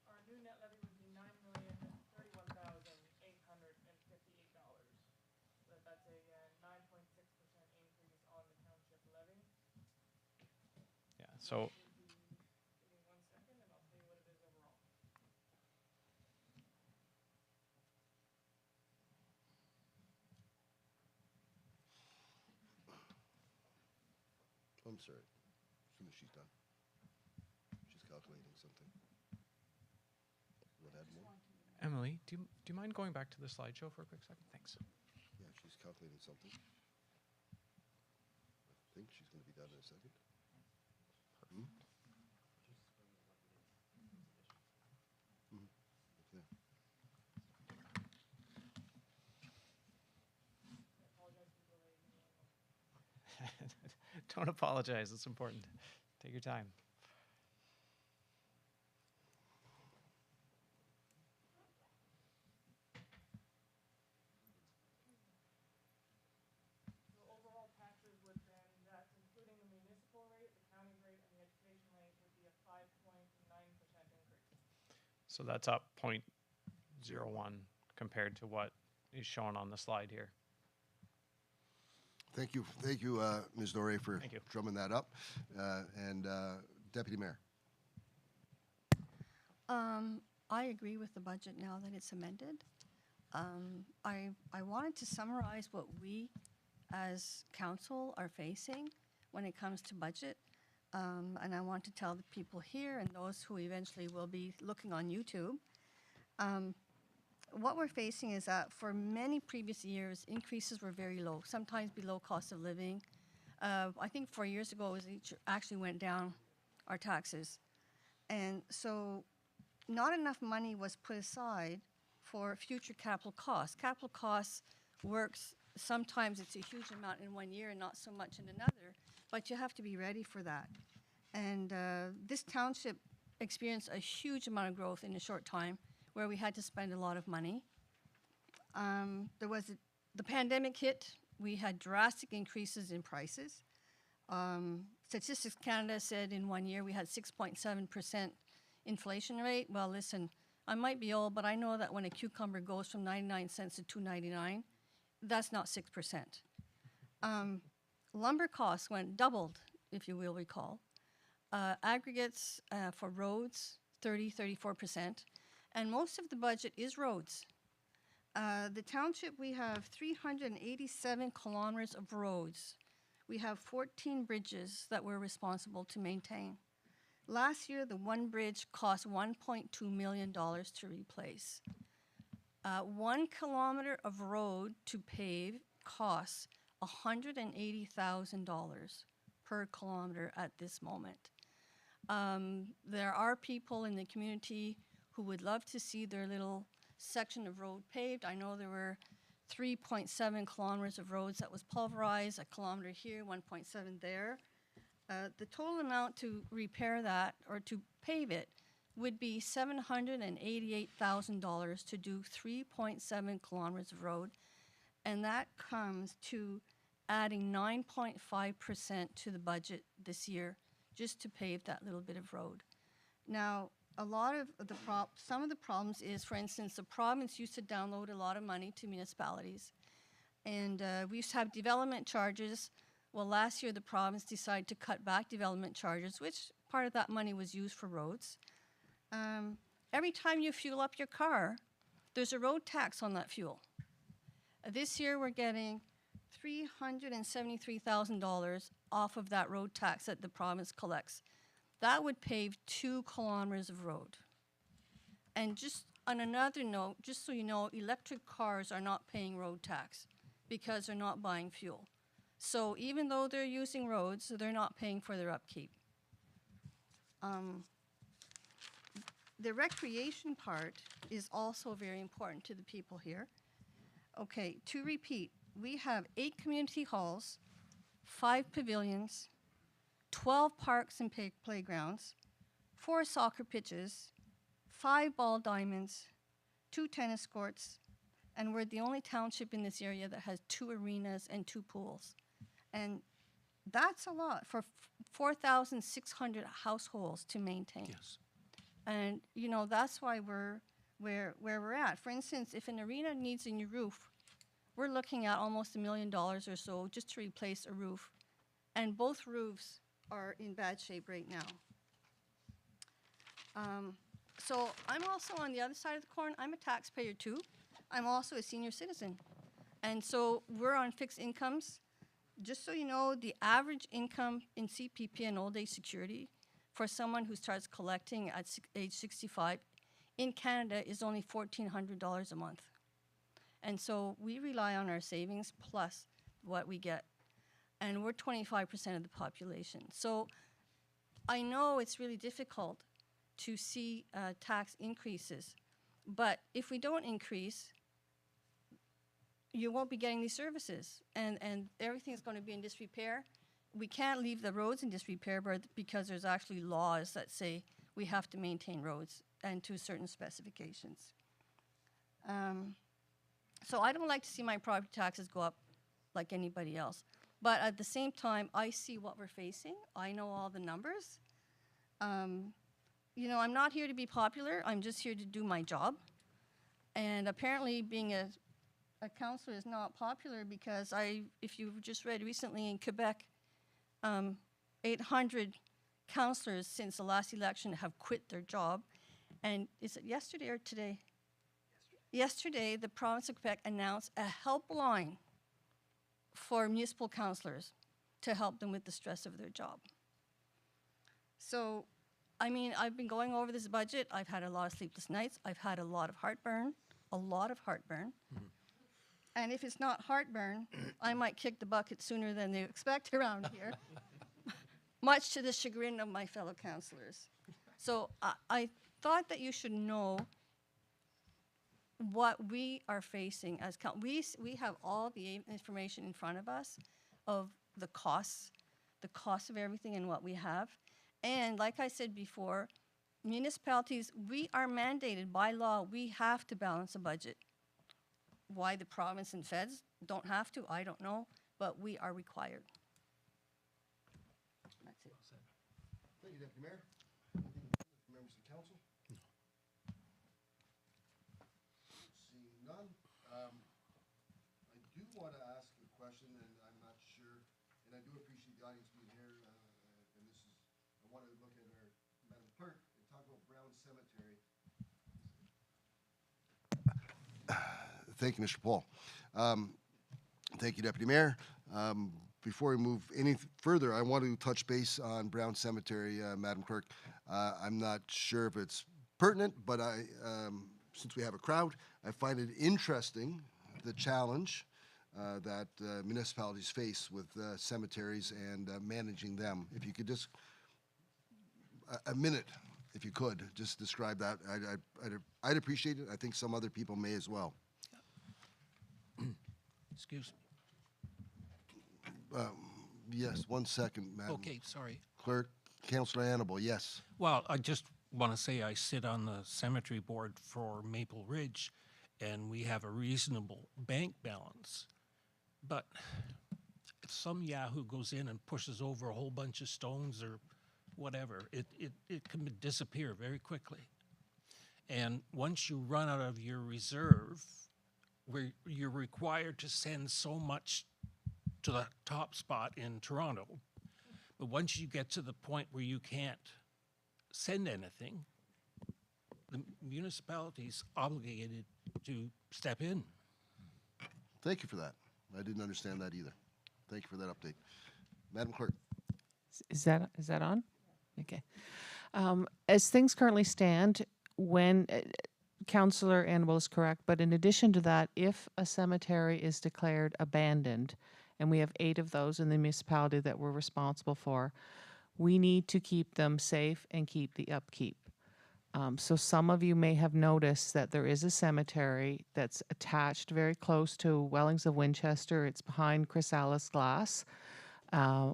S14: our new net levy would be $9,031,858. So that's a 9.6% increase on the township levy.
S3: Yeah, so.
S14: Give me 1 second and I'll tell you what it is overall.
S1: I'm sorry. As soon as she's done. She's calculating something. What add more?
S3: Emily, do you mind going back to the slideshow for a quick second? Thanks.
S1: Yeah, she's calculating something. I think she's going to be done in a second. Hmm? Okay.
S3: Don't apologize, it's important. Take your time.
S14: So overall taxes would then, that's including the municipal rate, the county rate, and the education rate would be a 5.9% increase.
S3: So that's up 0.01 compared to what is shown on the slide here.
S1: Thank you, Ms. Dore, for drumming that up. And Deputy Mayor.
S5: I agree with the budget now that it's amended. I wanted to summarize what we as council are facing when it comes to budget. And I want to tell the people here and those who eventually will be looking on YouTube, what we're facing is that for many previous years, increases were very low, sometimes below cost of living. I think 4 years ago, it actually went down, our taxes. And so not enough money was put aside for future capital costs. Capital costs works, sometimes it's a huge amount in 1 year and not so much in another, but you have to be ready for that. And this township experienced a huge amount of growth in a short time, where we had to spend a lot of money. The pandemic hit, we had drastic increases in prices. Statistics Canada said in 1 year we had 6.7% inflation rate. Well, listen, I might be old, but I know that when a cucumber goes from 99 cents to $2.99, that's not 6%. Lumber costs doubled, if you will recall. Aggregates for roads, 34%. And most of the budget is roads. The township, we have 387 kilometers of roads. We have 14 bridges that we're responsible to maintain. Last year, the one bridge cost $1.2 million to replace. 1 kilometer of road to pave costs $180,000 per kilometer at this moment. There are people in the community who would love to see their little section of road paved. I know there were 3.7 kilometers of roads that was pulverized, a kilometer here, 1.7 there. The total amount to repair that or to pave it would be $788,000 to do 3.7 kilometers of road. And that comes to adding 9.5% to the budget this year just to pave that little bit of road. Now, some of the problems is, for instance, the province used to download a lot of money to municipalities. And we used to have development charges. Well, last year the province decided to cut back development charges, which part of that money was used for roads. Every time you fuel up your car, there's a road tax on that fuel. This year we're getting $373,000 off of that road tax that the province collects. That would pave 2 kilometers of road. And just on another note, just so you know, electric cars are not paying road tax because they're not buying fuel. So even though they're using roads, they're not paying for their upkeep. The recreation part is also very important to the people here. Okay, to repeat, we have 8 community halls, 5 pavilions, 12 parks and playgrounds, 4 soccer pitches, 5 ball diamonds, 2 tennis courts, and we're the only township in this area that has 2 arenas and 2 pools. And that's a lot for 4,600 households to maintain.
S7: Yes.
S5: And, you know, that's why we're where we're at. For instance, if an arena needs a new roof, we're looking at almost $1 million or so just to replace a roof. And both roofs are in bad shape right now. So I'm also on the other side of the coin. I'm a taxpayer too. I'm also a senior citizen. And so we're on fixed incomes. Just so you know, the average income in CPP and old age security for someone who starts collecting at age 65 in Canada is only $1,400 a month. And so we rely on our savings plus what we get. And we're 25% of the population. So I know it's really difficult to see tax increases. But if we don't increase, you won't be getting these services. And everything's going to be in disrepair. We can't leave the roads in disrepair because there's actually laws that say we have to maintain roads and to certain specifications. So I don't like to see my property taxes go up like anybody else. But at the same time, I see what we're facing. I know all the numbers. You know, I'm not here to be popular. I'm just here to do my job. And apparently being a councillor is not popular because if you've just read recently in Quebec, 800 councillors since the last election have quit their job. And is it yesterday or today? Yesterday, the province of Quebec announced a helpline for municipal councillors to help them with the stress of their job. So, I mean, I've been going over this budget. I've had a lot of sleepless nights. I've had a lot of heartburn, And if it's not heartburn, I might kick the bucket sooner than they expect around here, much to the chagrin of my fellow councillors. So I thought that you should know what we are facing as we have all the information in front of us of the cost of everything and what we have. And like I said before, municipalities, we are mandated by law, we have to balance a budget. Why the province and feds don't have to, I don't know, but we are required.
S1: Thank you, Deputy Mayor. Members of council? Seeing none. I do want to ask a question, and I'm not sure, and I do appreciate the audience being here, and this is, I want to look at our Madam Clerk and talk about Brown Cemetery. Thank you, Mr. Paul. Thank you, Deputy Mayor. Before we move any further, I want to touch base on Brown Cemetery, Madam Clerk. I'm not sure if it's pertinent, but since we have a crowd, I find it interesting, the challenge that municipalities face with cemeteries and managing them. If you could just, a minute, if you could, just describe that. I'd appreciate it. I think some other people may as well.
S7: Excuse me.
S1: Yes, 1 second, Madam
S7: Okay, sorry.
S1: Clerk. Councillor Annable, yes.
S7: Well, I just want to say I sit on the cemetery board for Maple Ridge, and we have a reasonable bank balance. But if some yahoo goes in and pushes over a whole bunch of stones or whatever, it can disappear very quickly. And once you run out of your reserve, where you're required to send so much to the top spot in Toronto, but once you get to the point where you can't send anything, the municipality's obligated to step in.
S1: Thank you for that. I didn't understand that either. Thank you for that update. Madam Clerk.
S15: Is that on? Okay. As things currently stand, when Councillor Annable is correct, but in addition to that, if a cemetery is declared abandoned, and we have 8 of those in the municipality that we're responsible for, we need to keep them safe and keep the upkeep. So some of you may have noticed that there is a cemetery that's attached very close to Wellings of Winchester. It's behind Chrysalis Glass.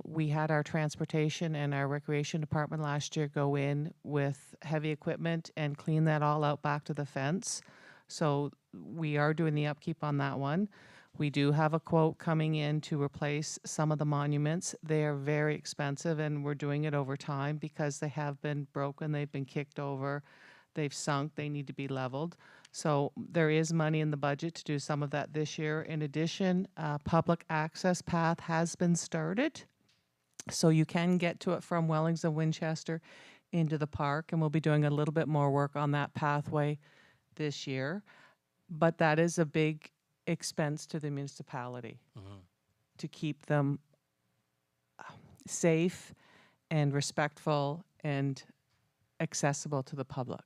S15: We had our transportation and our recreation department last year go in with heavy equipment and clean that all out back to the fence. So we are doing the upkeep on that one. We do have a quote coming in to replace some of the monuments. They are very expensive, and we're doing it over time because they have been broken, they've been kicked over, they've sunk, they need to be leveled. So there is money in the budget to do some of that this year. In addition, public access path has been started. So you can get to it from Wellings and Winchester into the park, and we'll be doing a little bit more work on that pathway this year. But that is a big expense to the municipality to keep them safe and respectful and accessible to the public.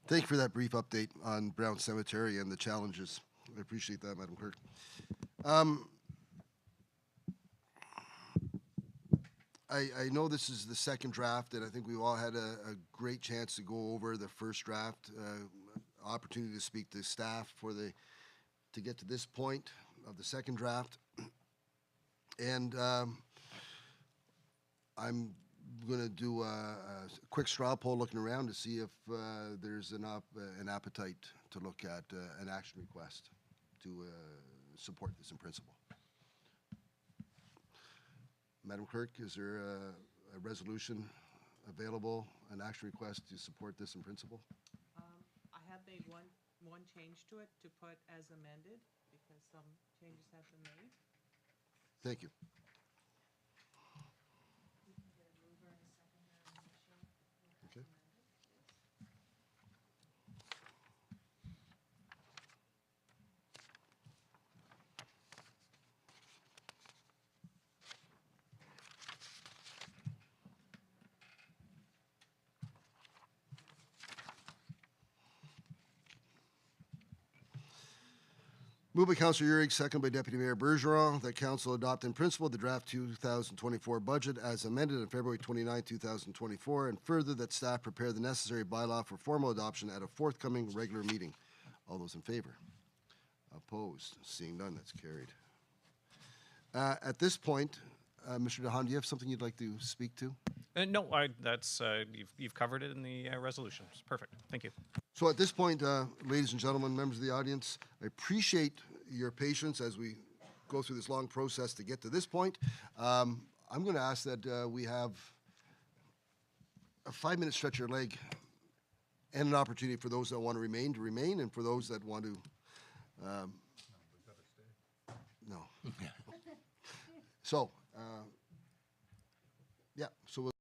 S1: Thank you for that brief update on Brown Cemetery and the challenges. I appreciate that, Madam Clerk. I know this is the second draft, and I think we've all had a great chance to go over the first draft, opportunity to speak to staff to get to this point of the second draft. And I'm going to do a quick straw poll looking around to see if there's an appetite to look at an action request to support this in principle. Madam Clerk, is there a resolution available, an action request to support this in principle?
S16: I have made one change to it to put as amended because some changes have been made.
S1: Thank you. Okay. Moved by Councillor Urick, second by Deputy Mayor Bergeron, that Council adopt in principle the draft 2024 budget as amended on February 29, 2024, and further that staff prepare the necessary bylaw for formal adoption at a forthcoming regular meeting. All those in favor? Opposed? Seeing none, that's carried. At this point, Mr. DeHaan, do you have something you'd like to speak to?
S3: No, that's you've covered it in the resolution. It's perfect. Thank you.
S1: So at this point, ladies and gentlemen, members of the audience, I appreciate your patience as we go through this long process to get to this point. I I'm going to ask that we have a 5-minute stretch your leg and an opportunity for those that want to remain, and for those that want to, no. So, yeah, so we'll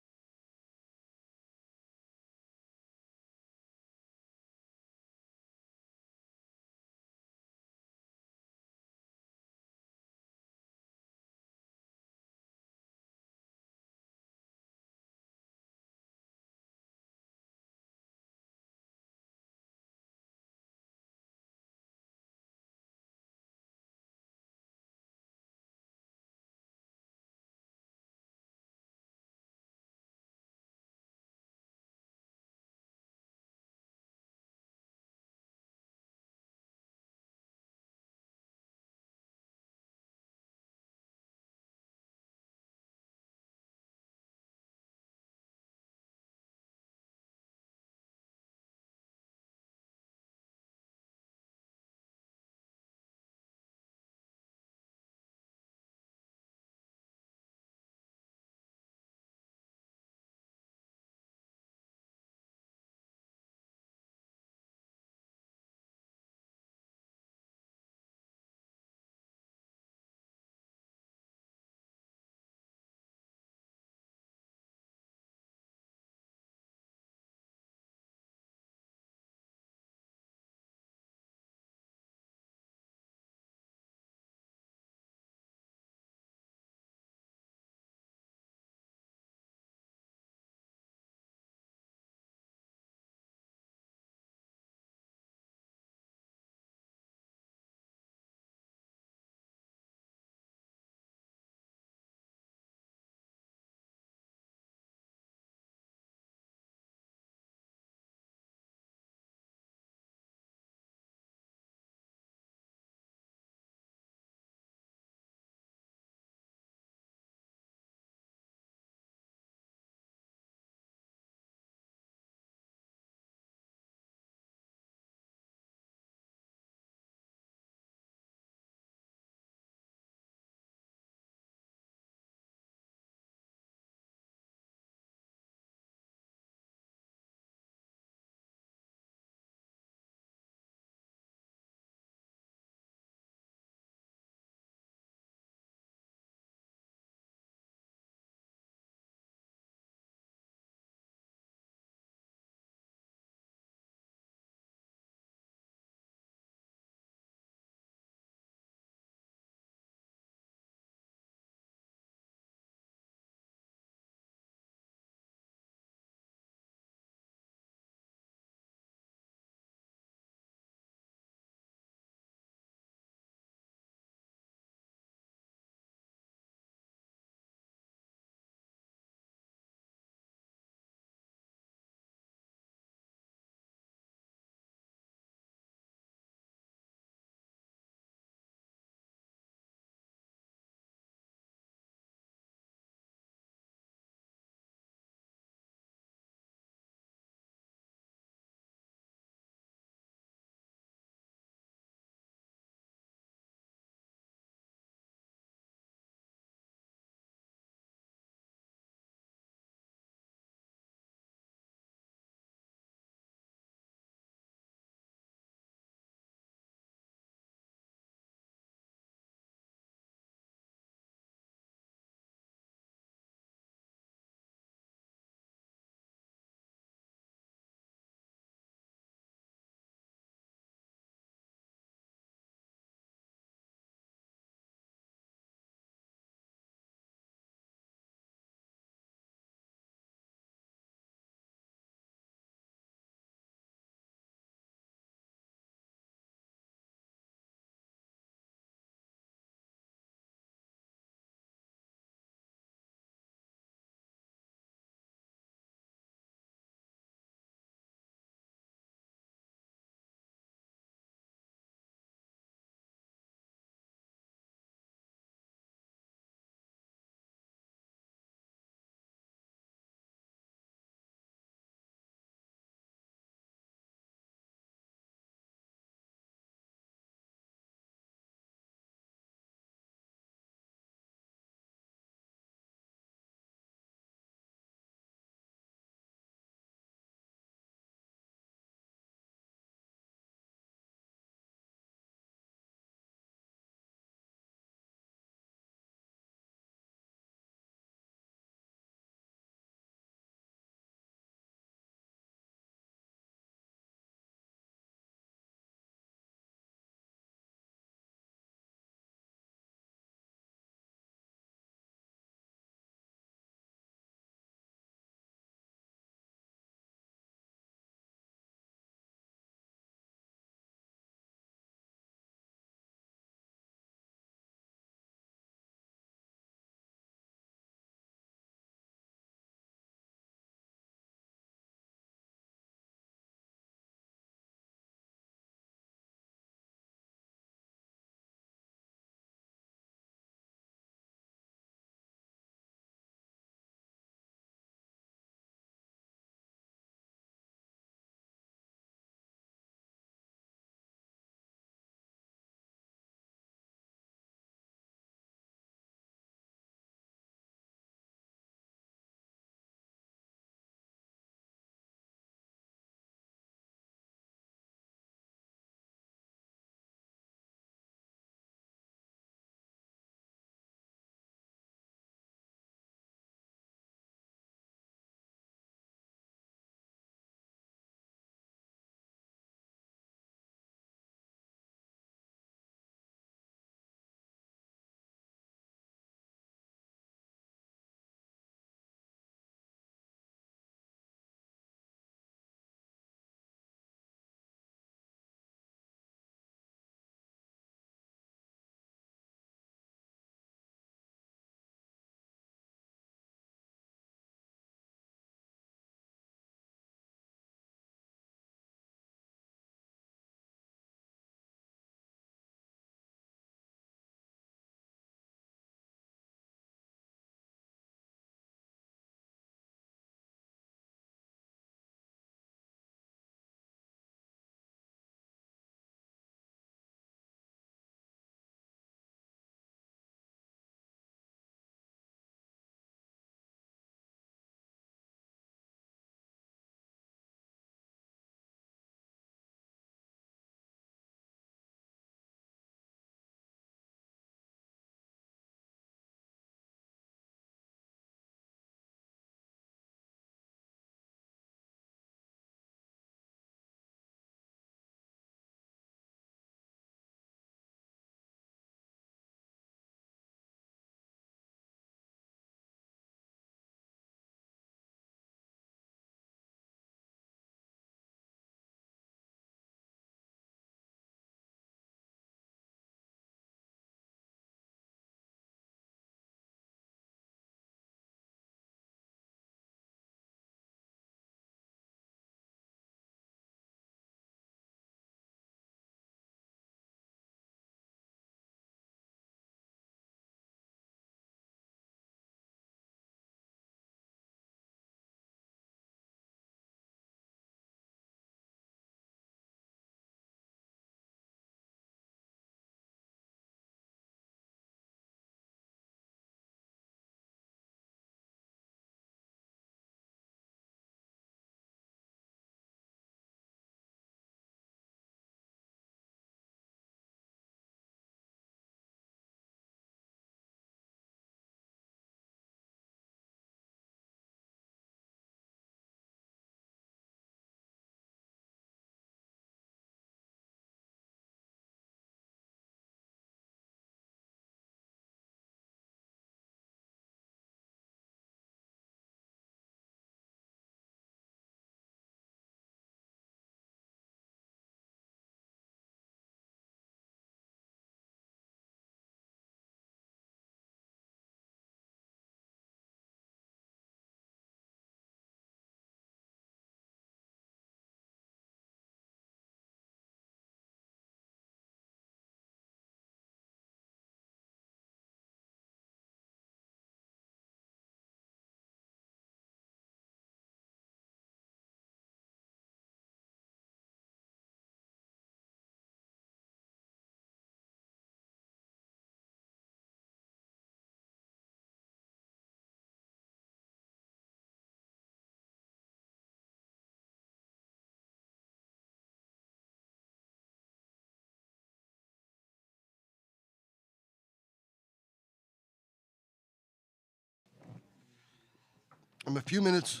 S1: I'm a few minutes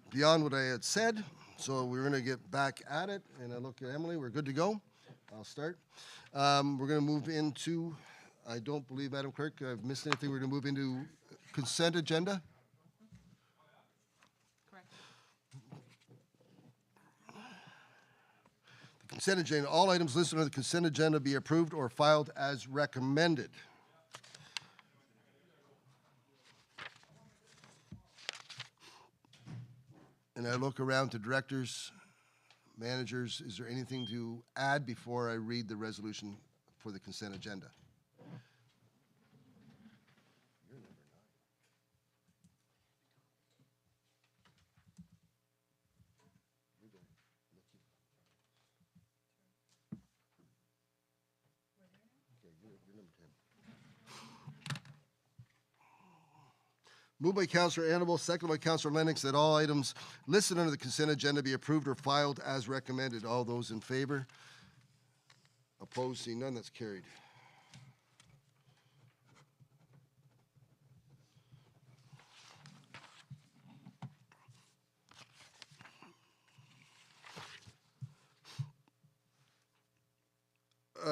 S1: beyond what I had said, so we're going to get back at it. And I look at Emily, we're good to go. I'll start. We're going to move into, I don't believe, Madam Clerk, I've missed anything. We're going to move into consent agenda.
S16: Correct.
S1: The consent agenda, all items listed on the consent agenda be approved or filed as recommended. And I look around to directors, managers, is there anything to add before I read the resolution for the consent agenda? Moved by Councillor Annable, seconded by Councillor Lennox, that all items listed under the consent agenda be approved or filed as recommended. All those in favor? Opposed? Seeing none, that's carried.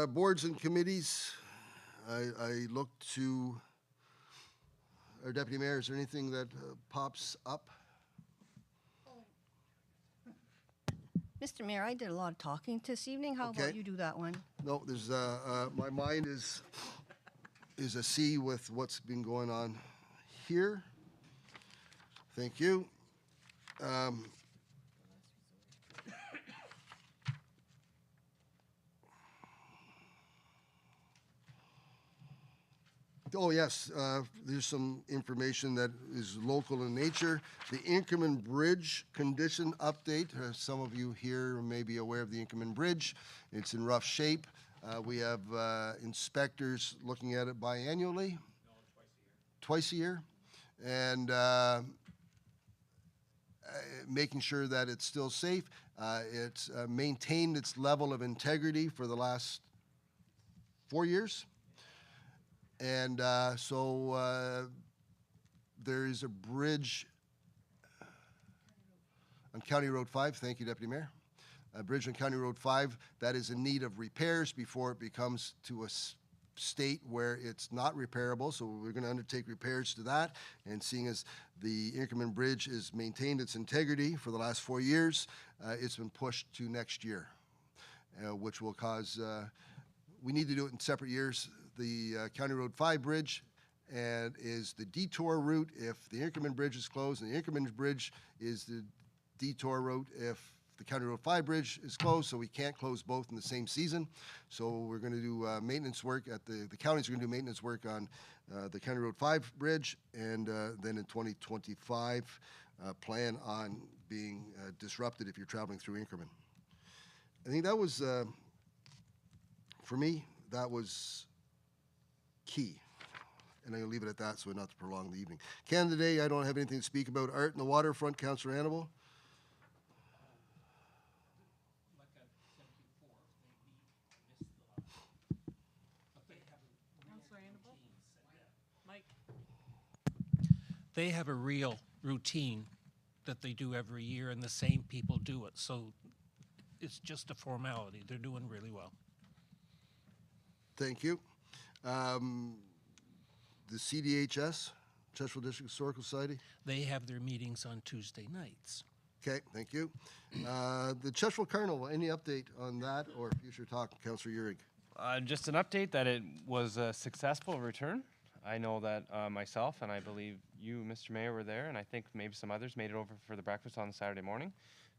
S1: Boards and committees, I look to our Deputy Mayor. Is there anything that pops up?
S5: Mr. Mayor, I did a lot of talking this evening. How
S1: Okay.
S5: about you do that one?
S1: No, there's, my mind is a sea with what's been going on here. Thank you. Oh, yes, there's some information that is local in nature. The Inkerman Bridge condition update. Some of you here may be aware of the Inkerman Bridge. It's in rough shape. We have inspectors looking at it biannually. No, twice a year. And making sure that it's still safe. It's maintained its level of integrity for the last 4 years. And so there is a bridge on County Road 5. Thank you, Deputy Mayor. A bridge on County Road 5 that is in need of repairs before it becomes to a state where it's not repairable. So we're going to undertake repairs to that. And seeing as the Inkerman Bridge has maintained its integrity for the last 4 years, it's been pushed to next year, which will cause, we need to do it in separate years. The County Road 5 bridge and is the detour route if the Inkerman Bridge is closed, and the Inkerman Bridge is the detour route if the County Road 5 bridge is closed, so we can't close both in the same season. So we're going to do maintenance work at the counties are going to do maintenance work on the County Road 5 bridge, and then in 2025 plan on being disrupted if you're traveling through Inkerman. I think that was, for me, that was key. And I'm going to leave it at that so not to prolong the evening. Canada Day, I don't have anything to speak about. Art in the waterfront, Councillor Annable.
S7: Like I said before, they meet and miss the lot. But they have a
S16: Councillor Annable? Mike?
S7: They have a real routine that they do every year, and the same people do it. So it's just a formality. They're doing really well.
S1: Thank you. The CDHS, Chesterfield District Historical Society.
S7: They have their meetings on Tuesday nights.
S1: Okay, thank you. The Chesterfield Carnival, any update on that or future talk, Councillor Uhrig?
S13: Just an update that it was a successful return. I know that myself and I believe you, Mr. Mayor, were there, and I think maybe some others made it over for the breakfast on Saturday morning.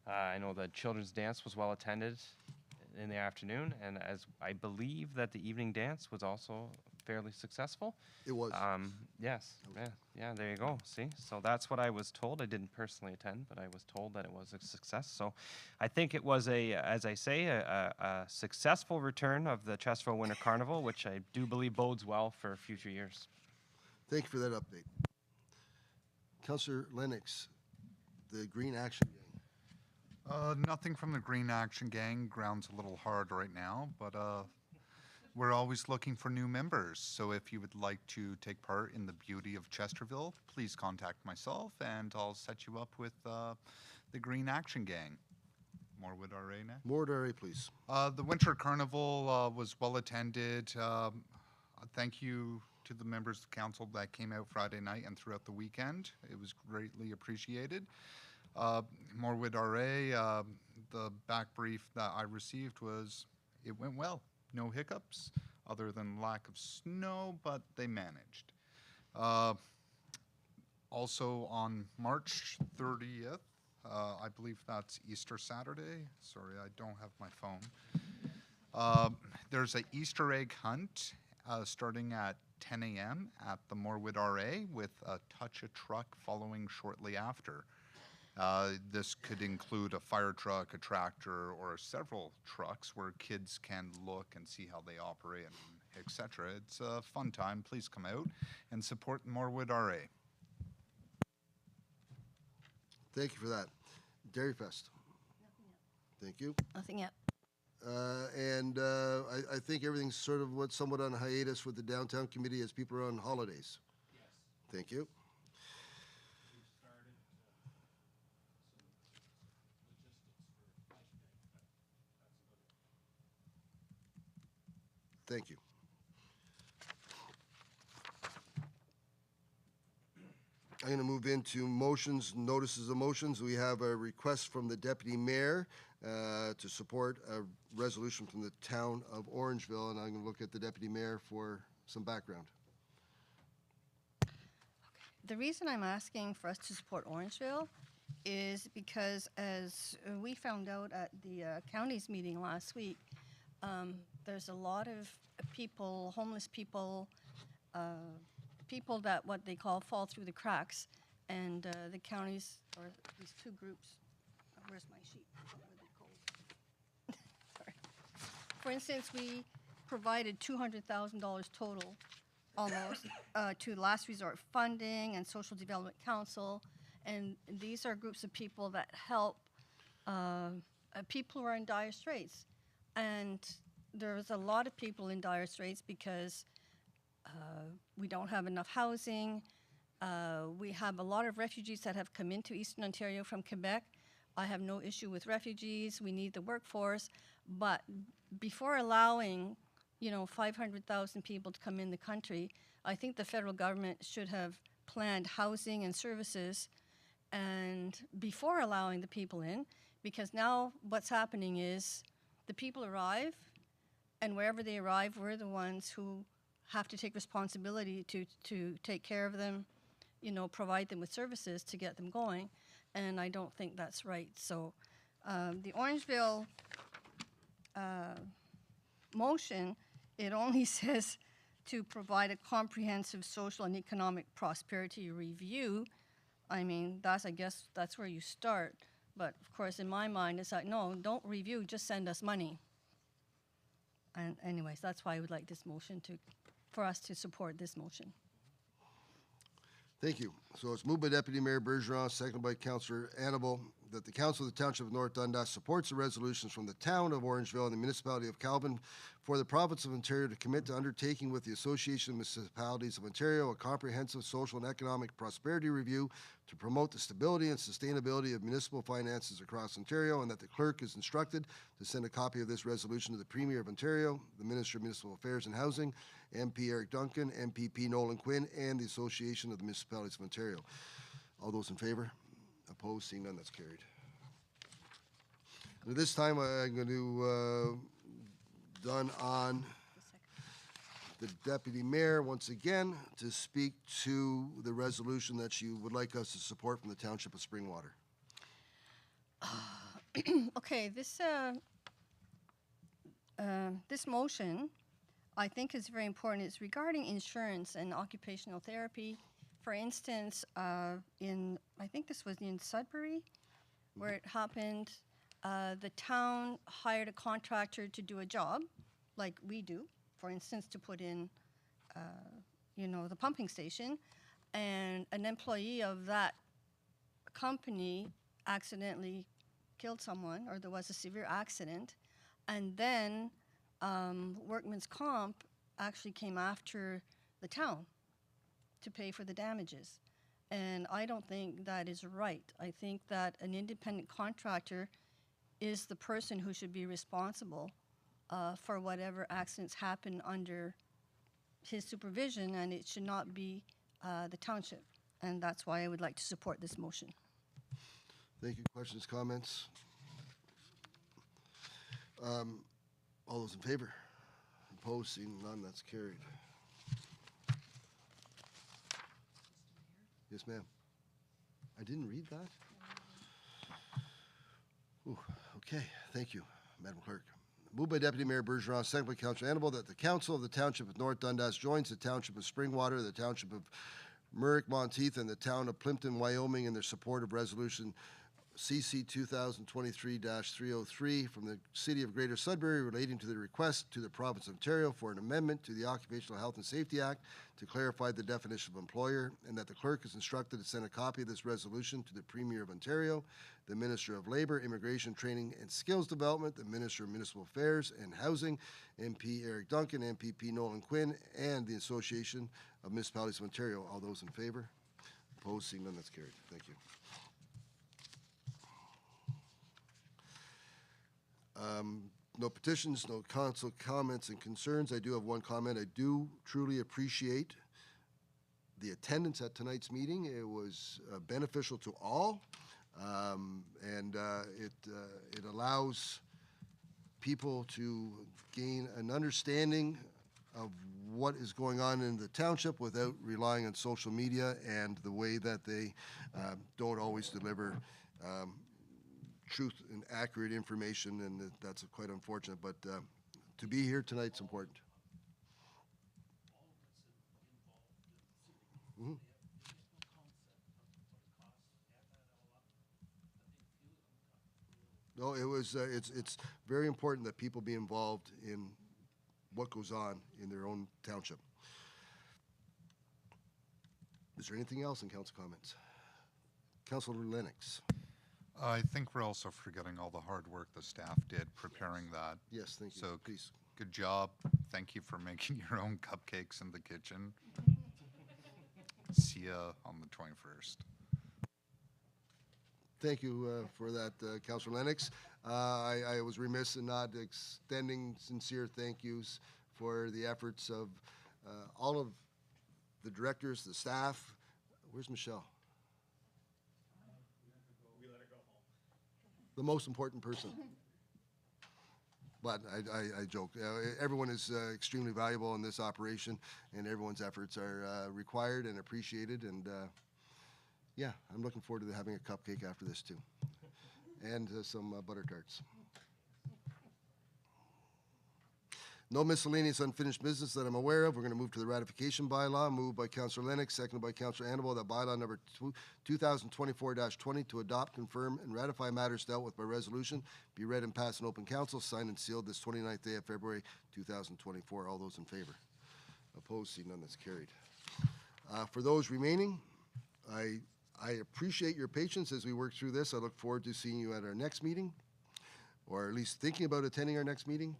S13: I know the children's dance was well attended in the afternoon, and as I believe that the evening dance was also fairly successful.
S1: It was.
S13: Yes. Yeah, there you go. See? So that's what I was told. I didn't personally attend, but I was told that it was a success. So I think it was as I say, a successful return of the Chesterfield Winter Carnival, which I do believe bodes well for future years.
S1: Thank you for that update. Councillor Lennox, the Green Action Gang.
S4: Nothing from the Green Action Gang. Ground's a little hard right now, but we're always looking for new members. So if you would like to take part in the beauty of Chesterville, please contact myself and I'll set you up with the Green Action Gang. Morwood RA next.
S1: Morwood RA, please.
S4: The Winter Carnival was well attended. Thank you to the members of the council that came out Friday night and throughout the weekend. It was greatly appreciated. Morwood RA, the back brief that I received was it went well. No hiccups other than lack of snow, but they managed. Also on March 30th, I believe that's Easter Saturday. Sorry, I don't have my phone. There's an Easter egg hunt starting at 10 a.m. at the Morwood RA with a touch a truck following shortly after. This could include a fire truck, a tractor, or several trucks where kids can look and see how they operate, and etc. It's a fun time. Please come out and support Morwood RA.
S1: Thank you for that. Dairy Fest. Thank you.
S5: Nothing yet.
S1: I think everything's sort of somewhat on hiatus with the downtown committee as people are on holidays. Yes. Thank you. Thank you. I'm going to move into motions, notices of motions. We have a request from the deputy mayor to support a resolution from the town of Orangeville, and I'm going to look at the deputy mayor for some background.
S5: The reason I'm asking for us to support Orangeville is because, as we found out at the county's meeting last week, there's a lot of people, homeless people, people that what they call fall through the cracks, and the counties, or these two groups, where's my sheet? What were they called? Sorry. For instance, we provided $200,000 total, almost, to last resort funding and social development council, and these are groups of people that help people who are in dire straits. And there's a lot of people in dire straits because we don't have enough housing. We have a lot of refugees that have come into Eastern Ontario from Quebec. I have no issue with refugees. We need the workforce. But before allowing, 500,000 people to come in the country, I think the federal government should have planned housing and services and before allowing the people in, because now what's happening is the people arrive, and wherever they arrive, we're the ones who have to take responsibility to take care of them, provide them with services to get them going, and I don't think that's right. So the Orangeville motion, it only says to provide a comprehensive social and economic prosperity review. I mean, I guess that's where you start. But of course, in my mind, it's like, no, don't review, just send us money. And anyways, that's why I would like this motion for us to support this motion.
S1: Thank you. So it's moved by Deputy Mayor Bergeron, seconded by Councillor Annable, that the Council of the Township of North Dundas supports the resolutions from the Town of Orangeville and the Municipality of Calvin for the Province of Ontario to commit to undertaking with the Association of Municipalities of Ontario a comprehensive social and economic prosperity review to promote the stability and sustainability of municipal finances across Ontario, and that the clerk is instructed to send a copy of this resolution to the Premier of Ontario, the Minister of Municipal Affairs and Housing, MP Eric Duncan, MPP Nolan Quinn, and the Association of the Municipalities of Ontario. All those in favor? Opposed? Seeing none, that's carried. And at this time, I'm going to done on the deputy mayor once again to speak to the resolution that you would like us to support from the Township of Springwater.
S5: Okay, this motion, I think, is very important. It's regarding insurance and occupational therapy. For instance, I think this was in Sudbury, where it happened. The town hired a contractor to do a job, like we do, for instance, to put in, the pumping station, and an employee of that company accidentally killed someone, or there was a severe accident, and then workman's comp actually came after the town to pay for the damages. And I don't think that is right. I think that an independent contractor is the person who should be responsible for whatever accidents happen under his supervision, and it should not be the township. And that's why I would like to support this motion.
S1: Thank you. Questions, comments? All those in favor? Opposed? Seeing none, that's carried. Yes, ma'am. I didn't read that? Ooh, okay, thank you, Madam Clerk. Moved by Deputy Mayor Bergeron, second by Councillor Annable, that the Council of the Township of North Dundas joins the Township of Springwater, the Township of Merrick Monteith, and the Town of Plimpton, Wyoming, in their support of Resolution CC 2023-303 from the City of Greater Sudbury relating to the request to the Province of Ontario for an amendment to the Occupational Health and Safety Act to clarify the definition of employer, and that the clerk is instructed to send a copy of this resolution to the Premier of Ontario, the Minister of Labour, Immigration, Training and Skills Development, the Minister of Municipal Affairs and Housing, MP Eric Duncan, MPP Nolan Quinn, and the Association of Municipalities of Ontario. All those in favor? Opposed? Seeing none, that's carried. Thank you. No petitions, no council comments and concerns. I do have one comment. I do truly appreciate the attendance at tonight's meeting. It was beneficial to all, and it allows people to gain an understanding of what is going on in the township without relying on social media and the way that they don't always deliver truth and accurate information, and that's quite unfortunate. But to be here tonight's important. Mm-hmm. No, it was. It's very important that people be involved in what goes on in their own township. Is there anything else in council comments? Councilor Lennox.
S4: I think we're also forgetting all the hard work the staff did preparing that.
S1: Yes, thank you.
S4: So
S1: Please.
S4: Good job. Thank you for making your own cupcakes in the kitchen. See ya on the 21st.
S1: Thank you for that, Councilor Lennox. I was remiss in not extending sincere thank yous for the efforts of all of the directors, the staff. Where's Michelle? The most important person. But I joke. Everyone is extremely valuable in this operation, and everyone's efforts are required and appreciated. And yeah, I'm looking forward to having a cupcake after this too, and some butter tarts. No miscellaneous unfinished business that I'm aware of. We're going to move to the ratification bylaw, moved by Councillor Lennox, seconded by Councillor Annable, that bylaw number 2024-20 to adopt, confirm, and ratify matters dealt with by resolution be read and passed in open council, signed and sealed this 29th day of February 2024. All those in favor? Opposed? See none. That's carried. For those remaining, I appreciate your patience as we work through this. I look forward to seeing you at our next meeting, or at least thinking about attending our next meeting.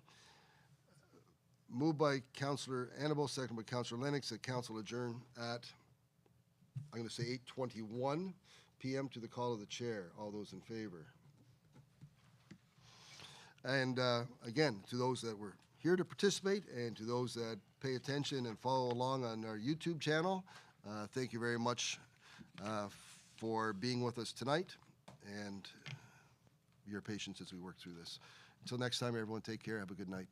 S1: Moved by Councillor Annable, second by Councillor Lennox, that council adjourn at, I'm going to say 8:21 p.m. to the call of the chair. All those in favor? And again, to those that were here to participate and to those that pay attention and follow along on our YouTube channel, thank you very much for being with us tonight and your patience as we work through this. Until next time, everyone, take care. Have a good night.